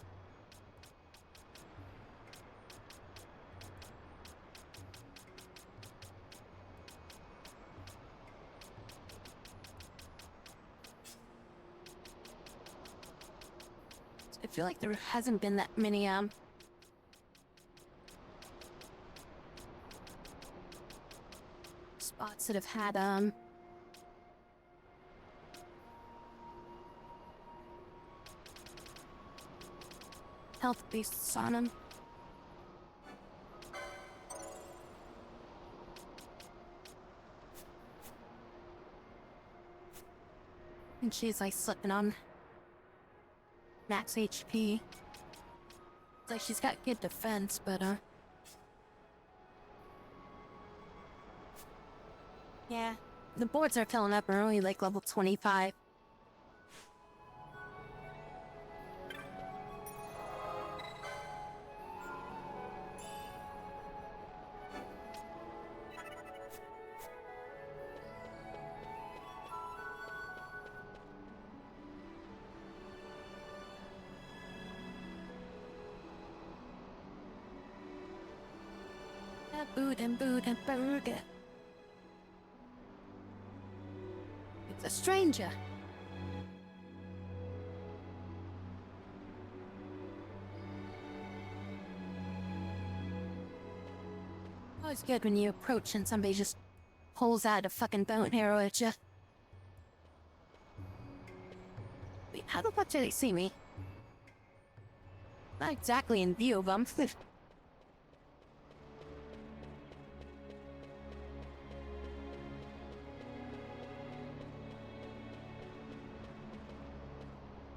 I feel like there hasn't been that many spots that have had, health boosts on them. And she's like slipping on max HP. It's like she's got good defense, but yeah. The boards are filling up, are only like level 25. Boot and burger. It's a stranger. Always good when you approach and somebody just pulls out a fucking bow and arrow at you. Wait, how the fuck did they see me? Not exactly in view of them.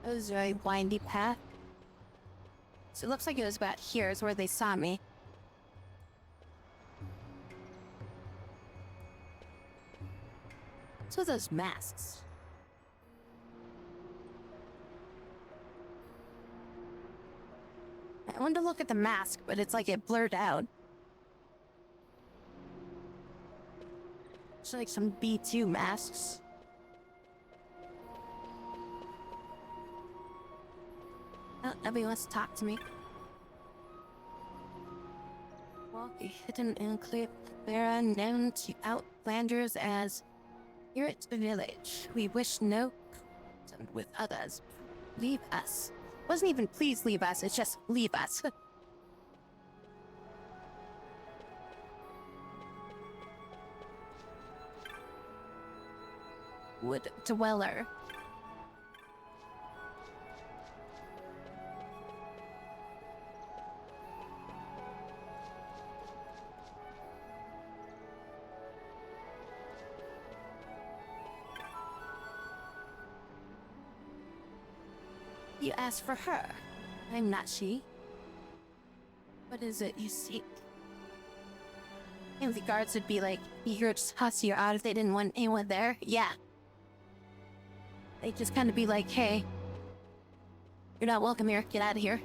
It was a very windy path. So it looks like it was about here is where they saw me. So those masks. I wanted to look at the mask, but it's like it blurred out. It's like some B2 masks. Oh, nobody wants to talk to me. Walkie hidden enclave. They're unknown to Outlanders as here at the village. We wish no contact with others. Leave us. Wasn't even please leave us, it's just leave us. Wood dweller. You asked for her. I'm not she. What is it you seek? And the guards would be like, eager to toss you out if they didn't want anyone there. Yeah. They'd just kind of be like, hey, you're not welcome here. Get out of here.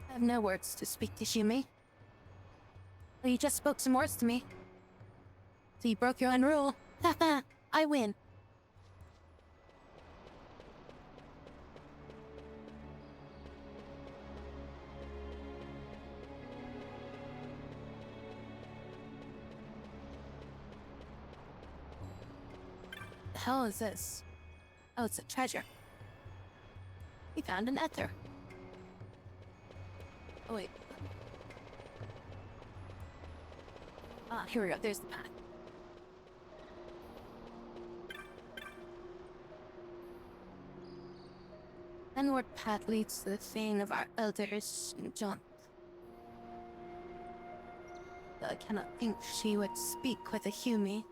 I have no words to speak to Shumi. Well, you just spoke some words to me. So you broke your own rule. Haha, I win. The hell is this? Oh, it's a treasure. We found an ether. Oh wait. Ah, here we go. There's the path. Landward path leads to the fane of our elders, John. Though I cannot think she would speak with a Hume.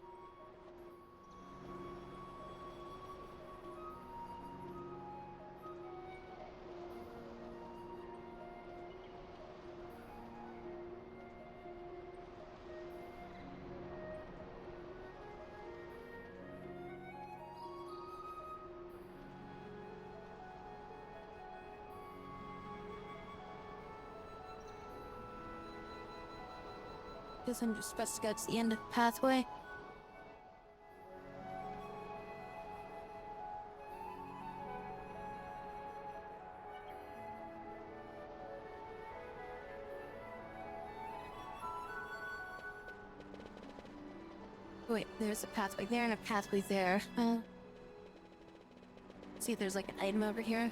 Guess I'm just supposed to go to the end of the pathway. Wait, there's a pathway there and a pathway there. See if there's like an item over here.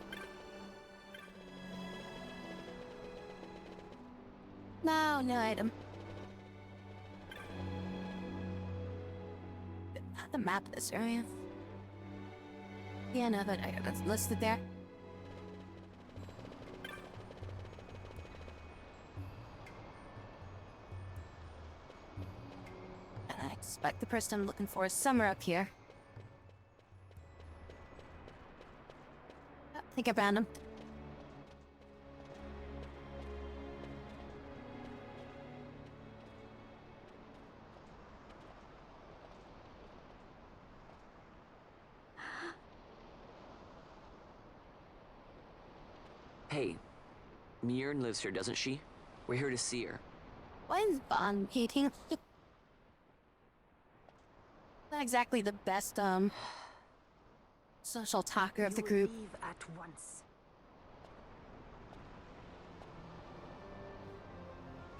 No, no item. The map of this area. Yeah, no, but it's listed there. And I expect the person I'm looking for is somewhere up here. I think I found him. Hey, Mjorn lives here, doesn't she? We're here to see her. Why is Bond hating? Not exactly the best, social talker of the group. Leave at once.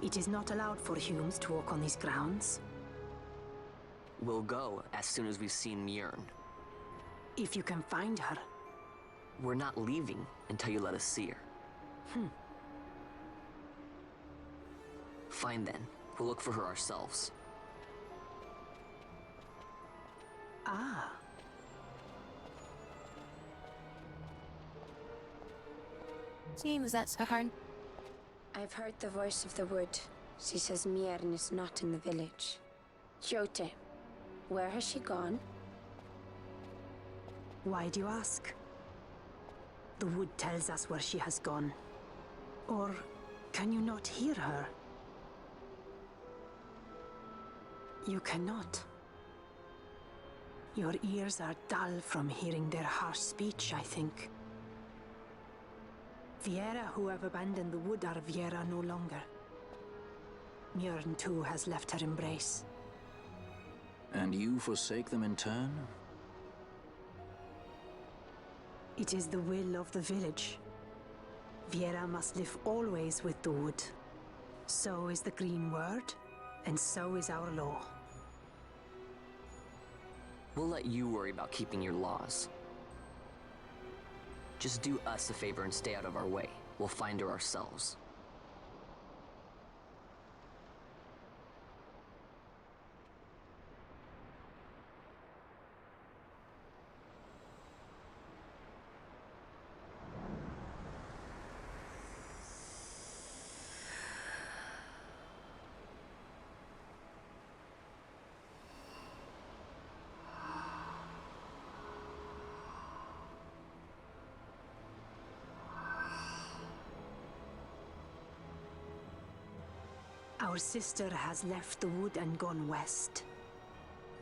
It is not allowed for humans to walk on these grounds. We'll go as soon as we've seen Mjorn. If you can find her. We're not leaving until you let us see her. Fine then. We'll look for her ourselves. Ah. Seems that's so hard. I've heard the voice of the wood. She says Mjorn is not in the village. Jote, where has she gone? Why do you ask? The wood tells us where she has gone. Or can you not hear her? You cannot. Your ears are dull from hearing their harsh speech, I think. Viera who have abandoned the wood are Viera no longer. Mjorn too has left her embrace. And you forsake them in turn? It is the will of the village. Viera must live always with the wood. So is the green word, and so is our law. We'll let you worry about keeping your laws. Just do us a favor and stay out of our way. We'll find her ourselves. Our sister has left the wood and gone west.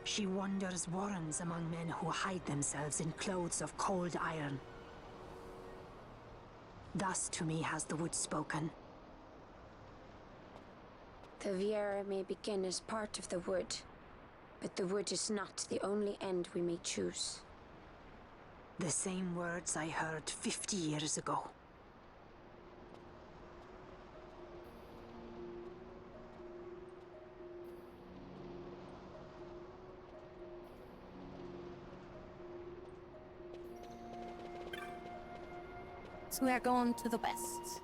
She wanders warrens among men who hide themselves in clothes of cold iron. Thus to me has the wood spoken. The Viera may begin as part of the wood, but the wood is not the only end we may choose. The same words I heard 50 years ago. So we are going to the west.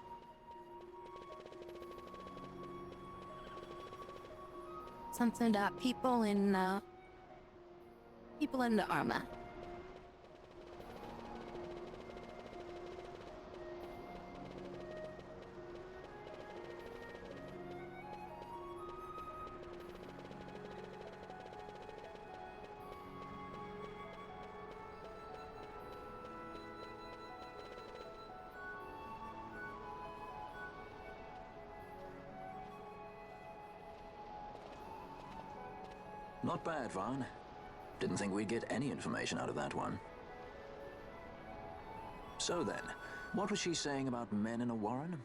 Something about people in the armor. Not bad, Vaughn. Didn't think we'd get any information out of that one. So then, what was she saying about men in a warren?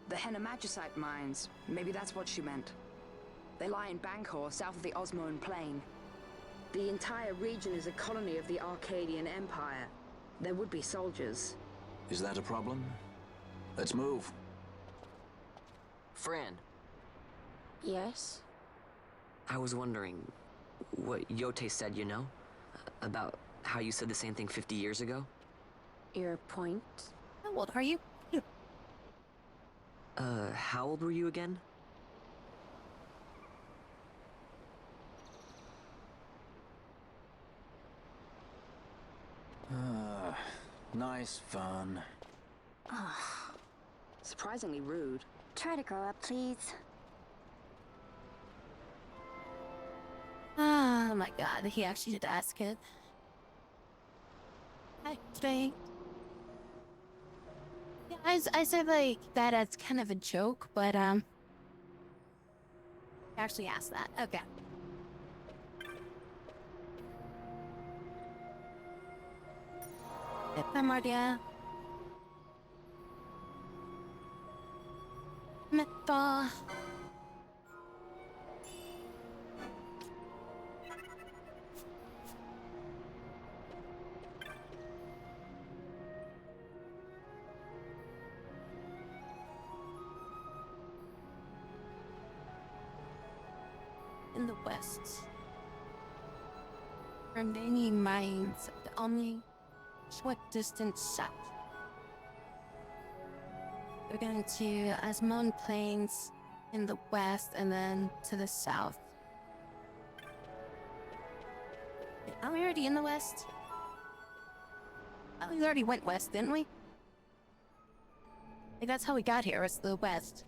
The Henna-Magicite mines. Maybe that's what she meant. They lie in Bangkor, south of the Osmoan Plain. The entire region is a colony of the Arcadian Empire. There would be soldiers. Is that a problem? Let's move. Fran, Yes? I was wondering what Yote said, you know? About how you said the same thing 50 years ago? Your point? How old are you? How old were you again? Nice fun. Surprisingly rude. Try to grow up, please. Oh my god, he actually did ask it. Actually, yeah, I said like that as kind of a joke, but he actually asked that. Okay. Primordia. Metal. In the west. Remaining mines of the only short distance south. We're going to Asmone Plains in the west and then to the south. Wait, are we already in the west? Oh, we already went west, didn't we? Like, that's how we got here, it's the west.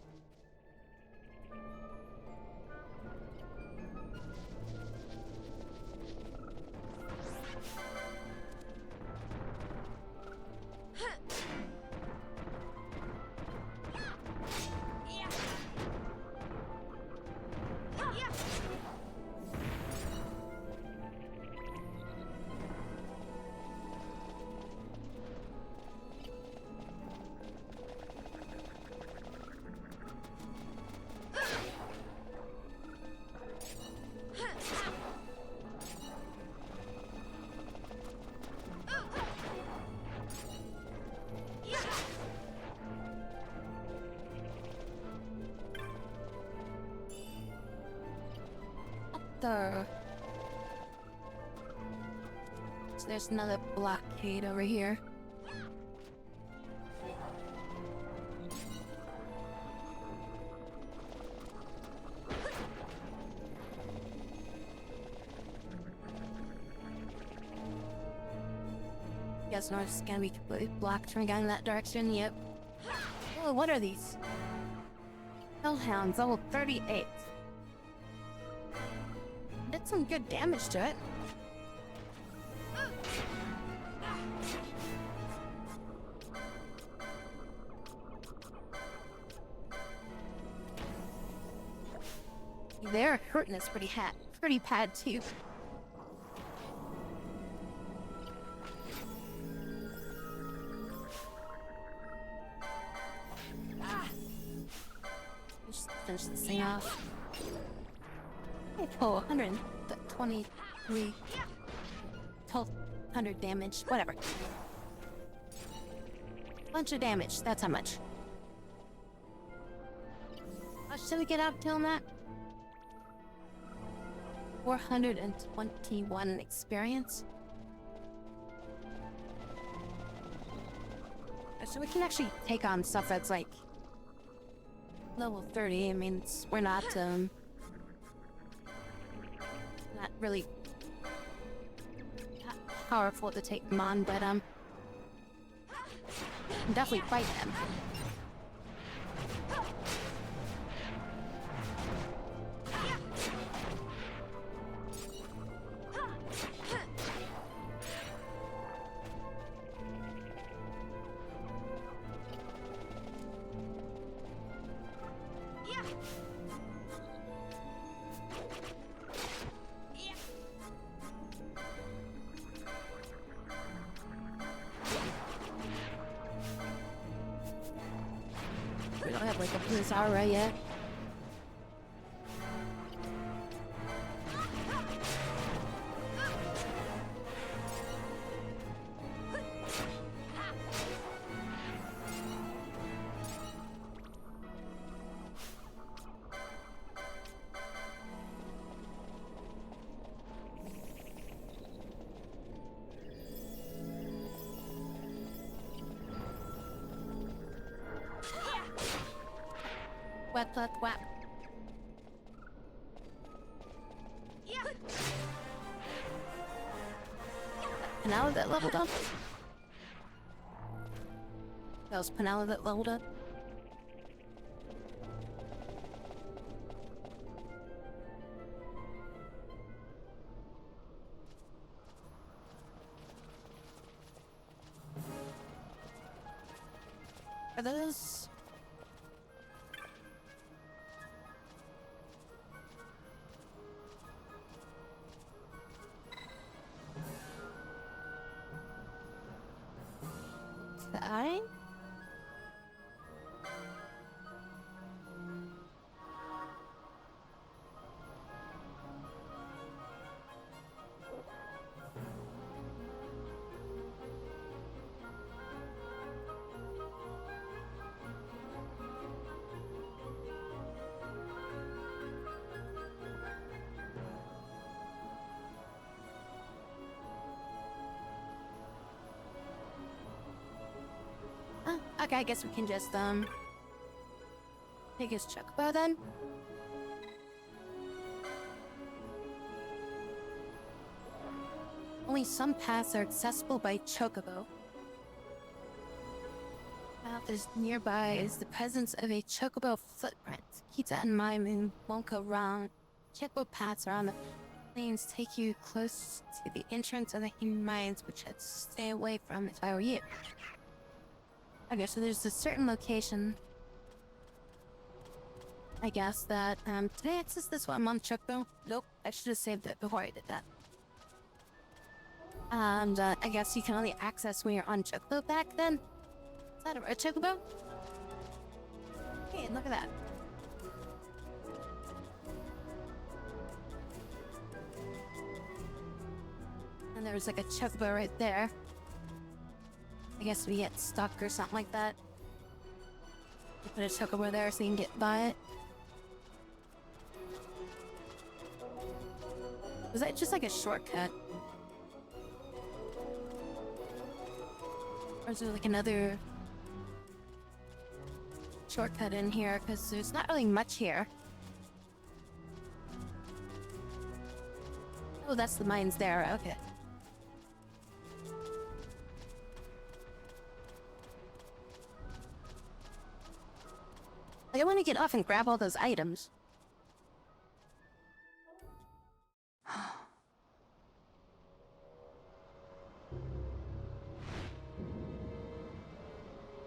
So there's another blockade over here. Yes, no, it's gonna be completely blocked from going that direction, yep. Oh, what are these? Hellhounds, level 38. Did some good damage to it. They're hurting us pretty bad too. Just finish this thing off. Oh, 123. 1200 damage, whatever. Bunch of damage, that's how much. How much did we get out till that? 421 experience. So we can actually take on stuff that's like level 30. I mean, we're not really powerful to take them on, but can definitely fight them. We don't have like a police aura yet. Whap. Penella that leveled up? That was Penella that leveled up? Are those... That? Okay, I guess we can just, take his chocobo then. Only some paths are accessible by chocobo. Path is nearby is the presence of a chocobo footprint. Keep that in mind and won't go wrong. Chocobo paths around the plains take you close to the entrance of the human mines, which I'd stay away from if I were you. Okay, so there's a certain location, I guess, that, did I access this one on Chocobo? Nope, I should have saved it before I did that. And, I guess you can only access when you're on Chocobo back then? Is that a red Chocobo? Hey, look at that. And there was like a Chocobo right there. I guess we get stuck or something like that. You put a chocobo there so you can get by it. Was that just like a shortcut? Or is there like another shortcut in here? Because there's not really much here. Oh, that's the mines there. Okay. I want to get off and grab all those items.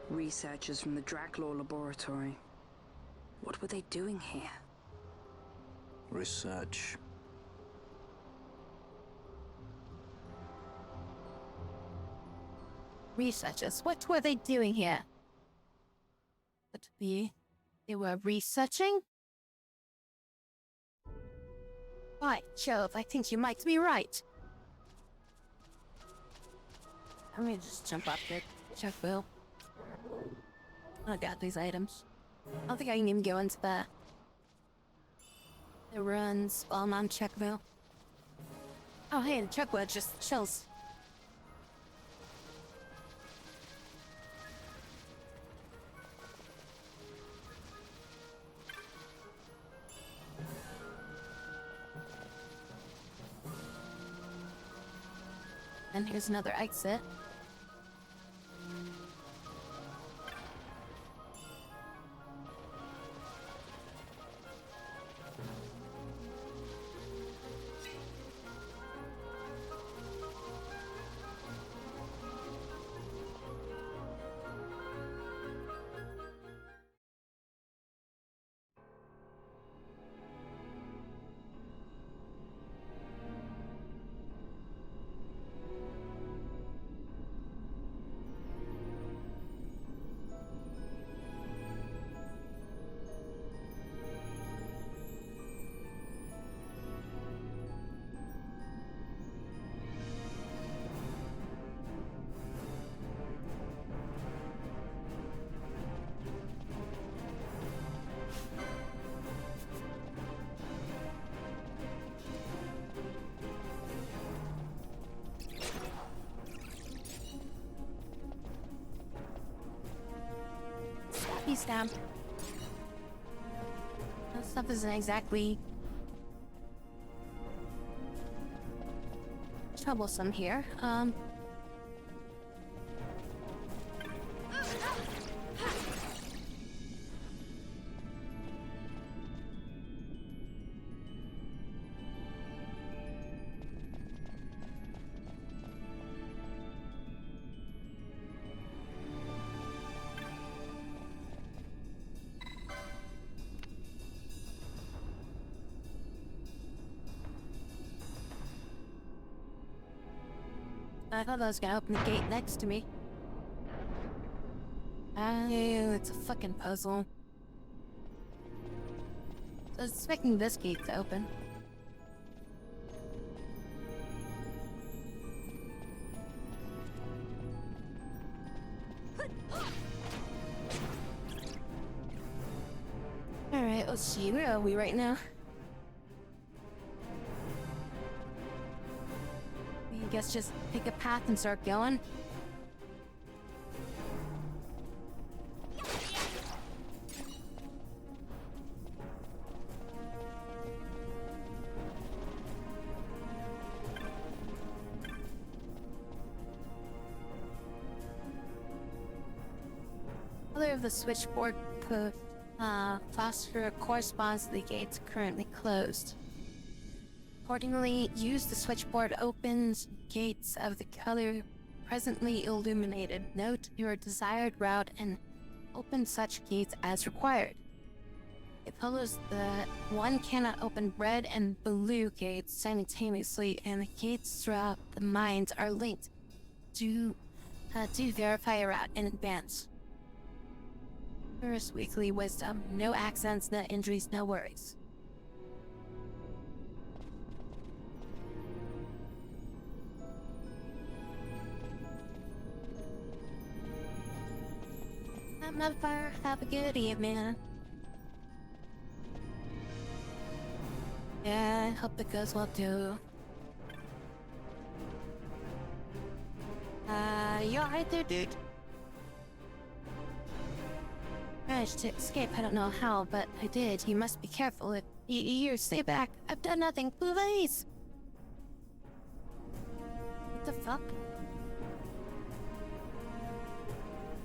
Researchers from the Draclaw laboratory. What were they doing here? Research. Researchers? What were they doing here? They were researching? By Jove, I think you might be right. I'm gonna just jump up there. Check Bill. I got these items. I don't think I can even go into the runs while I'm on Checkville. Oh hey, the Chuckwood just chills. And here's another exit. Stamp. That stuff isn't exactly troublesome here. I thought I was gonna open the gate next to me. Oh, it's a fucking puzzle. So I was expecting this gate to open. Alright, let's see, where are we right now? I guess just pick a path and start going. Color of the switchboard phosphor corresponds to the gates currently closed. Accordingly, use the switchboard opens gates of the color presently illuminated. Note your desired route and open such gates as required. It follows that one cannot open red and blue gates simultaneously, and the gates throughout the mines are linked. Do verify your route in advance. First weekly wisdom. No accidents, no injuries, no worries. I'm not fire. Have a good evening. Yeah, I hope it goes well too. You alright there, dude? Managed to escape. I don't know how, but I did. You must be careful. If you stay back. I've done nothing. Please. What the fuck?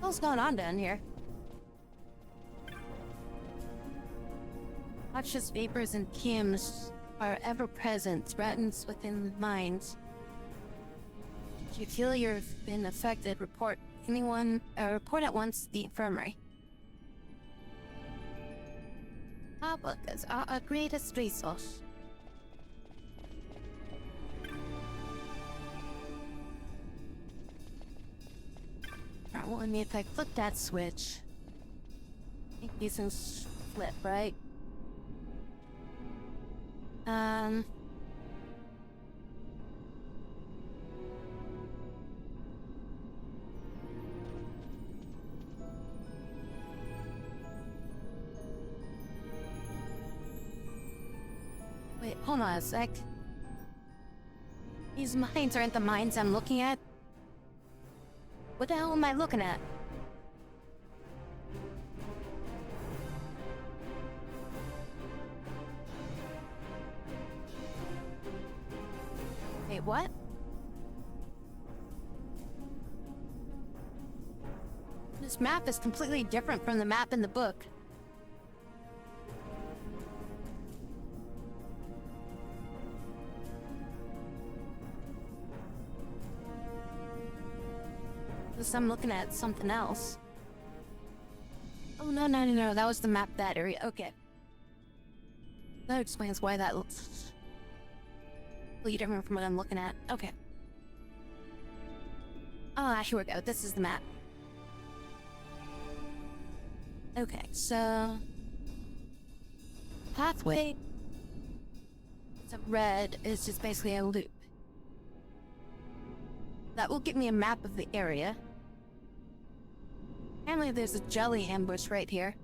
What's going on down here? Noxious vapors and fumes are ever present, threatens within the mines. If you feel you've been affected, report at once to the infirmary. Our workers are our greatest resource. Well, I mean, if I flip that switch, I think these things flip, right? Wait, hold on a sec. These mines aren't the mines I'm looking at. What the hell am I looking at? Wait, what? This map is completely different from the map in the book. I'm looking at something else. Oh, no, that was the map, that area. Okay. That explains why that looks completely different from what I'm looking at. Okay. Ah, here we go. This is the map. Okay, so... pathway. So red is just basically a loop. That will give me a map of the area. Apparently there's a jelly ambush right here.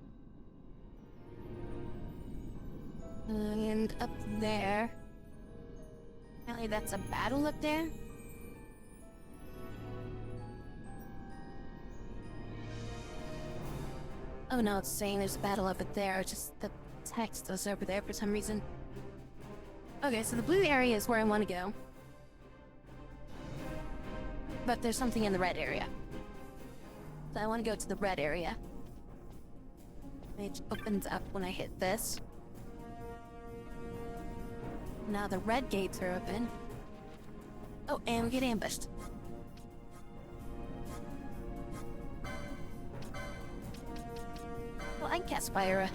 And up there. Apparently that's a battle up there. Oh no, it's saying there's a battle up there. It's just the text is over there for some reason. Okay, so the blue area is where I want to go. But there's something in the red area. So I want to go to the red area. It opens up when I hit this. Now the red gates are open. Oh, and we get ambushed. Well, I can cast fire.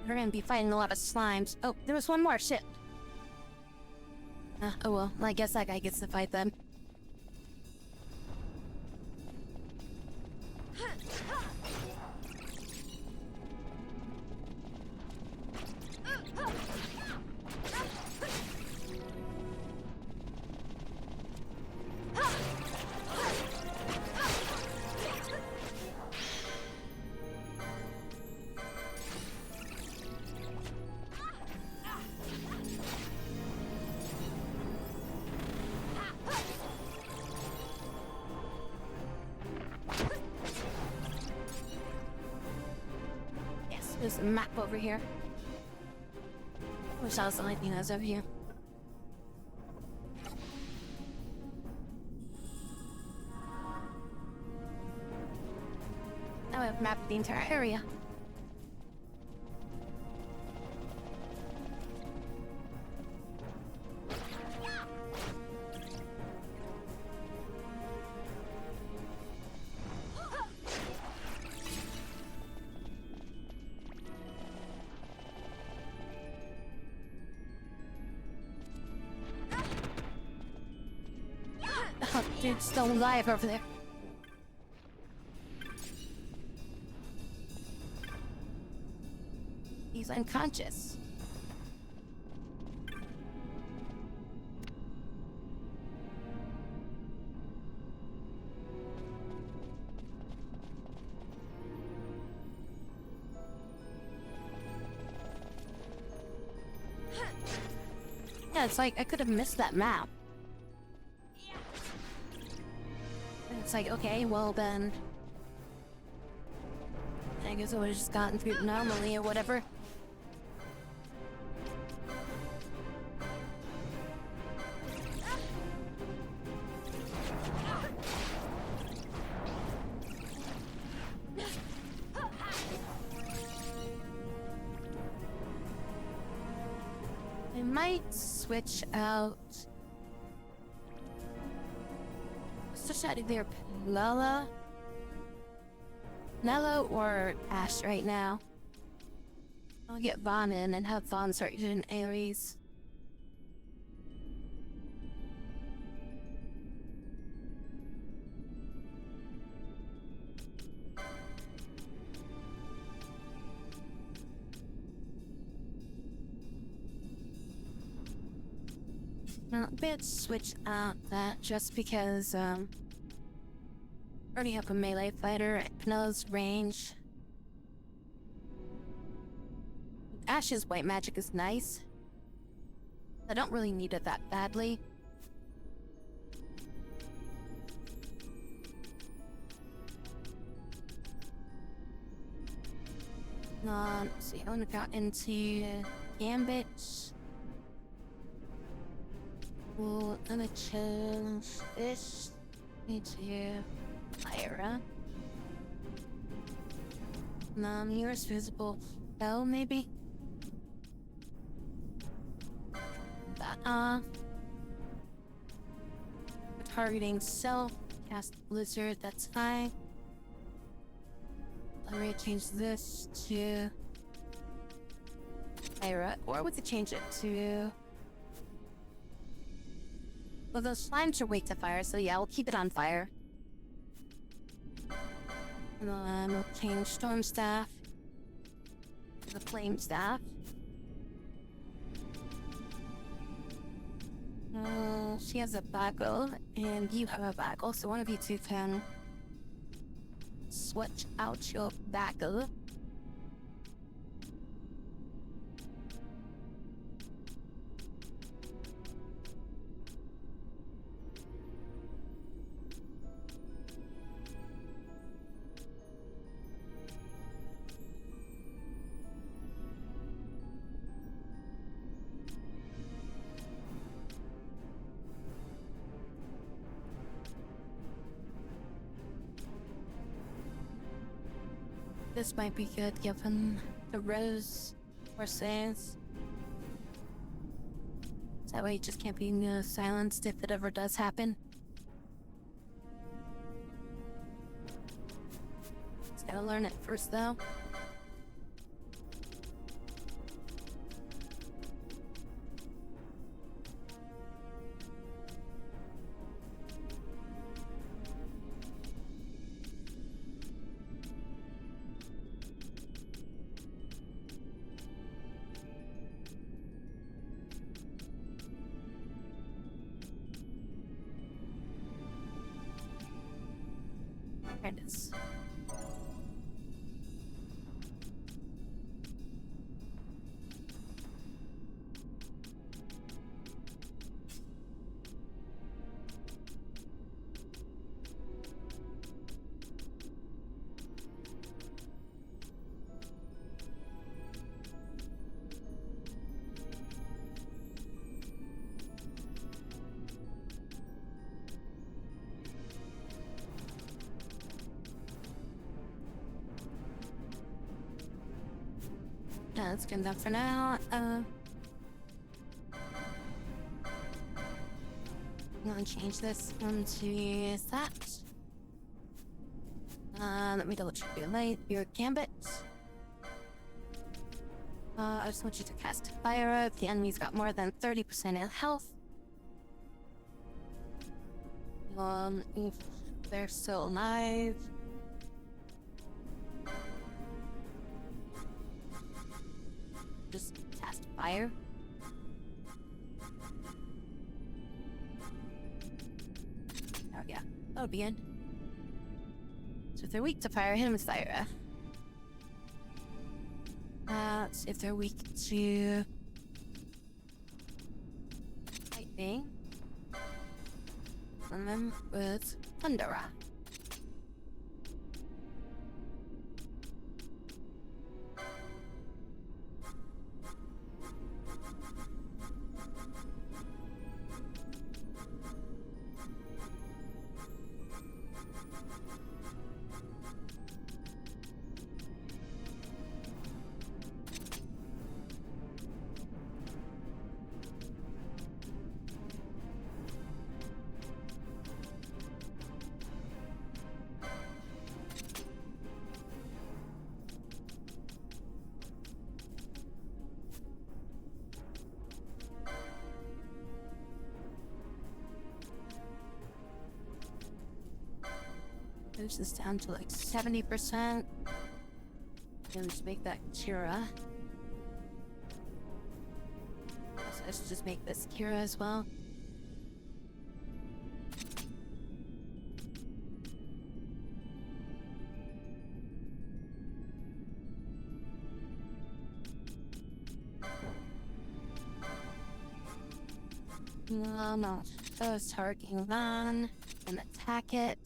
We're gonna be fighting a lot of slimes. Oh, there was one more. Shit. Oh well, I guess that guy gets to fight them. There's a map over here. Wish I was the only thing that's over here. Now I've mapped the entire area. Oh, dude's still alive over there. He's unconscious. Yeah, it's like I could have missed that map. It's like, okay, well then, I guess I would have just gotten through normally or whatever. I might switch out. Switch out either Nella or Ash right now. I'll get Vaughn in and have Vaughn start using Ares. Now, a bit switch out that just because, already have a melee fighter at Penelo's range. Ash's white magic is nice. I don't really need it that badly. Let's see, I want to go into Gambit. Well, I'm gonna change this into Lyra. Yours visible spell, maybe? That, targeting self, cast Blizzard, that's fine. I'm gonna change this to Lyra, or we could change it to... Well, those slimes are weak to fire, so yeah, we'll keep it on fire. And then we'll change Storm Staff to the Flame Staff. She has a bagel, and you have a bagel, so one of you two can switch out your bagel. This might be good given the rose or says. That way it just can't be silenced if it ever does happen. Just gotta learn it first though. There it is. That's good enough for now. I'm gonna change this onto that. Let me double check your light, your gambit. I just want you to cast fire if the enemy's got more than 30% in health. If they're still alive. Just cast fire. Oh yeah, that'll be good. So if they're weak to fire, hit them with fire. Let's see if they're weak to lightning. And then with thunder. Push this down to like 70%. And just make that Kira. So I should just make this Kira as well. No. Just targeting that and attack it.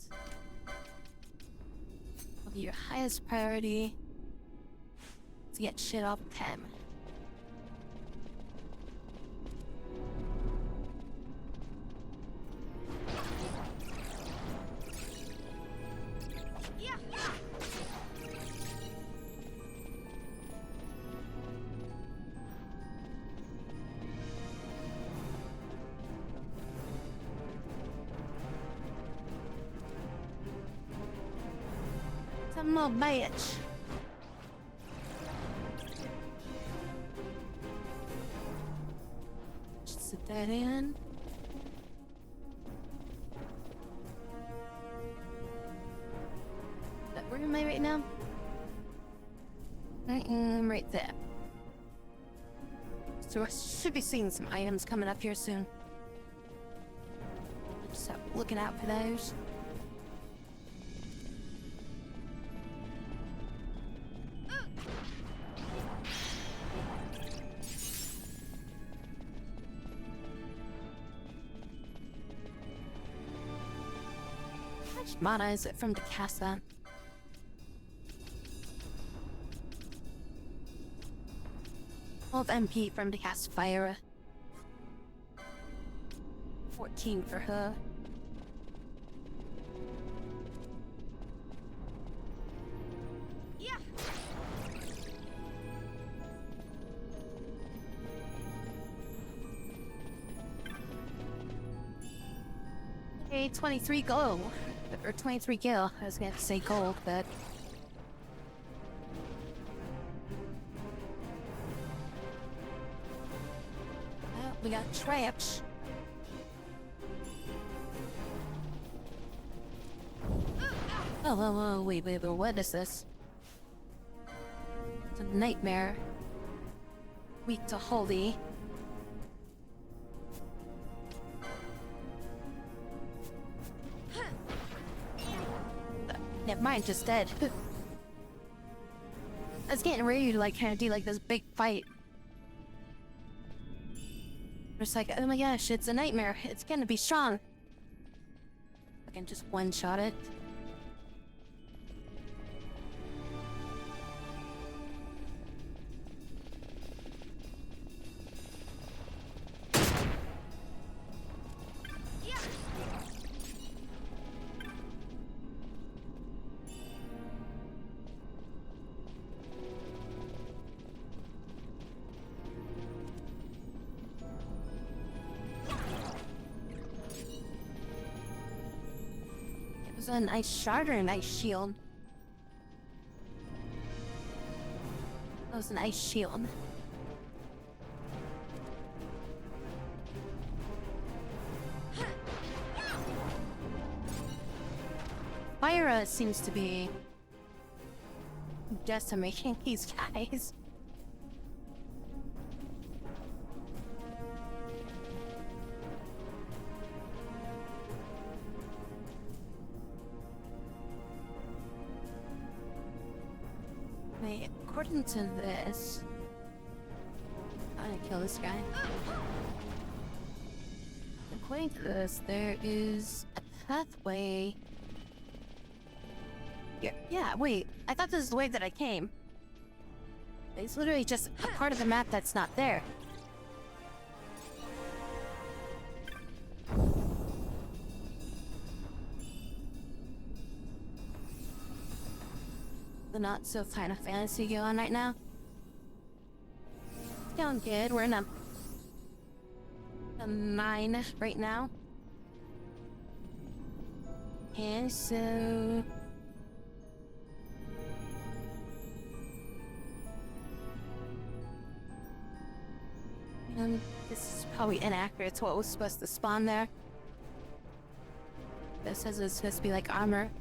Your highest priority to get shit off of him. Some more bitch. Just sit that in. Where am I right now? I am right there. So I should be seeing some items coming up here soon. Just looking out for those. How much mana is it from the Casa? Of MP from the cast fire. 14 for her. Yeah. Okay, 23 gold. Or 23 gil. I was gonna have to say gold, but we got traps. Oh, wait, what is this? It's a nightmare. Weak to holy. Never mind, just dead. I was getting ready to like kind of do like this big fight. Just like, oh my gosh, it's a nightmare. It's gonna be strong. I can just one-shot it. It was an ice shard or an ice shield? It was an ice shield. Fire seems to be decimating these guys. Wait, according to this, I'm gonna kill this guy. According to this, there is a pathway. Yeah, wait. I thought this is the way that I came. It's literally just a part of the map that's not there. The not so Final Fantasy going on right now. It's going good. We're in a 9 right now. And so this is probably inaccurate to what was supposed to spawn there. This says it's supposed to be like armor.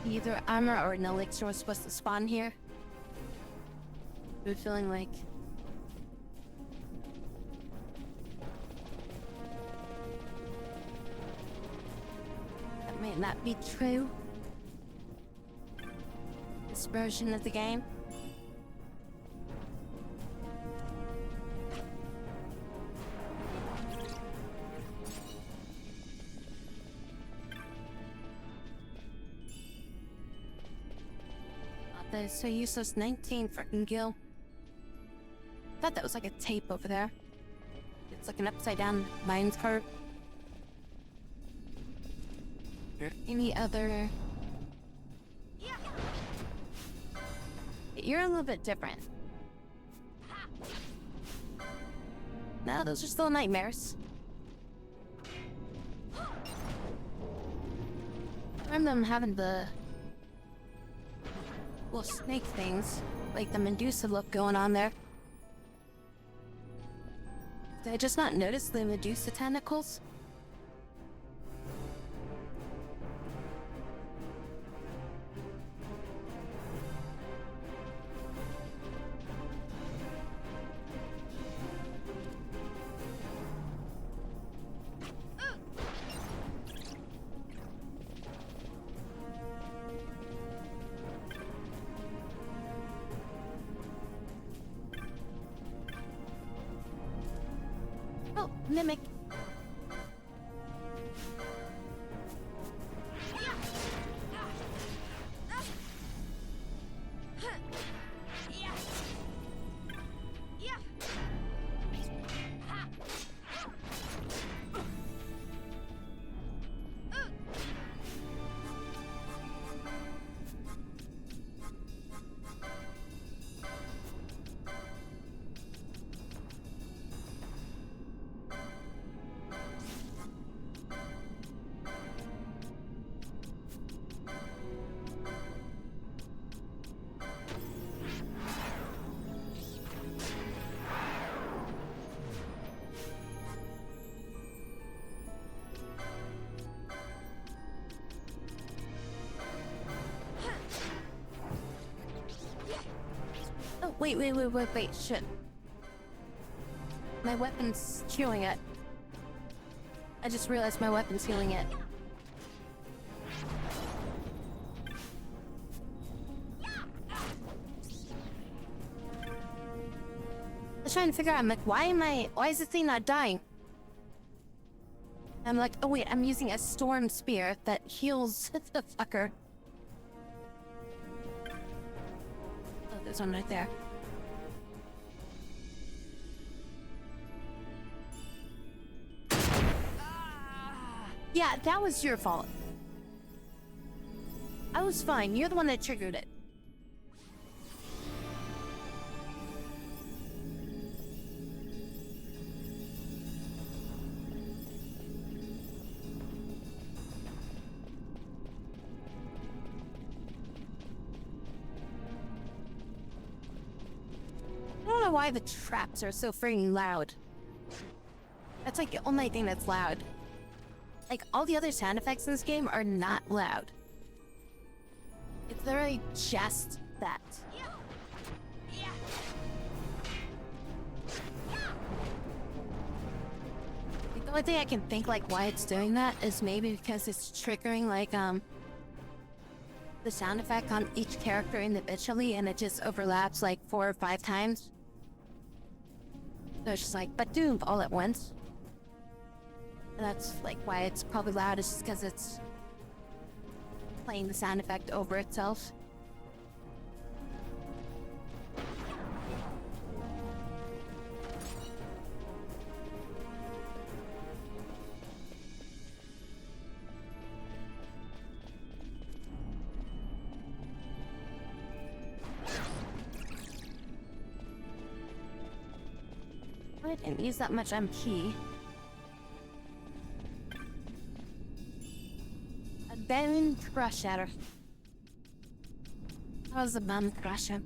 Either armor or an elixir was supposed to spawn here. I'm feeling like that might not be true. This version of the game. That is so useless. 19 freaking gil. Thought that was like a tape over there. It's like an upside down mines cart. Any other? You're a little bit different. No, those are still nightmares. I remember them having the little snake things, like the Medusa look going on there. Did I just not notice the Medusa tentacles? Oh, mimic. Oh, wait, shit. My weapon's healing it. I just realized my weapon's healing it. trying to figure out, I'm like, why is this thing not dying? I'm like, oh wait, I'm using a storm spear that heals the fucker. Oh, there's one right there. Yeah, that was your fault. I was fine. You're the one that triggered it. I don't know why the traps are so freaking loud. That's like the only thing that's loud. Like, all the other sound effects in this game are not loud. It's literally just that. Like, the only thing I can think, like, why it's doing that is maybe because it's triggering, like, the sound effect on each character individually, and it just overlaps, like, 4 or 5 times. So it's just like, ba-doom, all at once. And that's like why it's probably loud, is just because it's playing the sound effect over itself. I didn't use that much MP. Bone Crusher. That was a bone crusher.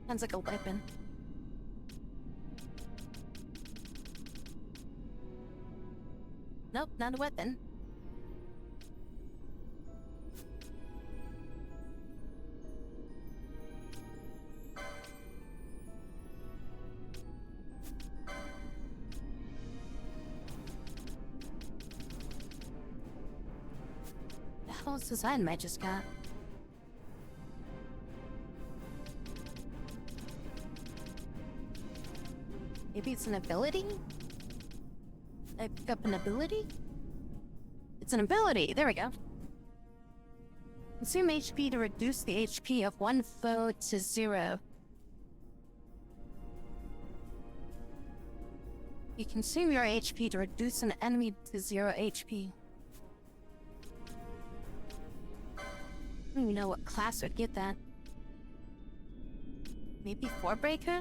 Sounds like a weapon. Nope, not a weapon. What's this item I just got? Maybe it's an ability? I pick up an ability? It's an ability! There we go. Consume HP to reduce the HP of one foe to 0. You consume your HP to reduce an enemy to 0 HP. I don't even know what class would get that. Maybe 4-breaker?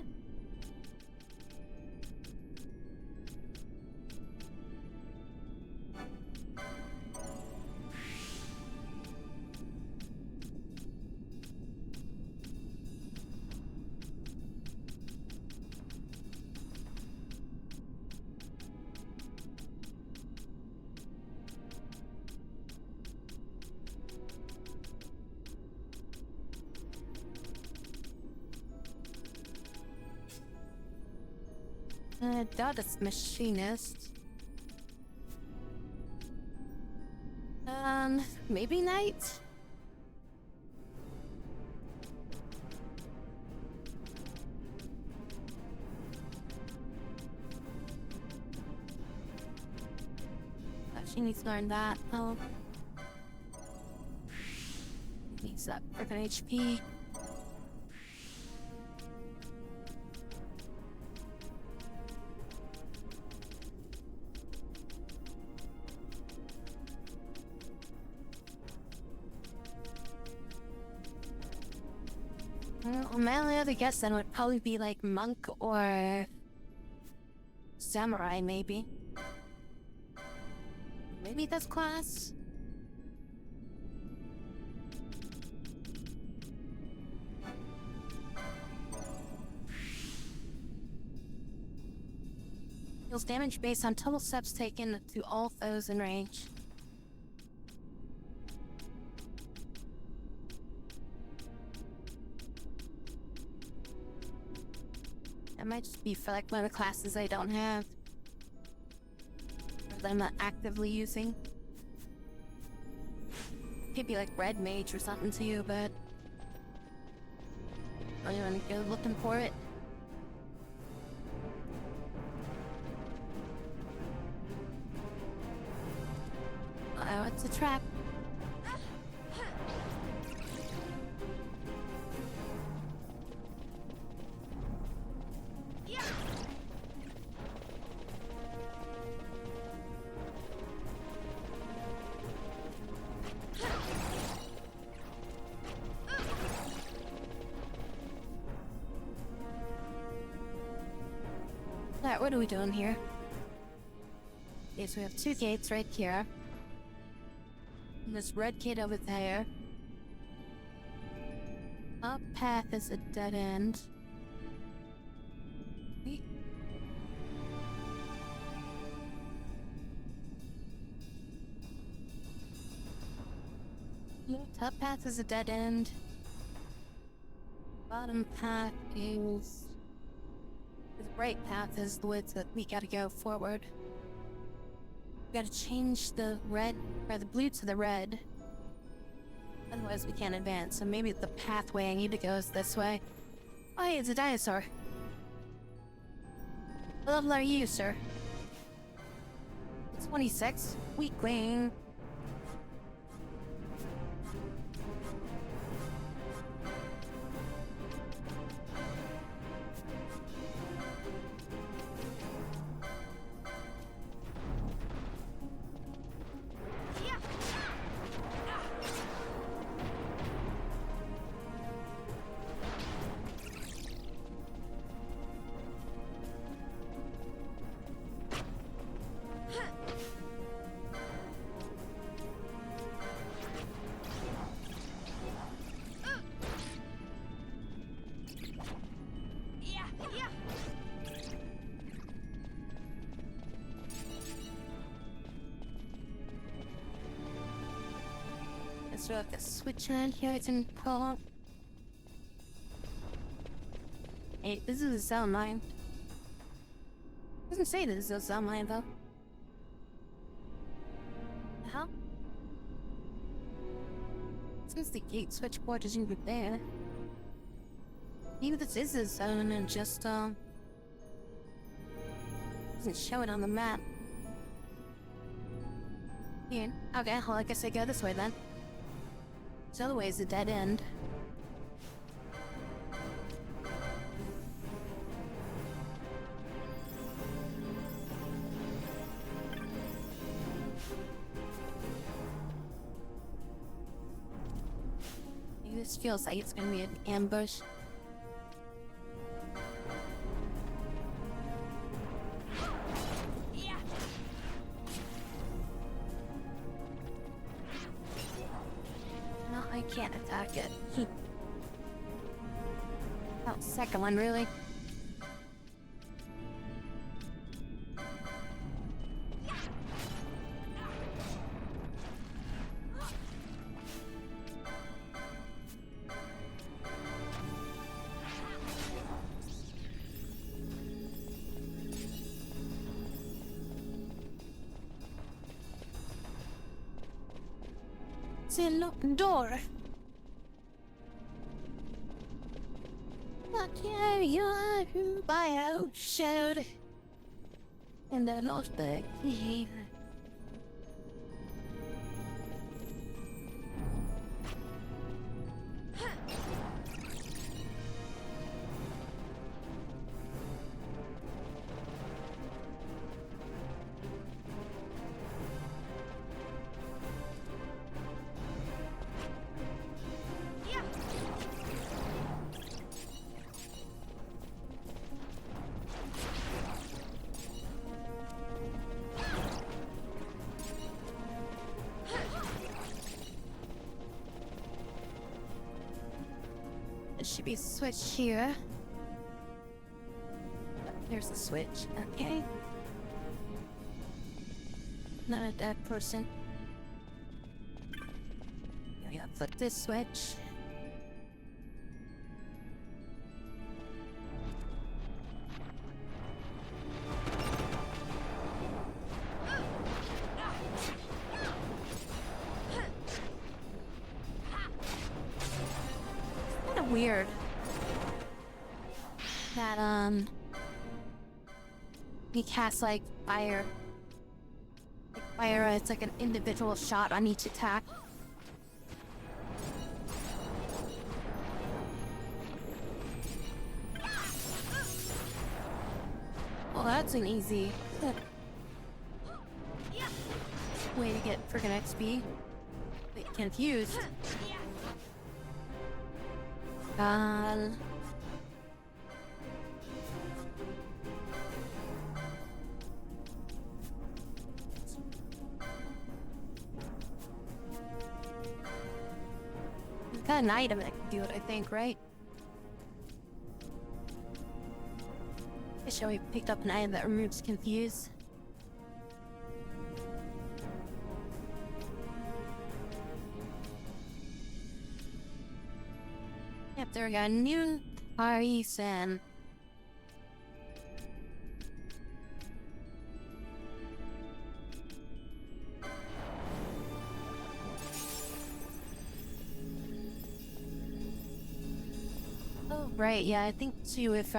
That is machinist. Maybe knight? She needs to learn that. Oh. Needs that freaking HP. Well, my only other guess then would probably be like monk or samurai, maybe. Maybe this class? Deals damage based on total steps taken to all foes in range. That might just be for like one of the classes I don't have. Or that I'm not actively using. Could be like red mage or something too, but I don't even go looking for it. Oh, it's a trap. Alright, what are we doing here? Okay, so we have two gates right here. And this red gate over there. Up path is a dead end. Wait. No, top path is a dead end. Bottom path is... The right path is the woods that we gotta go forward. We gotta change the red, or the blue to the red. Otherwise we can't advance, so maybe the pathway I need to go is this way. Oh hey, it's a dinosaur. What level are you, sir? 26. Weakling. So I have to switch on here, it's in pull. Hey, this is a cell mine. Doesn't say this is a cell mine though. The hell? Since the gate switchboard isn't even there. Maybe this is a zone and just doesn't show it on the map. Here. Okay, well I guess I go this way then. This other way is a dead end. Maybe this feels like it's gonna be an ambush. I can't attack it. Oh, second one, really? It's a locked door. But yeah, you are who by out showed. And I lost the key. It should be switched here. There's the switch. Okay. Not a dead person. We gotta flip this switch. Weird that he casts like fire, like fire. It's like an individual shot on each attack. Well, that's an easy way to get friggin' XP. Wait, confused. Got an item that can do it, I think, right? Shall we picked up an item that removes confuse? Yep, there we go. New Parisen. Oh, right, yeah, I think too, if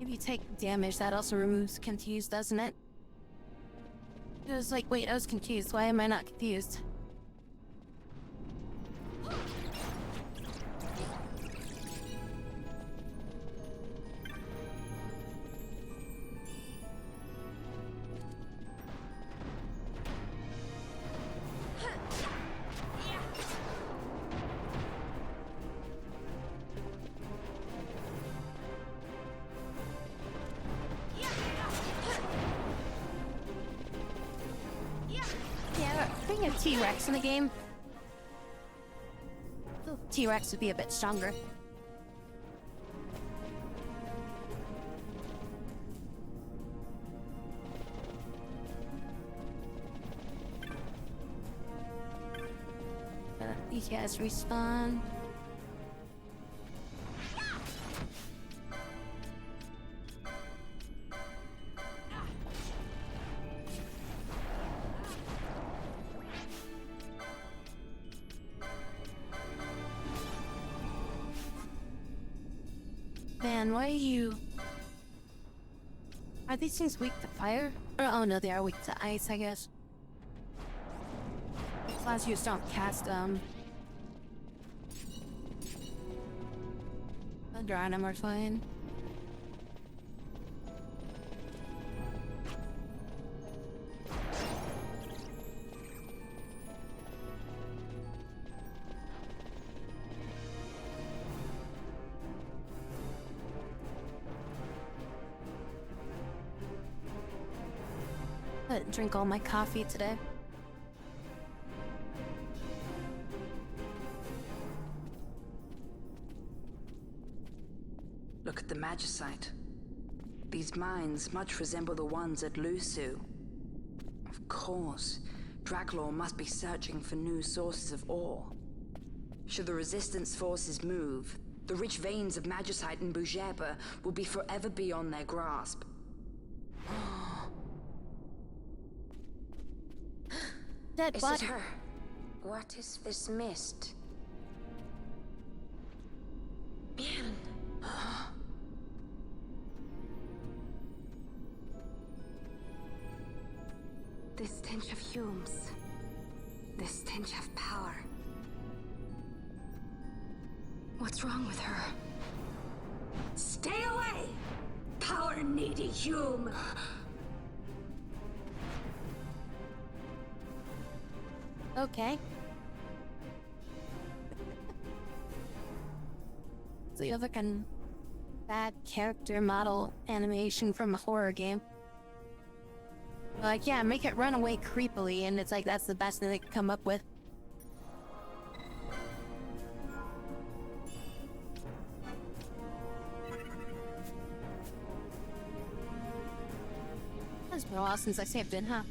you take damage, that also removes confuse, doesn't it? It was like, wait, I was confused. Why am I not confused? Being a T-Rex in the game, T-Rex would be a bit stronger. These guys respawn. Man, why are you... Are these things weak to fire? Or, oh no, they are weak to ice, I guess. As long as you just don't cast, Thunder on them are fine. I didn't drink all my coffee today. Look at the Magicite. These mines much resemble the ones at Lusu. Of course, Draklor must be searching for new sources of ore. Should the Resistance forces move, the rich veins of Magicite in Bujeba will be forever beyond their grasp. Dead Is body. it her? What is this mist? Man. The stench of fumes. The stench of power. What's wrong with her? Stay away! Power-needy Hume! Okay. So you have like a bad character model animation from a horror game. Like, yeah, make it run away creepily, and it's like, that's the best thing they could come up with. It's been a while since I saved it, huh?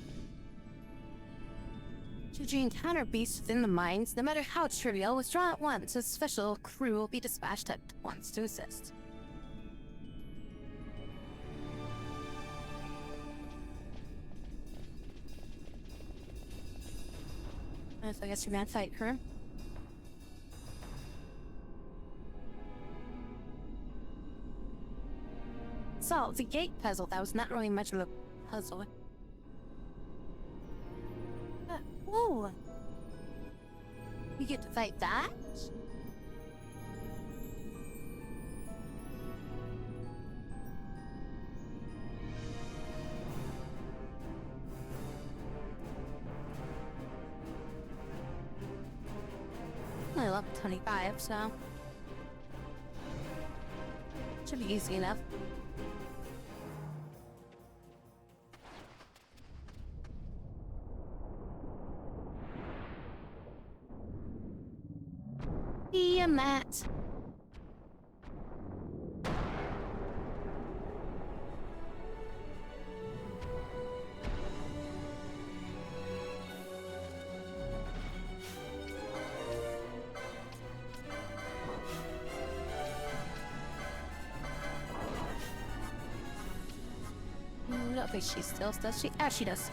Should you encounter beasts within the mines, no matter how trivial, withdraw at once. A special crew will be dispatched at once to assist. So I guess you're gonna fight her. Solve the gate puzzle. That was not really much of a puzzle. Whoa! We get to fight that? Only level 25, so should be easy enough. Matt. I don't think she still does. She? Ah, she does.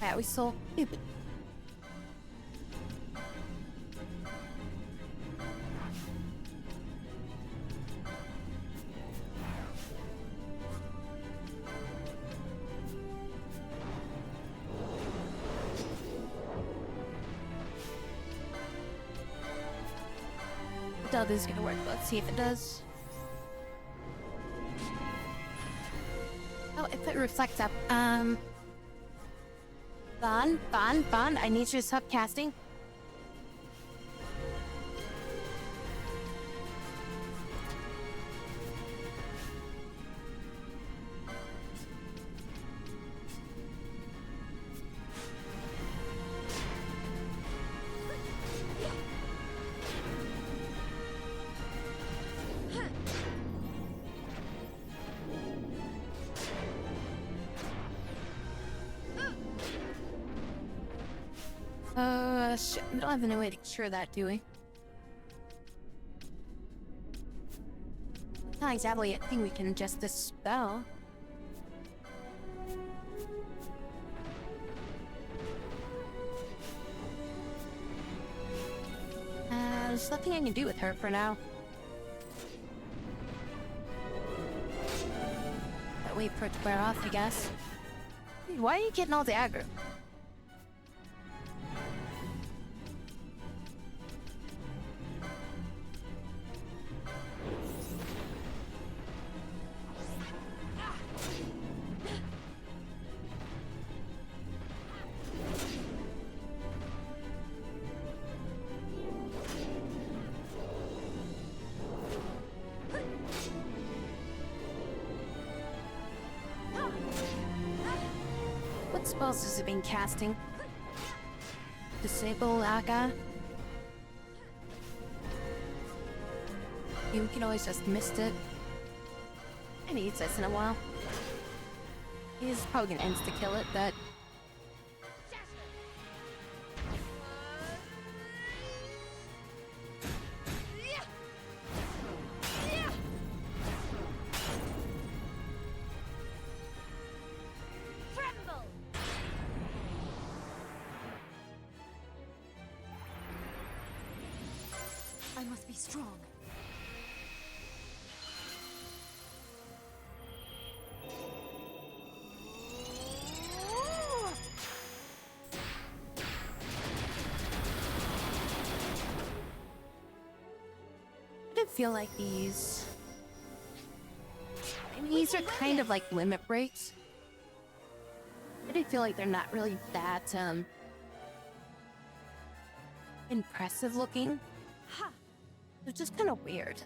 Yeah, we saw. Doubt this is gonna work, but let's see if it does. Oh, if it reflects up. Bond, I need you to stop casting. Shit, we don't have any way to cure that, do we? Not exactly a thing we can just dispel. There's nothing I can do with her for now. But wait for it to wear off, I guess. Hey, why are you getting all the aggro? What spells has it been casting? Disable Aga? You can always just missed it. I need this in a while. He's probably gonna insta-kill it, but... I must be strong. I did feel like these... I mean, these are kind of like limit breaks. I did feel like they're not really that, impressive looking. They're just kind of weird.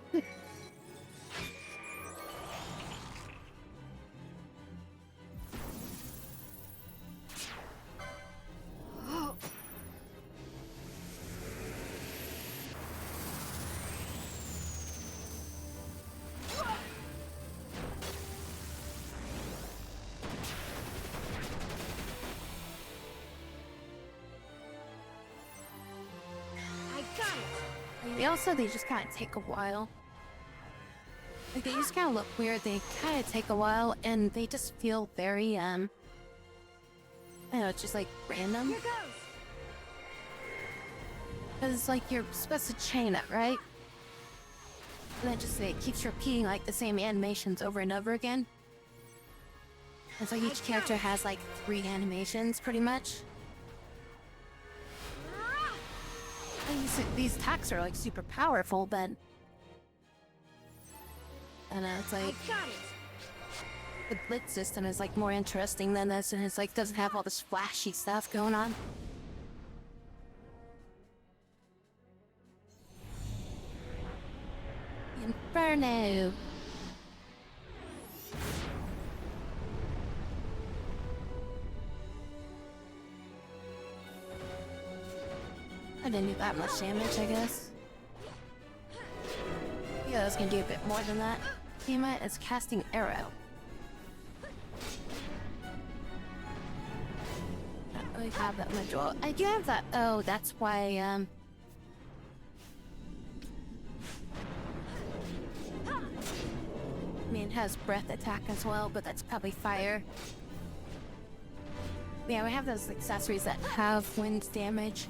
They just kind of take a while. Like, they just kind of look weird. They kind of take a while, and they just feel very, I don't know, it's just like random. Because it's like you're supposed to chain it, right? And then just it keeps repeating like the same animations over and over again. And so each character has like 3 animations, pretty much. And these attacks are like super powerful, but I don't know, it's like the blitz system is like more interesting than this, and it's like doesn't have all this flashy stuff going on. Inferno. I didn't do that much damage, I guess. Yeah, I was gonna do a bit more than that. Tima is casting arrow. I don't really have that much. Well, I do have that. Oh, that's why, I mean, it has breath attack as well, but that's probably fire. Yeah, we have those accessories that have wind damage.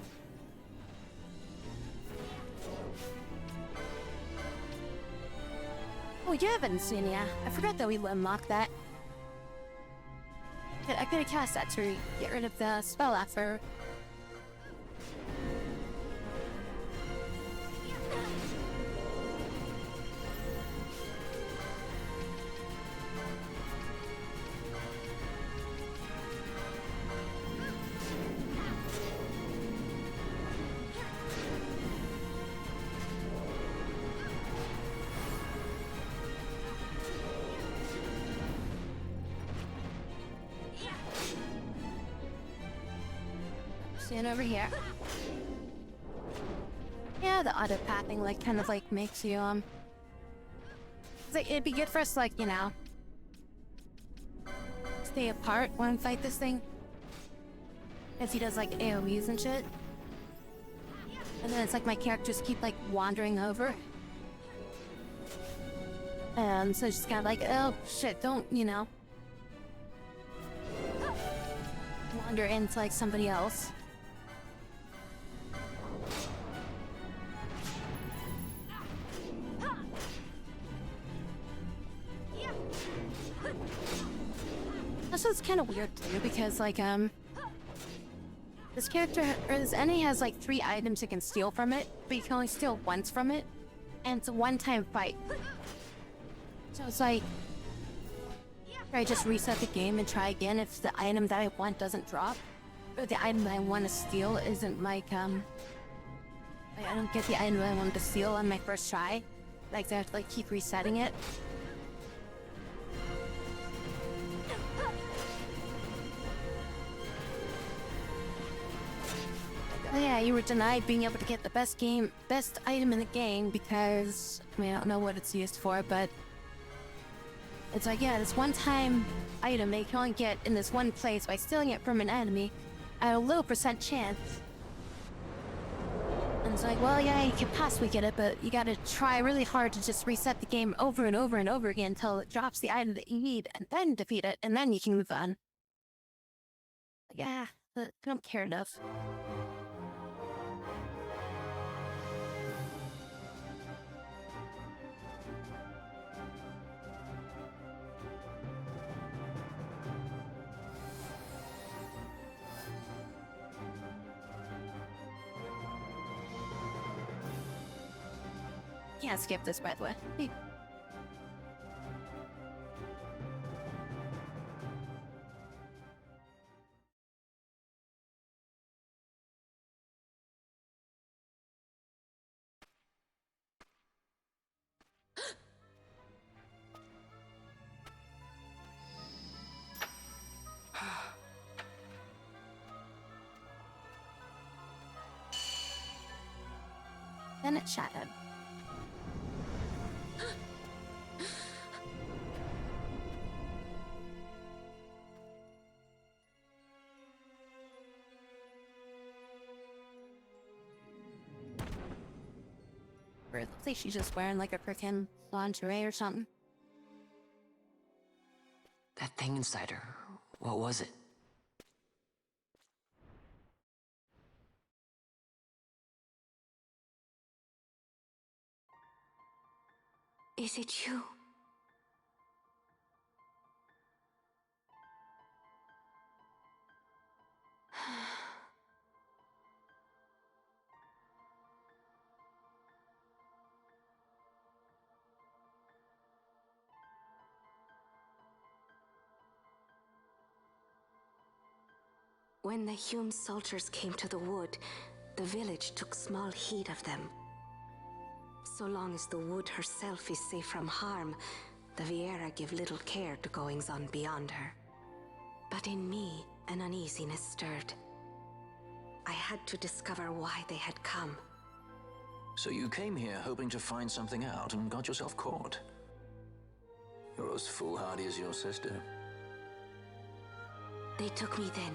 Oh, you have Insignia. I forgot that we unlocked that. I could have cast that to get rid of the spell after. Stand over here. Yeah, the auto pathing like kind of like makes you it's like, it'd be good for us to, like, you know, stay apart when we fight this thing, as he does like AoEs and shit. And then it's like my characters keep like wandering over, and so it's just kind of like, oh shit, don't, you know, wander into like somebody else. Also, it's kind of weird too, because like this character, or this enemy has like 3 items you can steal from it, but you can only steal once from it, and it's a one-time fight. So it's like, I just reset the game and try again if the item that I want doesn't drop, or the item that I want to steal isn't like I don't get the item that I wanted to steal on my first try. Like, I have to like keep resetting it. Yeah, you were denied being able to get the best item in the game because, I mean, I don't know what it's used for, but it's like, yeah, this one-time item that you can only get in this one place by stealing it from an enemy at a low % chance. And it's like, well, yeah, you could possibly get it, but you gotta try really hard to just reset the game over and over and over again until it drops the item that you need, and then defeat it, and then you can move on. Yeah, I don't care enough. Can't skip this, by the way. Then it shattered. It looks like she's just wearing like a frickin' lingerie or something. That thing inside her, what was it? Is it you? When the Hume soldiers came to the wood, the village took small heed of them. So long as the wood herself is safe from harm, the Viera give little care to goings-on beyond her. But in me, an uneasiness stirred. I had to discover why they had come. So you came here hoping to find something out and got yourself caught. You're as foolhardy as your sister. They took me then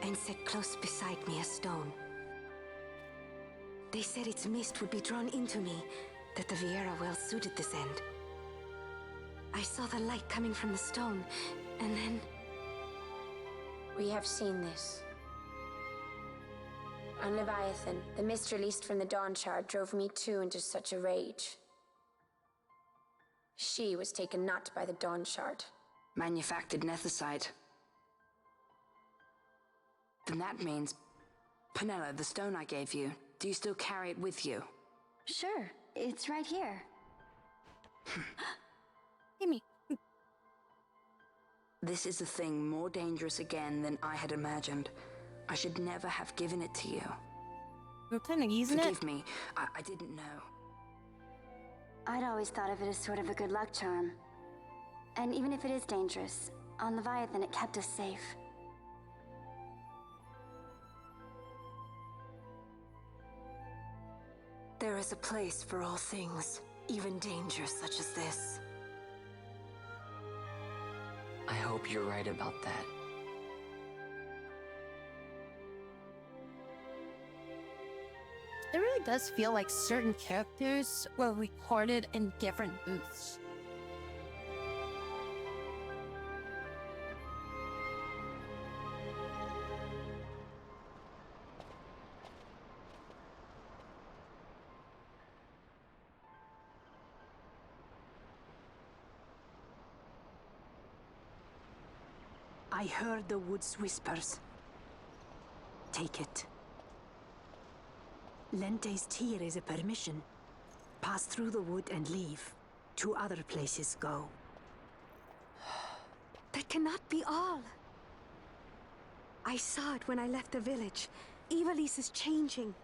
and set close beside me a stone. They said its mist would be drawn into me, that the Viera well suited this end. I saw the light coming from the stone, and then... We have seen this. On Leviathan, the mist released from the Dawn Shard drove me too into such a rage. She was taken not by the Dawn Shard. Manufactured nethicite. Then that means... Penella, the stone I gave you, do you still carry it with you? Sure, it's right here. Amy. This is a thing more dangerous again than I had imagined. I should never have given it to you. You're kind of using it. Forgive me, I didn't know. I'd always thought of it as sort of a good luck charm. And even if it is dangerous, on Leviathan it kept us safe. There is a place for all things, even dangers such as this. I hope you're right about that. It really does feel like certain characters were recorded in different booths. I heard the wood's whispers. Take it. Lente's tear is a permission. Pass through the wood and leave. To other places go. That cannot be all. I saw it when I left the village. Ivalice is changing.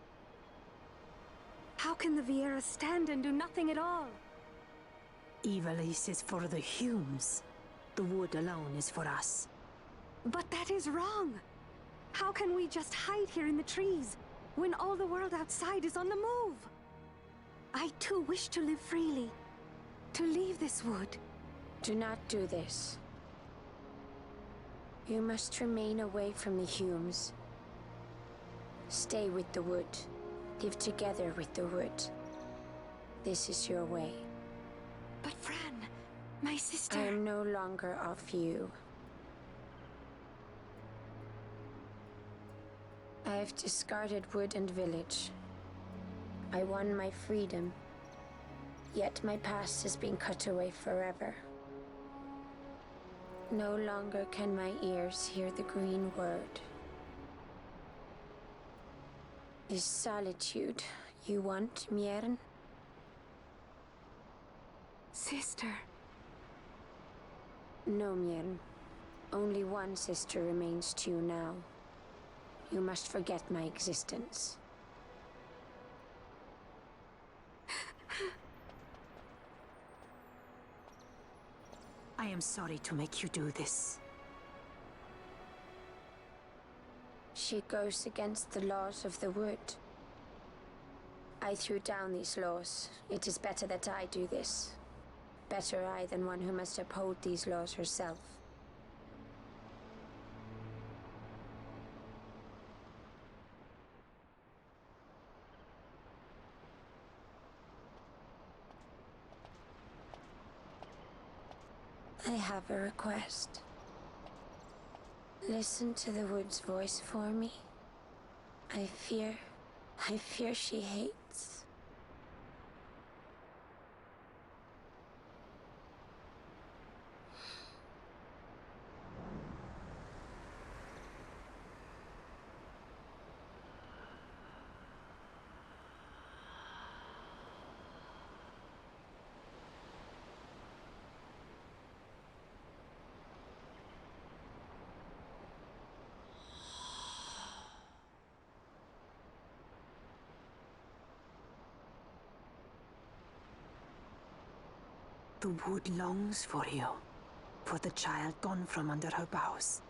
How can the Viera stand and do nothing at all? Ivalice is for the Humes. The wood alone is for us. But that is wrong. How can we just hide here in the trees when all the world outside is on the move? I too wish to live freely, to leave this wood. Do not do this. You must remain away from the Humes. Stay with the wood. Live together with the wood. This is your way. But Fran, my sister... I am no longer of you. I have discarded wood and village. I won my freedom, yet my past has been cut away forever. No longer can my ears hear the green word. Is solitude you want, Miern? Sister. No, Miern. Only one sister remains to you now. You must forget my existence. I am sorry to make you do this. She goes against the laws of the wood. I threw down these laws. It is better that I do this. Better I than one who must uphold these laws herself. I have a request. Listen to the wood's voice for me. I fear she hates. The wood longs for you, for the child gone from under her boughs.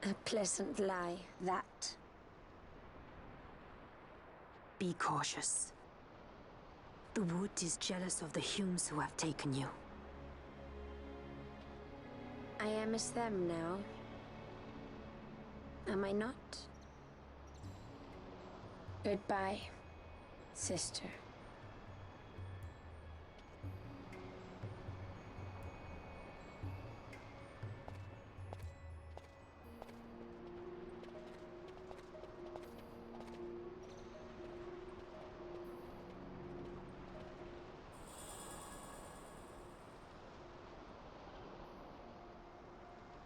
A pleasant lie, that. Be cautious. The wood is jealous of the Humes who have taken you. I am as them now. Am I not? Goodbye, sister.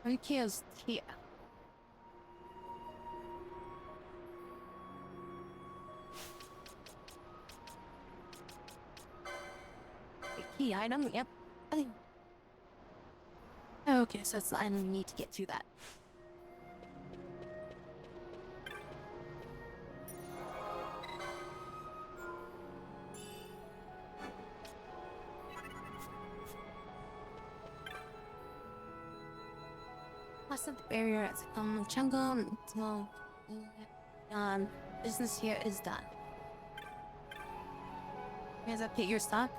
Rikio's here. Key item, yep. Okay, so it's, I need to get through that. Plus of the barrier as a common jungle until business here is done. You guys update your stock?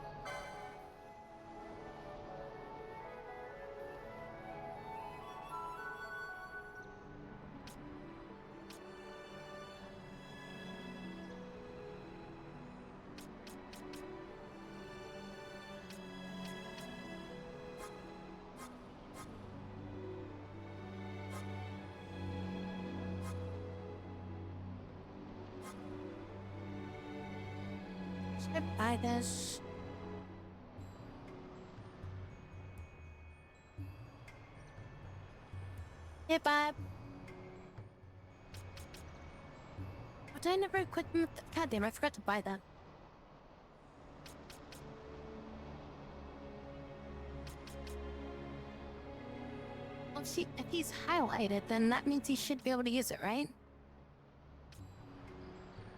Should I buy this? Hey, Bob. But I never quit. God damn, I forgot to buy that. Well, see, if he's highlighted, then that means he should be able to use it, right?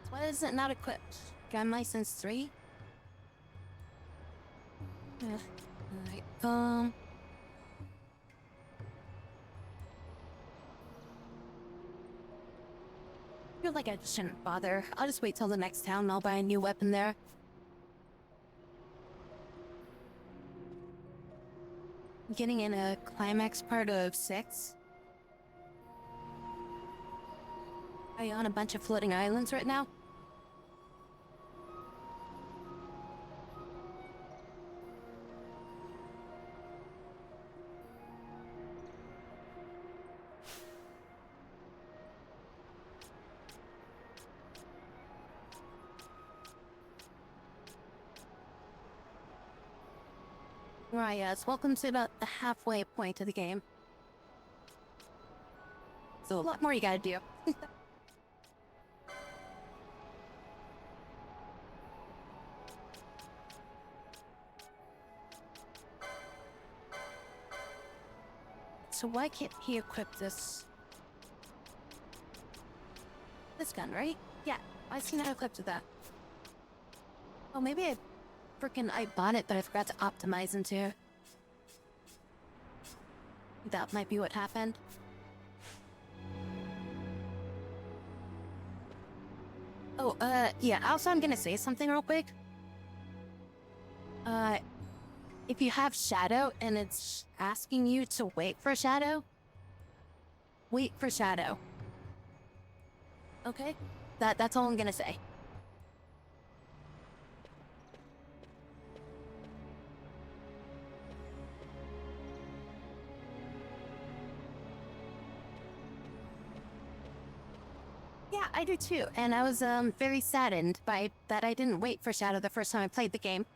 So why is it not equipped? Gun license 3? Alright, I feel like I just shouldn't bother. I'll just wait till the next town and I'll buy a new weapon there. Getting in a climax part of 6. Are you on a bunch of floating islands right now? Right, yes. Welcome to the halfway point of the game. So a lot more you gotta do. So why can't he equip this gun, right? Yeah, I seen how equipped with that. Oh, maybe I bought it, but I forgot to optimize into. That might be what happened. Oh, yeah, also I'm gonna say something real quick. If you have Shadow and it's asking you to wait for Shadow, wait for Shadow. Okay? That's all I'm gonna say. Yeah, I do too, and I was very saddened by that I didn't wait for Shadow the first time I played the game.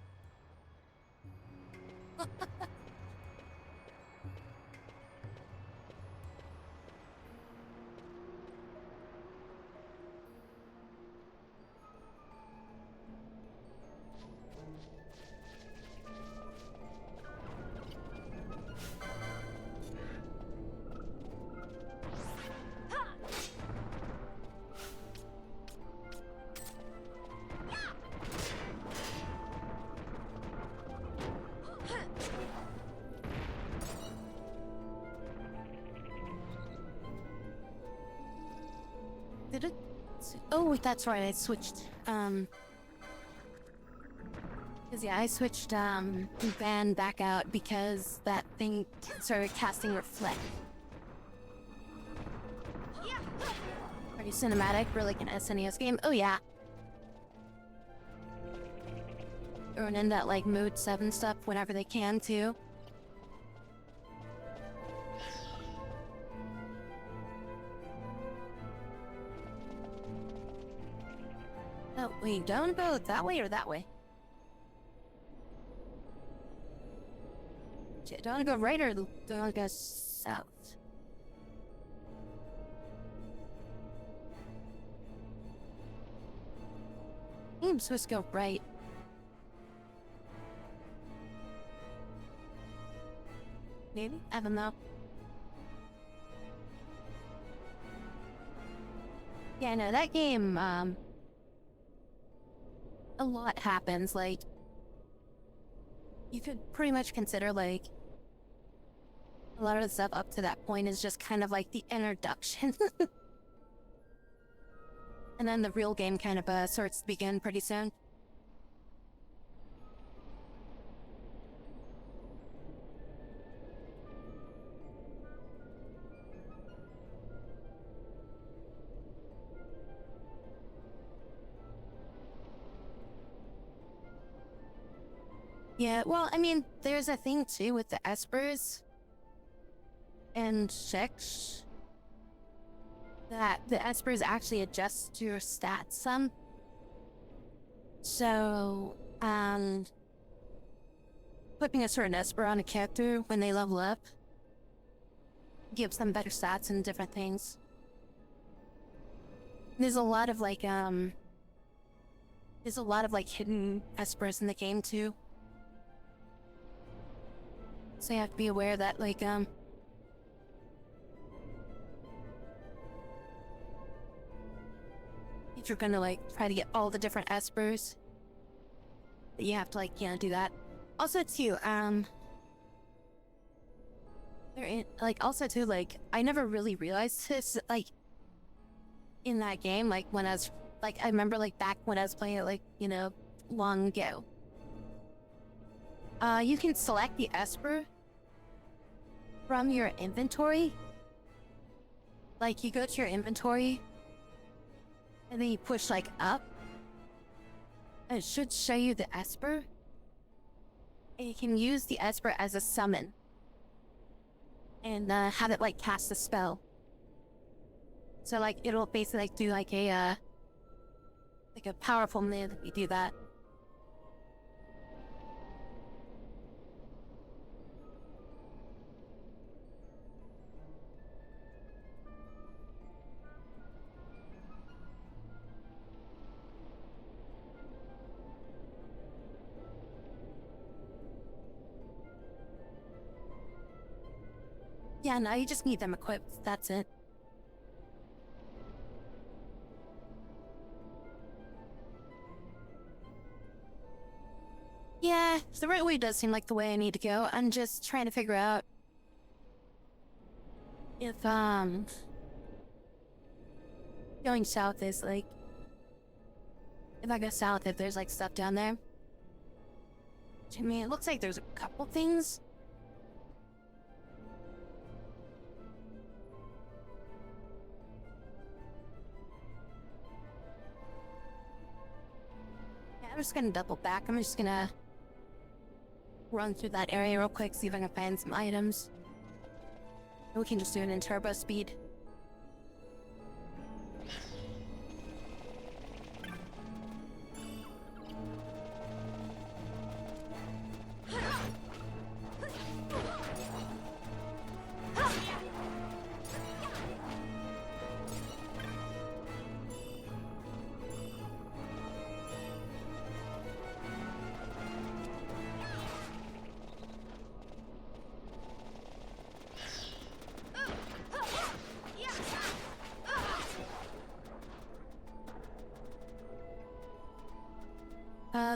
Did it? Oh, that's right, I switched, cause yeah, I switched, Ban back out because that thing started casting Reflect. Pretty cinematic for like an SNES game. Oh yeah. Or in that like Mode 7 stuff whenever they can too. Oh, wait, don't go that way or that way? Shit, don't go right or don't go south? I'm supposed to go right. Maybe? I don't know. Yeah, no, that game, a lot happens, like, you could pretty much consider, like, a lot of the stuff up to that point is just kind of like the introduction. And then the real game kind of, starts to begin pretty soon. Yeah, well, I mean, there's a thing too with the Espers and Sheks that the Espers actually adjust your stats some. So, putting a certain Esper on a character when they level up gives them better stats and different things. There's a lot of like, hidden Espers in the game too. So you have to be aware that, like, if you're gonna, like, try to get all the different Espers, you have to, like, do that. Also, too, also, too, like, I never really realized this, like, in that game, like, when I was, like, I remember, like, back when I was playing it, like, long ago. You can select the Esper from your inventory. Like, you go to your inventory, and then you push, like, up. And it should show you the Esper. And you can use the Esper as a summon. And, have it, like, cast a spell. So, like, it'll basically, like, do, like, a powerful move if you do that. Yeah, no, you just need them equipped, that's it. Yeah, the right way does seem like the way I need to go. I'm just trying to figure out if, going south is, like, if I go south, if there's, like, stuff down there. I mean, it looks like there's a couple things. Yeah, I'm just gonna double back. I'm just gonna run through that area real quick, see if I can find some items. We can just do it in turbo speed.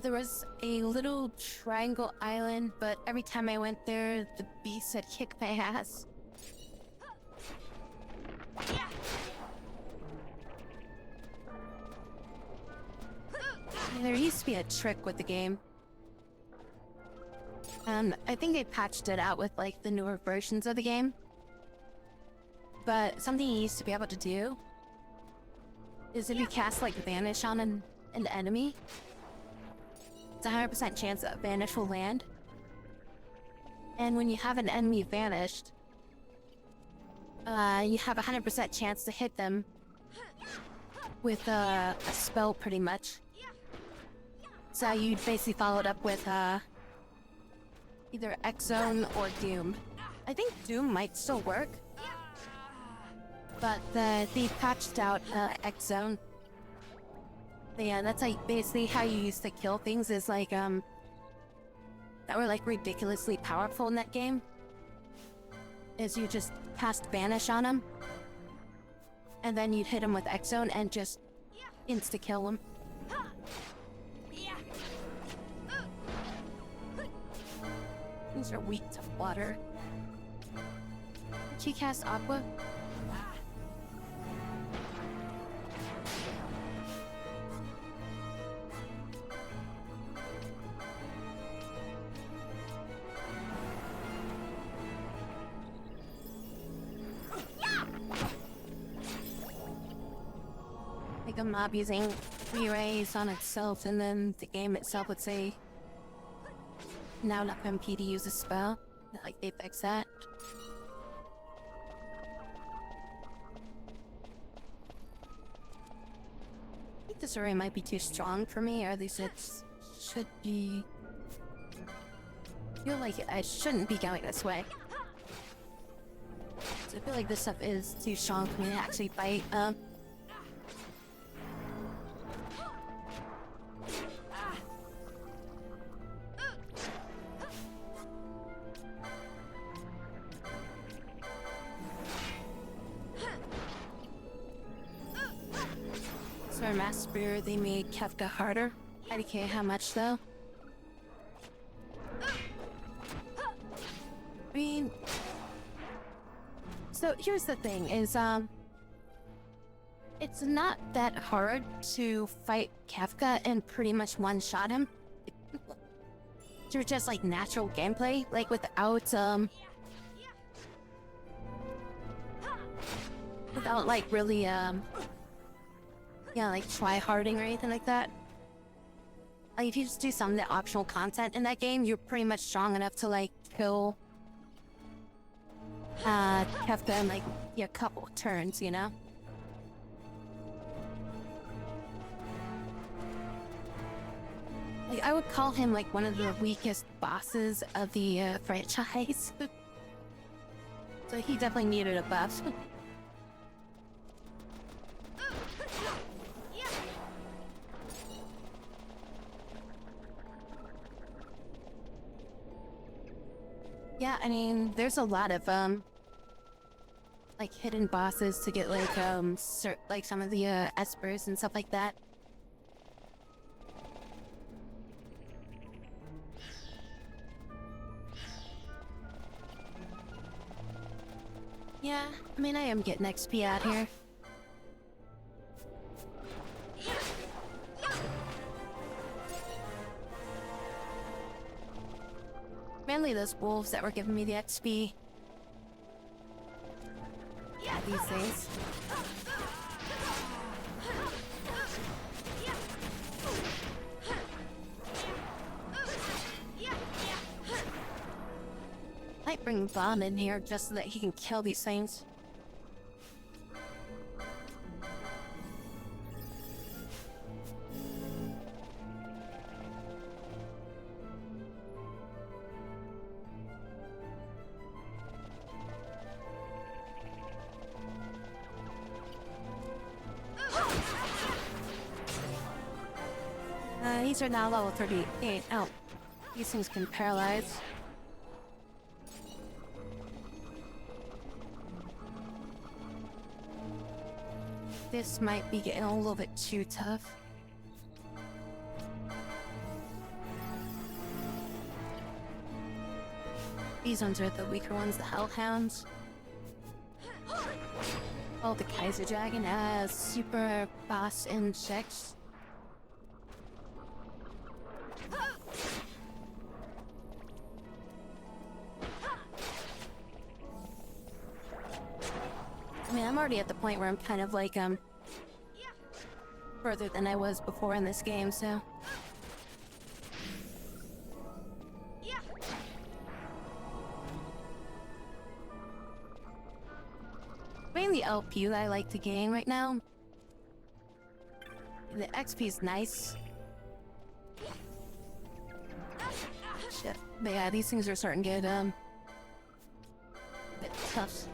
There was a little triangle island, but every time I went there, the beast had kicked my ass. There used to be a trick with the game. I think they patched it out with like the newer versions of the game. But something you used to be able to do is if you cast like Vanish on an enemy, it's a 100% chance that Vanish will land. And when you have an enemy vanished, you have a 100% chance to hit them with a spell pretty much. So you'd basically follow it up with either X-Zone or Doom. I think Doom might still work, but they patched out X-Zone. Yeah, that's like basically how you used to kill things, is like that were like ridiculously powerful in that game. Is you just cast Vanish on them, and then you'd hit them with X-Zone and just insta-kill them. These are weak to water. Did she cast Aqua? Like a mob using 3 rays on itself, and then the game itself would say, now not MP to use a spell. Like they fixed that. I think this array might be too strong for me, or at least it should be. I feel like I shouldn't be going this way. So I feel like this stuff is too strong for me to actually fight. For Mass Spear, they made Kefka harder. IDK, how much though? I mean, so here's the thing: is it's not that hard to fight Kefka and pretty much one-shot him. Through just like natural gameplay, like without like really yeah, like try-harding or anything like that. Like if you just do some of the optional content in that game, you're pretty much strong enough to like kill Kefka in like a couple turns, you know? Like I would call him like one of the weakest bosses of the franchise. So he definitely needed a buff. Yeah, I mean, there's a lot of like hidden bosses to get like like some of the espers and stuff like that. Yeah, I mean, I am getting XP out here. Mainly those wolves that were giving me the XP. Yeah, these things. Might bring Bomb in here just so that he can kill these things. These are now level 38. Oh, these things can paralyze. This might be getting a little bit too tough. These ones are the weaker ones, the Hellhounds. Oh, the Kaiser Dragon has super boss insects. mean, I'm already at the point where I'm kind of like, further than I was before in this game, so. Mainly LP that I like to gain right now. The XP is nice. Shit. But yeah, these things are starting to get, a bit tough.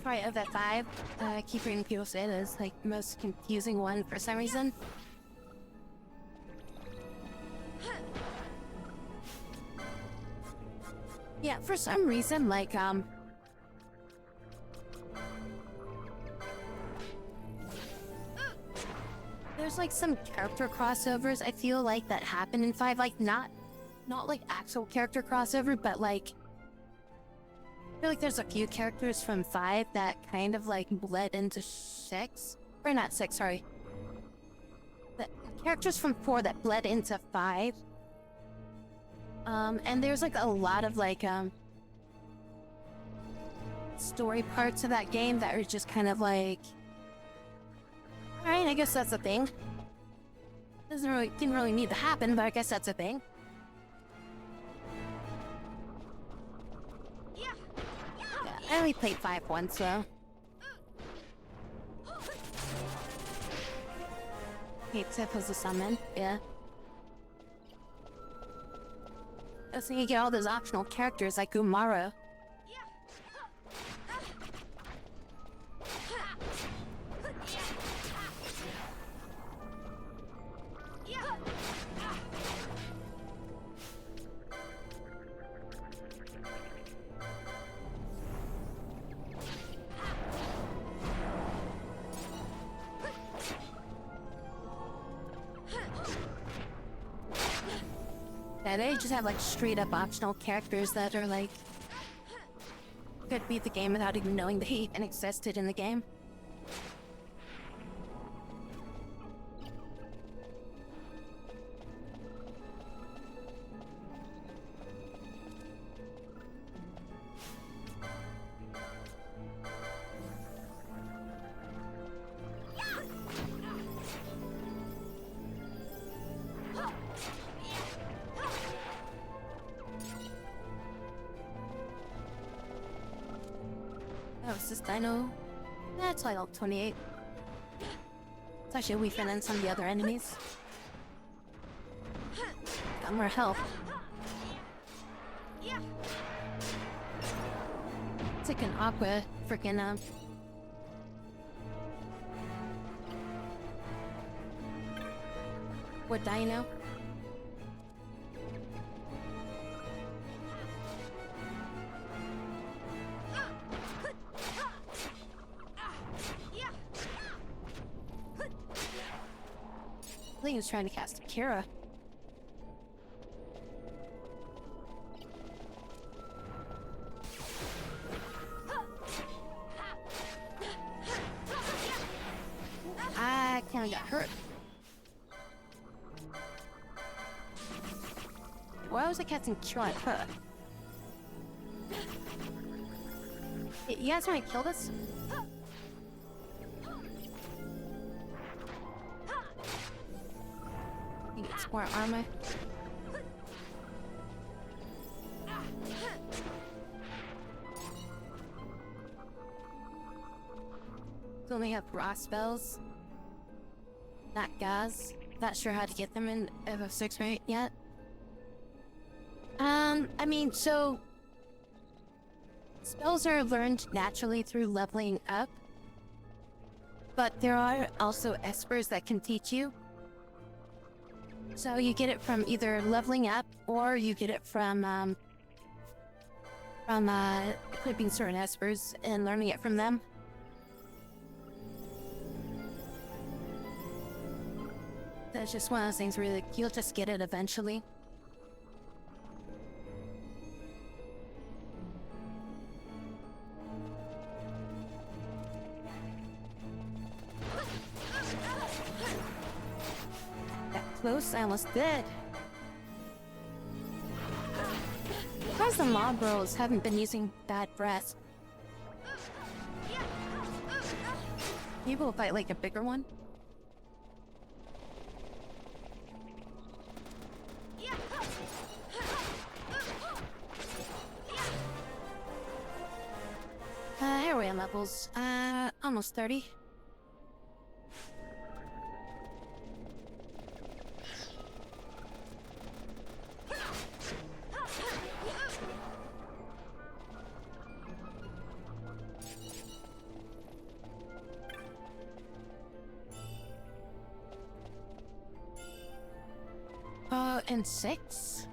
Try FF5. I keep hearing people say it is like the most confusing one for some reason. Yeah, for some reason, like, there's like some character crossovers I feel like that happen in 5, like not like actual character crossover, but like I feel like there's a few characters from 5 that kind of like bled into 6. Or not 6, sorry. The characters from 4 that bled into 5. And there's like a lot of like story parts of that game that are just kind of like, alright, I guess that's a thing. Didn't really need to happen, but I guess that's a thing. Yeah, I only played 5 once, so. Okay, Tip has a summon, yeah. So you get all those optional characters like Umaro. Yeah, they just have like straight up optional characters that are like could beat the game without even knowing they even existed in the game. Oh, is this dino? That's like level 28. It's actually weaker than some of the other enemies. Got more health. It's like an aqua freaking what dino? I think he was trying to cast Akira. I kinda got hurt. Why was I casting Cure on her? You guys want to kill this? You get some more armor. We only have raw spells. Not gas. Not sure how to get them in FF6 right yet. I mean, so spells are learned naturally through leveling up, but there are also espers that can teach you. So you get it from either leveling up, or you get it from equipping certain espers and learning it from them. That's just one of those things where like, you'll just get it eventually. close, I almost did. Because the mob bros haven't been using bad breath. People fight like a bigger one. Area levels, almost 30. And 6?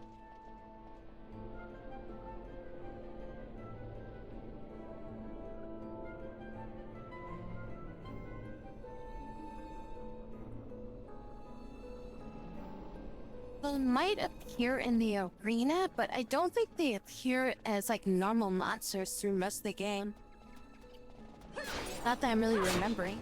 They might appear in the arena, but I don't think they appear as like normal monsters through most of the game. Not that I'm really remembering.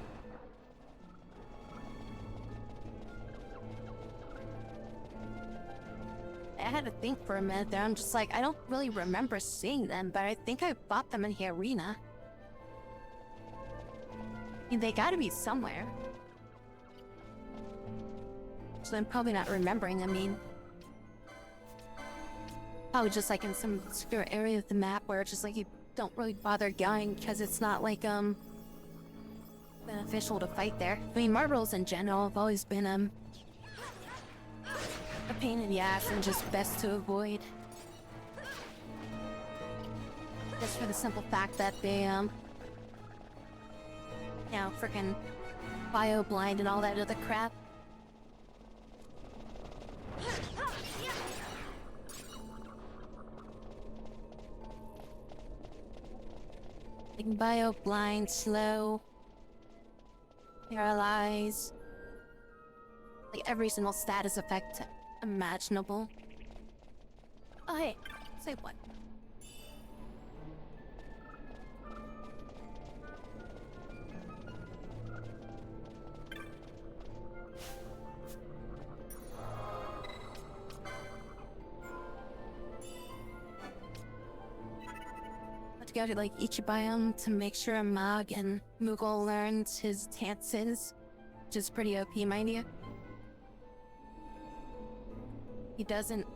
I had to think for a minute there. I'm just like, I don't really remember seeing them, but I think I bought them in the arena. I mean, they gotta be somewhere. So I'm probably not remembering, I mean. Probably just like in some obscure area of the map where it's just like you don't really bother going because it's not like, beneficial to fight there. I mean, marbles in general have always been, a pain in the ass and just best to avoid. Just for the simple fact that they, you know, frickin' bio-blind and all that other crap. Like bio-blind, slow, paralyzed. Like every single status effect imaginable. Oh hey, say what? Let's go to like each biome to make sure Mog and Moogle learns his dances, which is pretty OP, mind you. He doesn't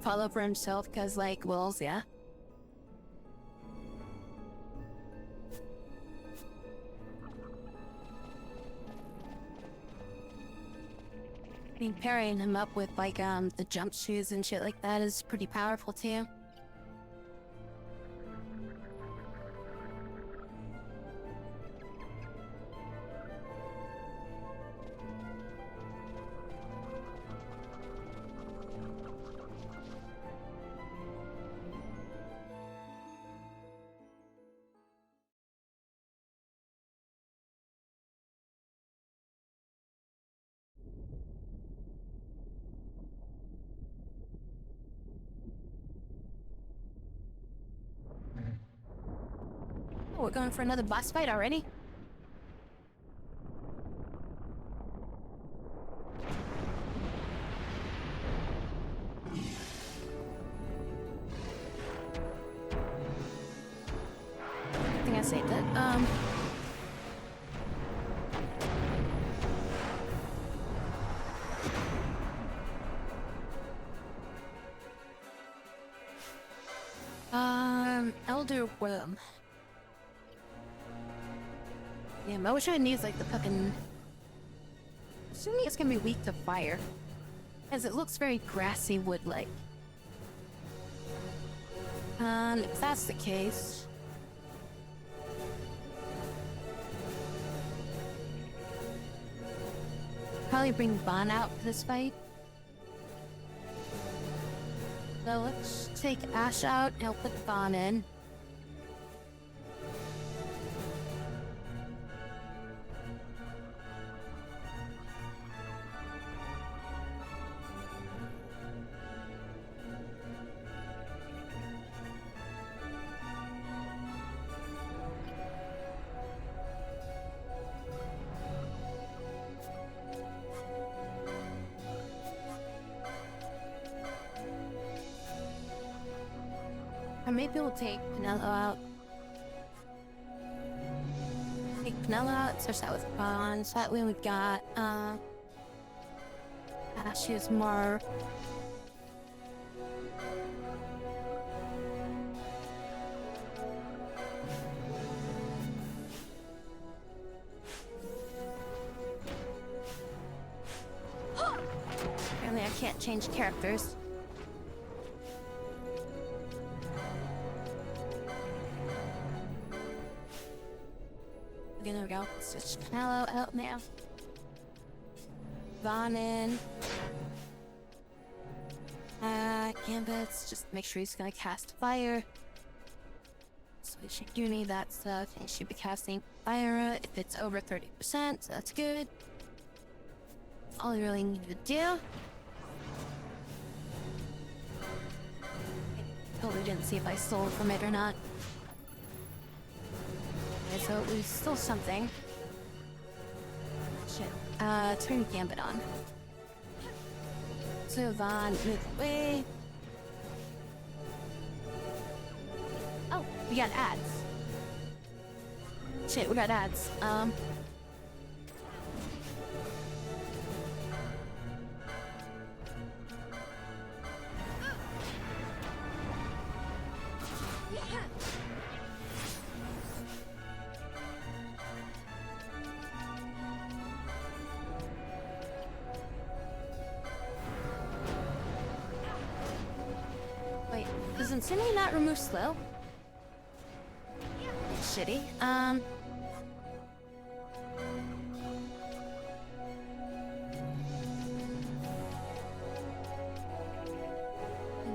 fall over himself because, like, wolves, yeah. I mean, pairing him up with, like, the jump shoes and shit like that is pretty powerful, too. Oh, we're going for another boss fight already? I think I saved it. Elder Worm. Yeah, I wish I needs like the fucking... Assuming it's gonna be weak to fire. As it looks very grassy wood-like. If that's the case... Probably bring Bon out for this fight. So let's take Ash out and I'll put Bon in. Or maybe we'll take Pinello out. Take Pinello out, search that with Bond. So that way we've got, Ash's Mar. Apparently I can't change characters. Okay, there we go. Switch Pinello out now. Vaughn in. Gambits, just make sure he's gonna cast fire. Switch Uni, that's he should be casting fire if it's over 30%, so that's good. That's all you really need to do. I totally didn't see if I stole from it or not. Okay, so we stole something. Shit. Turn Gambit on. So Vaughn, move away. Oh, we got ads. Shit, we got ads. Wait, does Incendiary not remove slow? Shitty.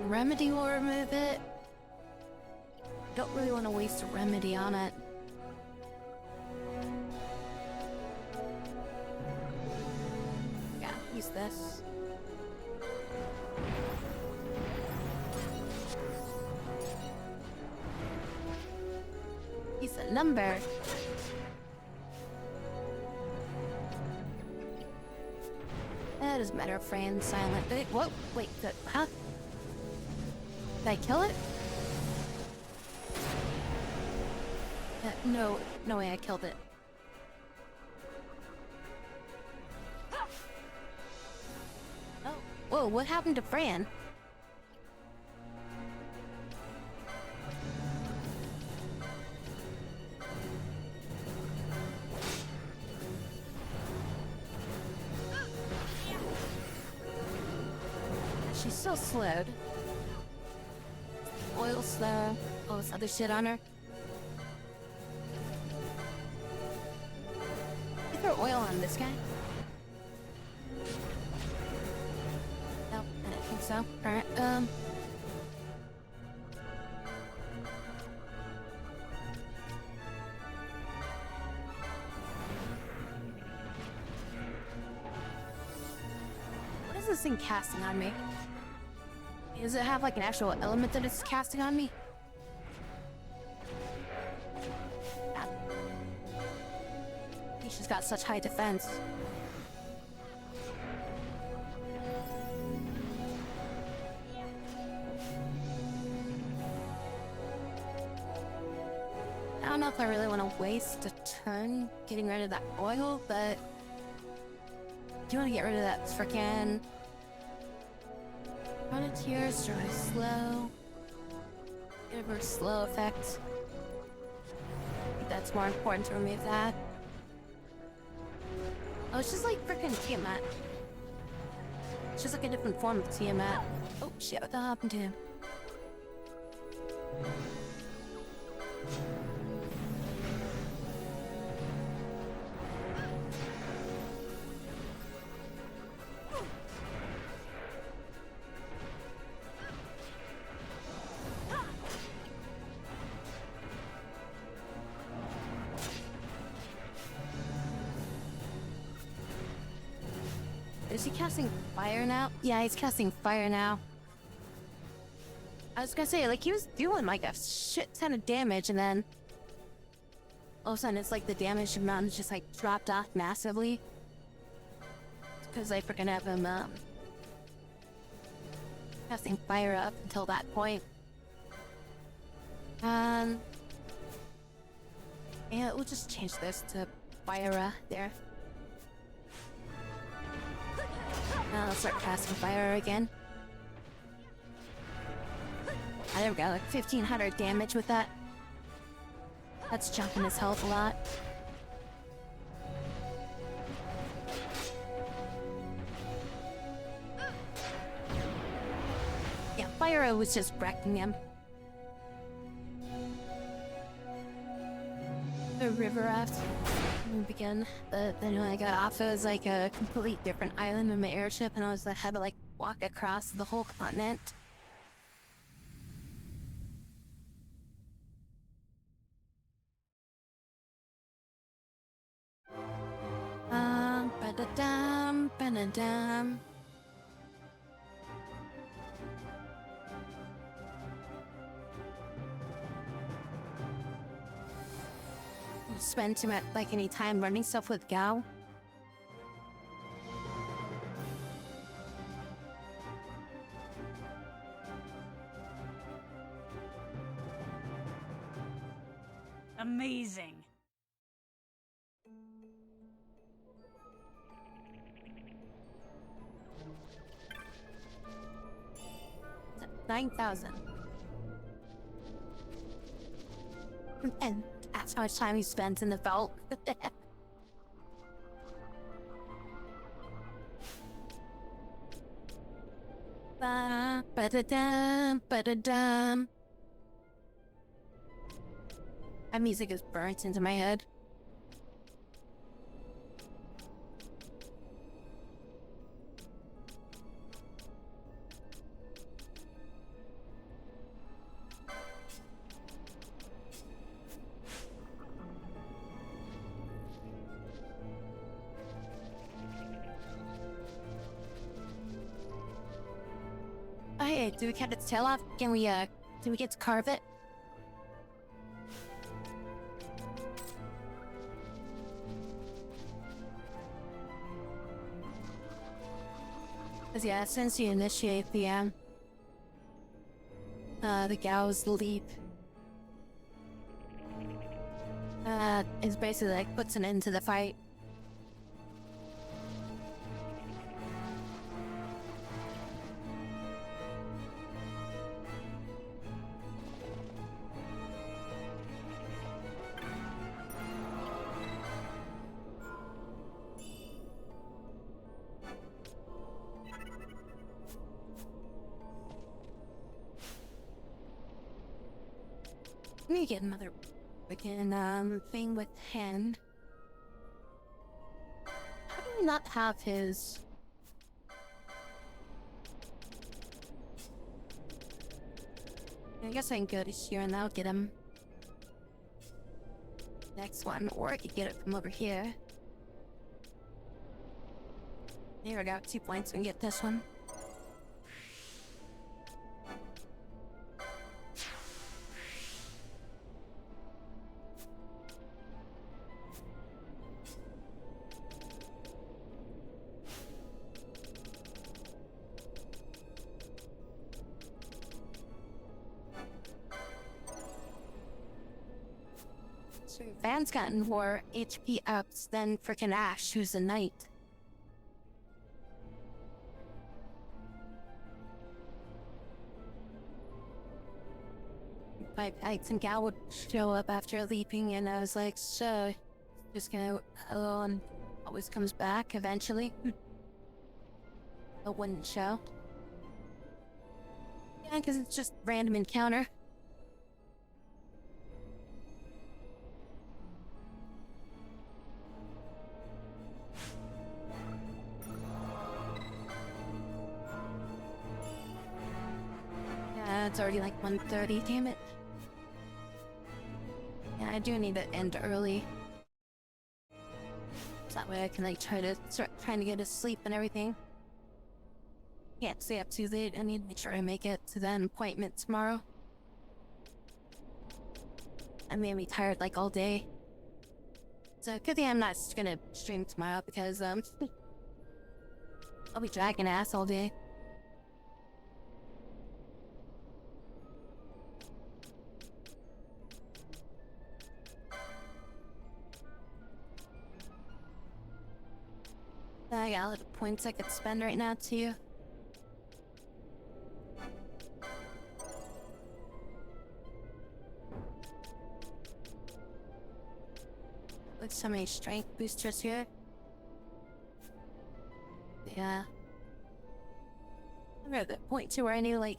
Remedy will remove it. Don't really want to waste a remedy on it. Yeah, use this. Use a number. That doesn't matter if Fran's silent. Whoa, wait, huh? Did I kill it? No way I killed it. Oh, whoa, what happened to Fran? She's still slowed. Oil slow. All this other shit on her. You throw oil on this guy? No, I don't think so. Alright, what is this thing casting on me? Does it have like an actual element that it's casting on me? Ah. She's got such high defense. I don't know if I really want to waste a turn getting rid of that oil, but do you want to get rid of that frickin' Frontiers, try slow. Give her slow effect. I think that's more important to remove that. Oh, it's just like frickin' Tiamat. It's just like a different form of Tiamat. Oh shit, what the hell happened to him? Is he casting fire now? Yeah, he's casting fire now. I was gonna say, like, he was doing like a shit ton of damage, and then all of a sudden it's like the damage amount just like dropped off massively. Because I freaking have him casting fire up until that point. Yeah, we'll just change this to fire there. I'll start casting fire again. Ah, there we go, like 1500 damage with that. That's jumping his health a lot. Yeah, fire was just wrecking him. The river raft. We begin. Then when I got off, it was like a completely different island in my airship, and I had to like walk across the whole continent. Ba-da-dum, ba-da-dum. Spend too much, like, any time learning stuff with Gao. Amazing. $9,000. And that's how much time he spends in the vault. Ba-da-dum, ba-da-dum. That music is burnt into my head. Oh, hey, do we cut its tail off? Do we get to carve it? Cause yeah, since you initiate the Gao's leap, it's basically like puts an end to the fight. Let me get another freaking thing with hand. How do we not have his? I guess I can go to here and that'll get him. Next one, or I could get it from over here. There we go, 2 points, we can get this one. So Van's gotten more HP ups than frickin' Ash, who's a knight. My knights and Gal would show up after leaping, and I was like, so, just gonna hello, and always comes back eventually. It wouldn't show. Yeah, because it's just random encounter. Yeah, it's already like 1:30, damn it. Yeah, I do need to end early. So that way I can like try to start trying to get to sleep and everything. Can't stay up too late. I need to make sure I make it to that appointment tomorrow. I may be tired like all day. So good thing I'm not gonna stream tomorrow because I'll be dragging ass all day. points I could spend right now too. Like so many strength boosters here. Yeah. I'm at the point too where I need to like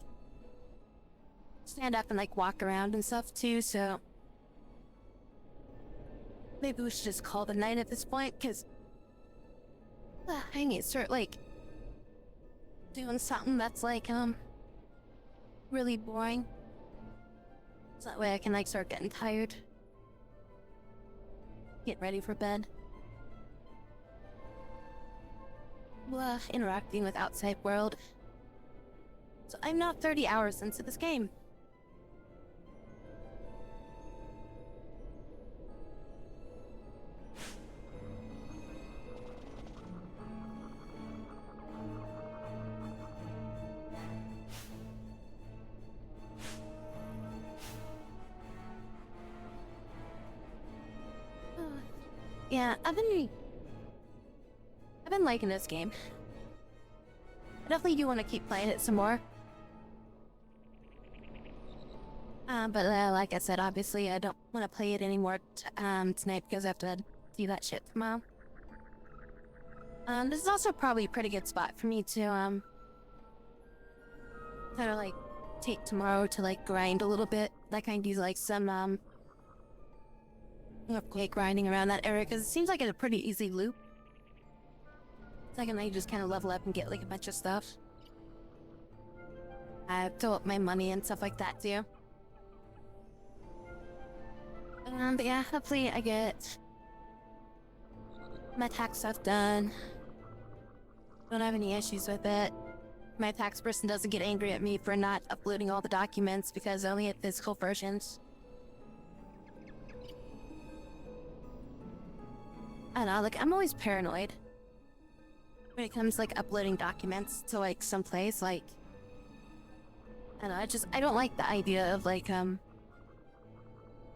stand up and like walk around and stuff too, so maybe we should just call it a night at this point, because I need to start like doing something that's like really boring. So that way I can like start getting tired. Get ready for bed. Interacting with outside world. So I'm now 30 hours into this game. Yeah, I've been liking this game. I definitely do want to keep playing it some more. But like I said, obviously I don't want to play it anymore tonight because I have to do that shit tomorrow. This is also probably a pretty good spot for me to kind of like take tomorrow to like grind a little bit. Like I can do like some quick grinding around that area because it seems like it's a pretty easy loop. So I can like just kind of level up and get like a bunch of stuff. I fill up my money and stuff like that too. But yeah, hopefully I get my tax stuff done. Don't have any issues with it. My tax person doesn't get angry at me for not uploading all the documents because I only have physical versions. I don't know, like I'm always paranoid when it comes to like uploading documents to like someplace, like I don't know, I don't like the idea of like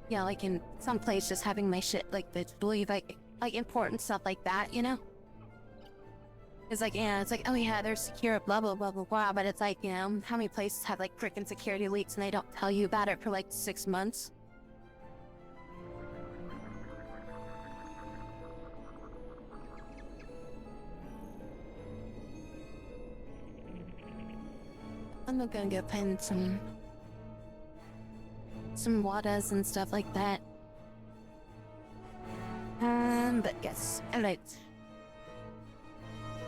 yeah, like in some place just having my shit like digitally, like important stuff like that, you know? It's like, yeah, it's like, oh yeah, they're secure, blah blah blah blah blah, but it's like, you know, how many places have like frickin' security leaks and they don't tell you about it for like 6 months? I'm not gonna go find some waters and stuff like that. But yes, alright.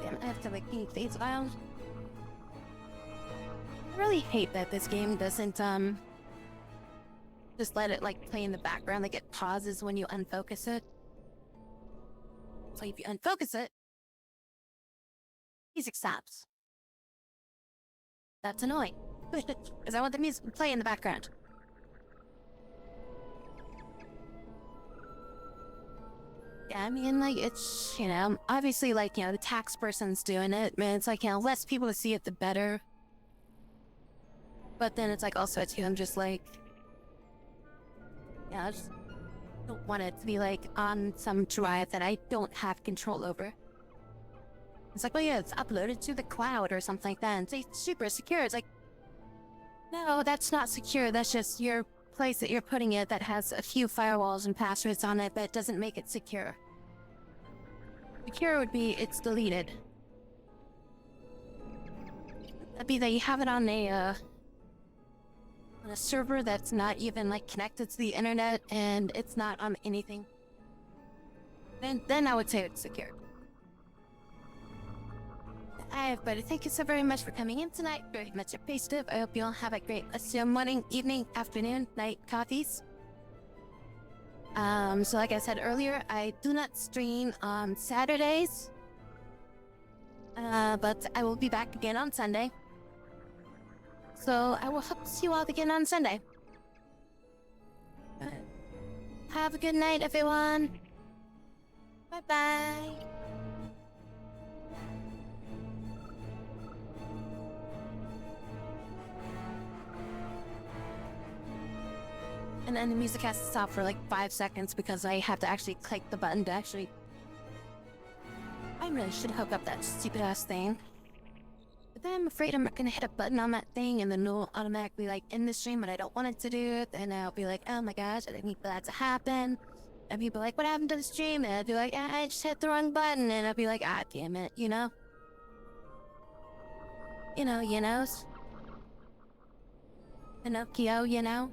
Damn, I have to like keep these out. I really hate that this game doesn't just let it like play in the background, like it pauses when you unfocus it. So if you unfocus it, music stops. That's annoying. Because I want the music to play in the background. Yeah, I mean, like, it's, you know, obviously, like, you know, the tax person's doing it, man. It's like, you know, less people to see it, the better. But then it's like, also, too, I'm just like, yeah, I just don't want it to be, like, on some drive that I don't have control over. It's like, well, yeah, it's uploaded to the cloud or something like that, and it's super secure. It's like, no, that's not secure. That's just your place that you're putting it that has a few firewalls and passwords on it, but it doesn't make it secure. Secure would be it's deleted. That'd be that you have it on a server that's not even like connected to the internet and it's not on anything. Then I would say it's secure. Everybody, thank you so very much for coming in tonight. Very much appreciative. I hope you all have a great morning, evening, afternoon, night coffees. So like I said earlier, I do not stream on Saturdays. But I will be back again on Sunday. So I will hope to see you all again on Sunday. Have a good night, everyone. Bye-bye. And then the music has to stop for like 5 seconds because I have to actually click the button to actually... really should hook up that stupid ass thing. But then I'm afraid I'm not gonna hit a button on that thing and then it'll automatically like end the stream, but I don't want it to do it. And I'll be like, oh my gosh, I didn't need that to happen. And people are like, what happened to the stream? And I'll be like, I just hit the wrong button. And I'll be like, ah, damn it, you know? You know, you knows. Pinocchio, you know?